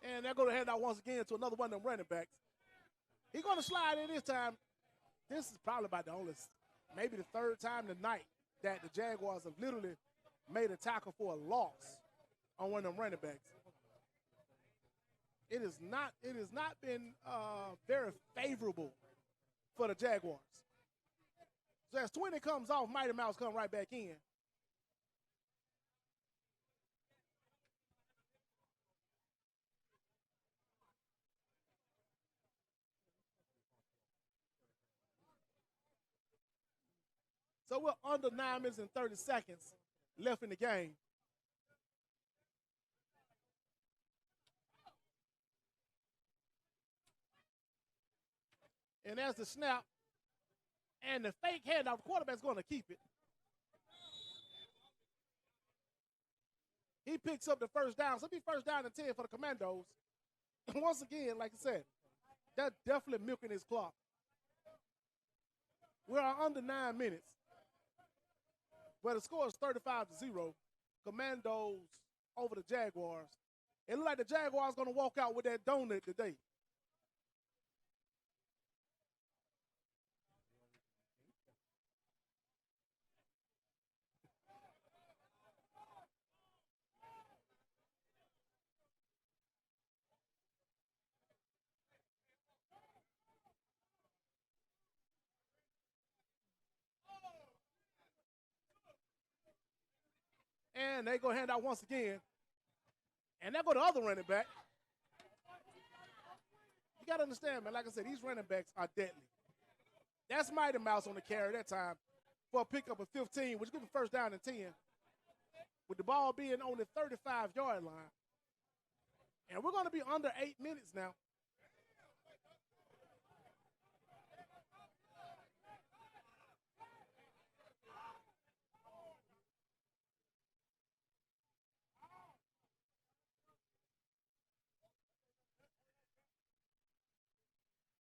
And they're going to hand out once again to another one of them running backs. He's going to slide in this time. This is probably about the only, maybe the third time tonight that the Jaguars have literally made a tackle for a loss on one of them running backs. It has not been very favorable for the Jaguars. So as 20 comes off, Mighty Mouse come right back in. So we're under 9 minutes and 30 seconds left in the game. And there's the snap. And the fake handoff, the quarterback's going to keep it. He picks up the first down. So it'll be first down and 10 for the Commandos. And once again, like I said, they're definitely milking his clock. We're under 9 minutes. Well, the score is 35-0. Commandos over the Jaguars. It looks like the Jaguars going to walk out with that donut today. And they go hand out once again. And they go to the other running back. You got to understand, man, like I said, these running backs are deadly. That's Mighty Mouse on the carry that time for a pickup of 15, which gives him first down and 10. With the ball being on the 35-yard line. And we're going to be under 8 minutes now.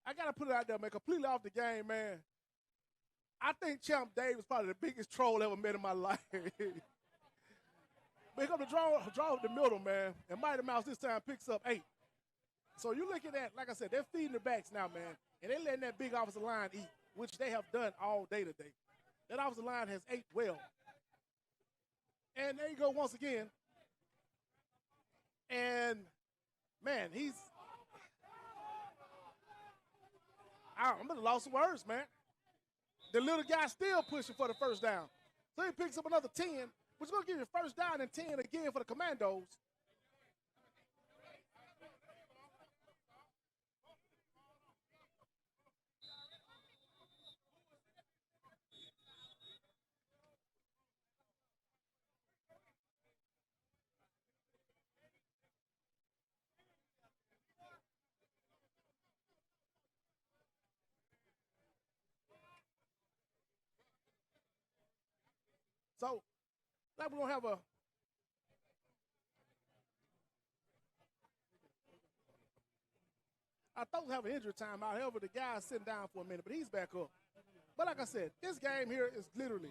I got to put it out there, man, completely off the game, man. I think Champ Dave is probably the biggest troll I ever met in my life. Pick up the draw up the middle, man. And Mighty Mouse this time picks up 8. So you're looking at, like I said, they're feeding the backs now, man. And they're letting that big offensive line eat, which they have done all day today. That offensive line has ate well. And there you go once again. And, man, I'm at a loss of words, man. The little guy still pushing for the first down. So he picks up another 10, which is going to give you first down and 10 again for the Commandos. So, now we're going to have I thought we have an injury time out. However, the guy's sitting down for a minute, but he's back up. But like I said, this game here is literally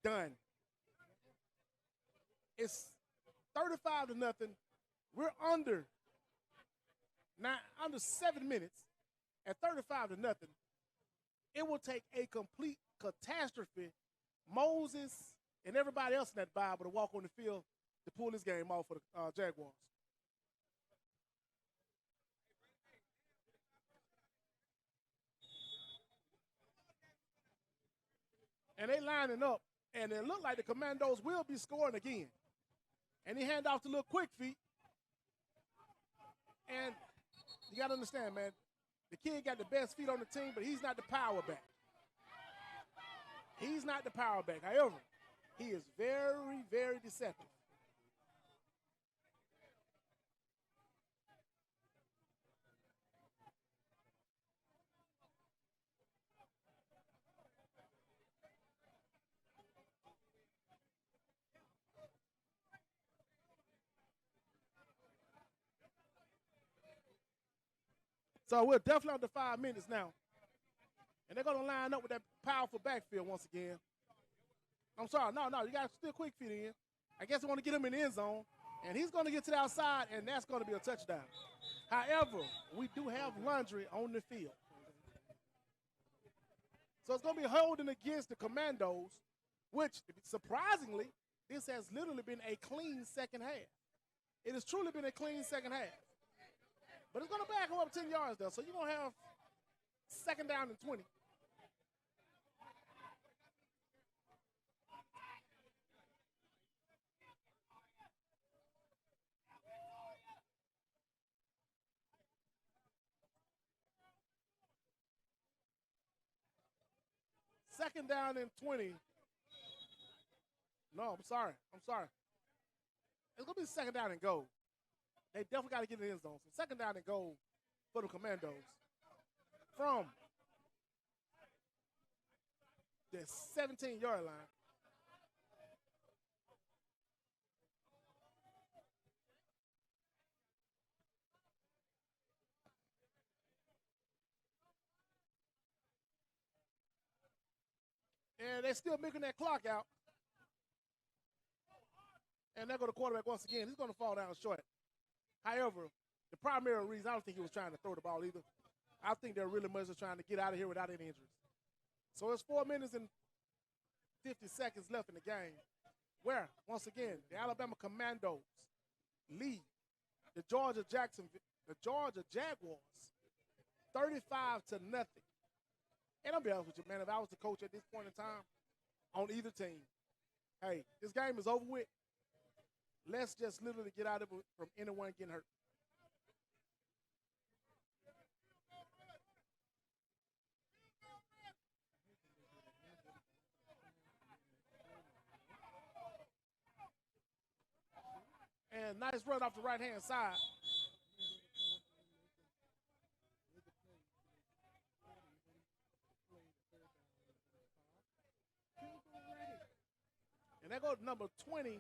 done. It's 35-0. We're under 7 minutes at 35-0. It will take a complete catastrophe. Moses and everybody else in that Bible to walk on the field to pull this game off for the Jaguars. And they lining up, and it looked like the Commandos will be scoring again. And he hand off to little quick feet. And you got to understand, man, the kid got the best feet on the team, but he's not the power back. He's not the power back. However, he is very, very deceptive. So we're definitely under 5 minutes now. And they're going to line up with that powerful backfield once again. I'm sorry, no, you got to still quick feet in. I guess they want to get him in the end zone. And he's going to get to the outside, and that's going to be a touchdown. However, we do have Laundry on the field. So it's going to be holding against the Commandos, which, surprisingly, this has literally been a clean second half. It has truly been a clean second half. But it's going to back him up 10 yards, though. So you're going to have 2nd down and 20. Second down and 20. No, I'm sorry. It's going to be 2nd down and goal. They definitely got to get in the end zone. So 2nd down and goal for the Commandos from the 17-yard line. And they're still making that clock out. And there go the quarterback once again. He's going to fall down short. However, the primary reason, I don't think he was trying to throw the ball either. I think they're really much just trying to get out of here without any injuries. So it's 4 minutes and 50 seconds left in the game, where, once again, the Alabama Commandos lead the Georgia Jaguars 35-0. And I'll be honest with you, man, if I was the coach at this point in time on either team, hey, this game is over with. Let's just literally get out of it from anyone getting hurt. And nice run off the right-hand side. And that goes to number 20.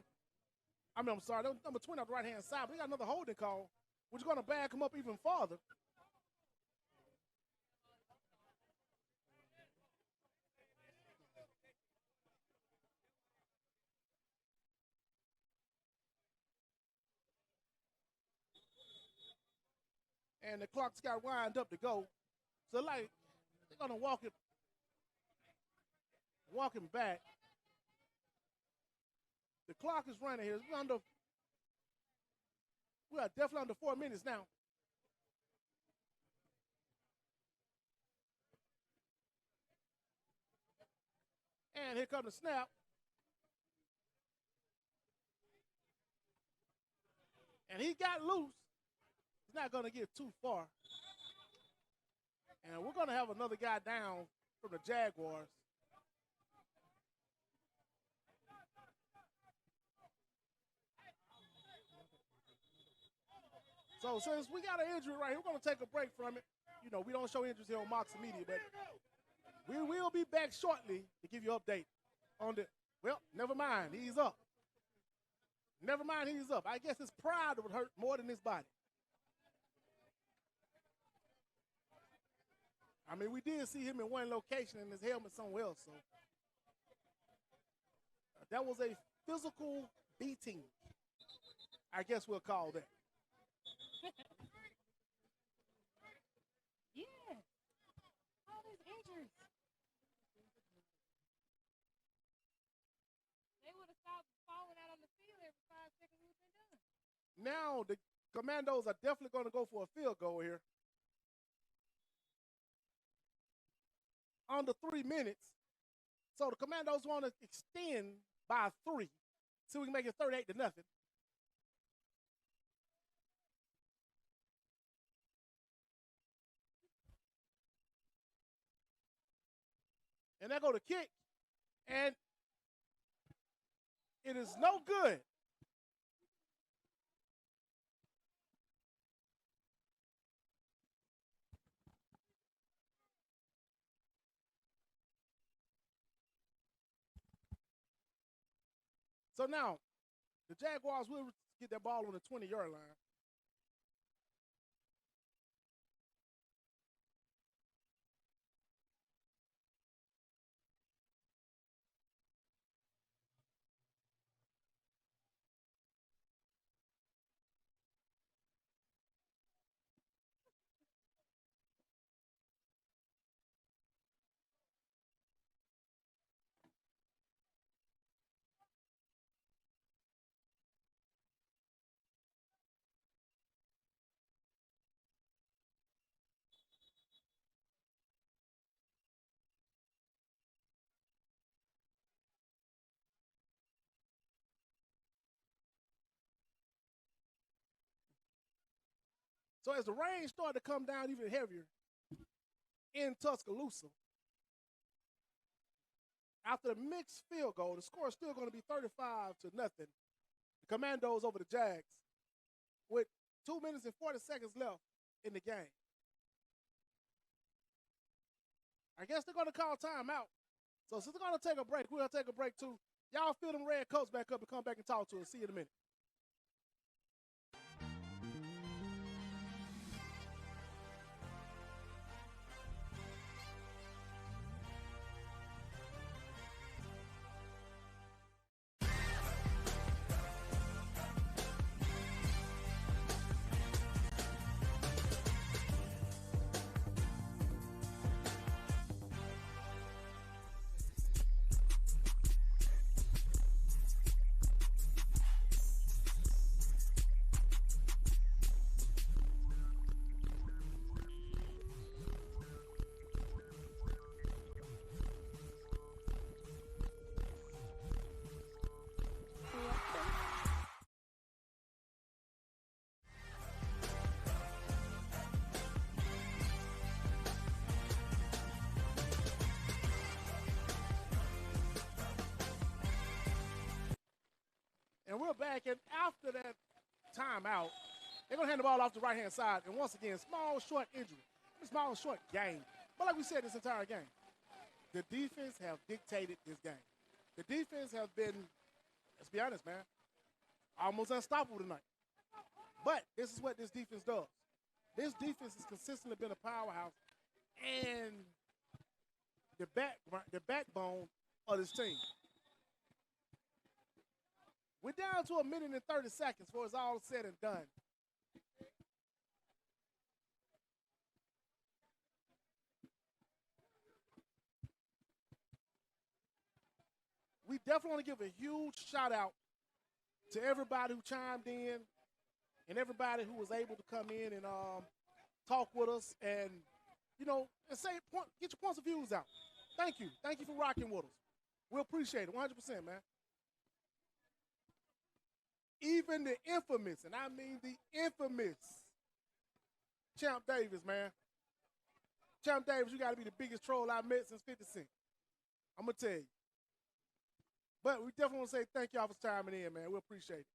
I'm sorry, that was number 20 on the right-hand side. But we got another holding call, which is going to back him up even farther. And the clock's got wind up to go. So, like, they're going to walk him back. The clock is running here. We are definitely under 4 minutes now. And here comes the snap. And he got loose. He's not going to get too far. And we're going to have another guy down from the Jaguars. So since we got an injury right here, we're going to take a break from it. You know, we don't show injuries here on Moxie Media, but we will be back shortly to give you an update on the, well, never mind, he's up. Never mind, he's up. I guess his pride would hurt more than his body. I mean, we did see him in one location and his helmet somewhere else. So that was a physical beating, I guess we'll call that. Yeah. All these injuries. They would have stopped falling out on the field every 5 seconds. We would have been done. Now the Commandos are definitely going to go for a field goal here. Under 3 minutes. So the Commandos want to extend by 3. So we can make it 38-0. And they go to kick. And it is no good. So now, the Jaguars will get that ball on the 20-yard line. So as the rain started to come down even heavier in Tuscaloosa, after the mixed field goal, the score is still going to be 35-0. The Commandos over the Jags with 2 minutes and 40 seconds left in the game. I guess they're going to call timeout. So since they're going to take a break, we're going to take a break too. Y'all fill them red coats back up and come back and talk to us. See you in a minute. And we're back, and after that timeout, they're going to hand the ball off the right-hand side. And once again, small, short injury, small, short game. But like we said this entire game, the defense have dictated this game. The defense has been, let's be honest, man, almost unstoppable tonight. But this is what this defense does. This defense has consistently been a powerhouse and the backbone of this team. We're down to 1 minute and 30 seconds before it's all said and done. We definitely want to give a huge shout out to everybody who chimed in and everybody who was able to come in and talk with us and, you know, and say, get your points of views out. Thank you. Thank you for rocking with us. We appreciate it 100%, man. Even the infamous, and I mean the infamous, Champ Davis, man. Champ Davis, you got to be the biggest troll I've met since 50 Cent. I'm going to tell you. But we definitely want to say thank y'all for chiming in, man. We appreciate it.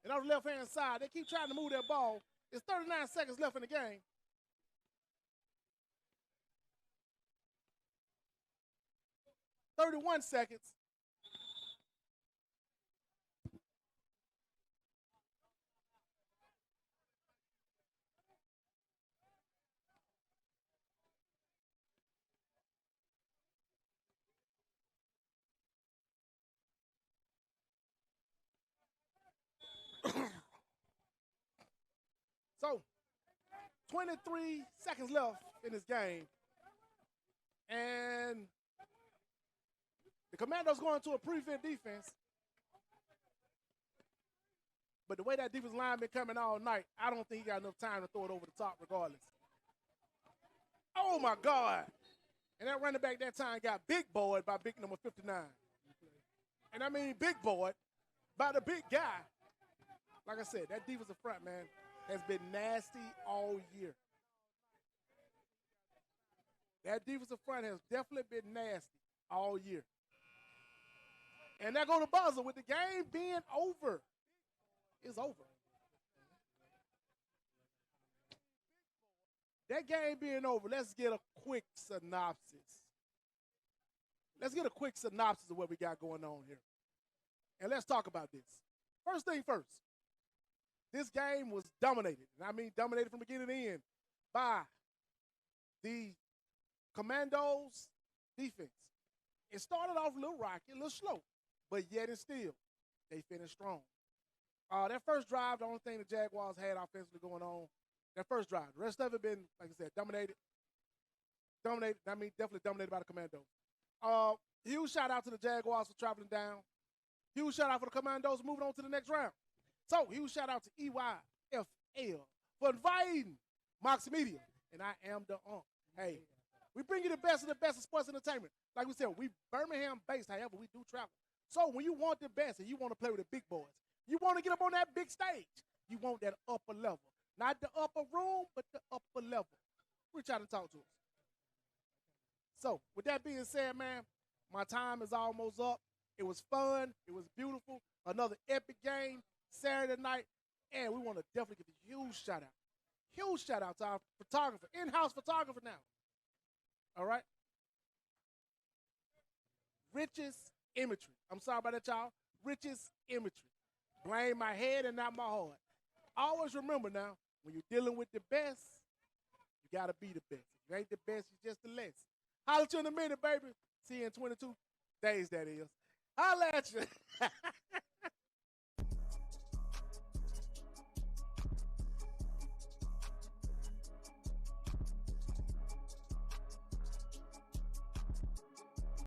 And on the left-hand side, they keep trying to move that ball. It's 39 seconds left in the game. "31 seconds. So, 23 seconds left in this game. And the Commandos going to a prevent defense. But the way that defensive line been coming all night, I don't think he got enough time to throw it over the top regardless. Oh, my God. And that running back that time got big boyed by big number 59. And I mean big boyed by the big guy. Like I said, that defensive front, man, has been nasty all year. That defensive front has definitely been nasty all year. And there go the buzzer with the game being over. It's over. That game being over, let's get a quick synopsis. Let's get a quick synopsis of what we got going on here. And let's talk about this. First thing first, this game was dominated, and I mean dominated from beginning to end, by the Commandos defense. It started off a little rocky, a little slow, but yet and still, they finished strong. That first drive, the only thing the Jaguars had offensively going on, that first drive. The rest of it been, like I said, dominated. I mean, definitely dominated by the Commandos. Huge shout out to the Jaguars for traveling down. Huge shout out for the Commandos moving on to the next round. So, huge shout out to EAFL for inviting Moxie Media. And I am the Hey, we bring you the best of sports entertainment. Like we said, we Birmingham based, however, we do travel. So, when you want the best and you want to play with the big boys, you want to get up on that big stage, you want that upper level. Not the upper room, but the upper level. Reach out and talk to us. So, with that being said, man, my time is almost up. It was fun. It was beautiful. Another epic game Saturday night. And we want to definitely give a huge shout out. Huge shout out to our photographer, in-house photographer now. All right? Richest imagery. I'm sorry about that, y'all. Richest imagery. Blame my head and not my heart. Always remember now, when you're dealing with the best, you got to be the best. If you ain't the best, you're just the less. Holla at you in a minute, baby. See you in 22 days, that is. Holla at you.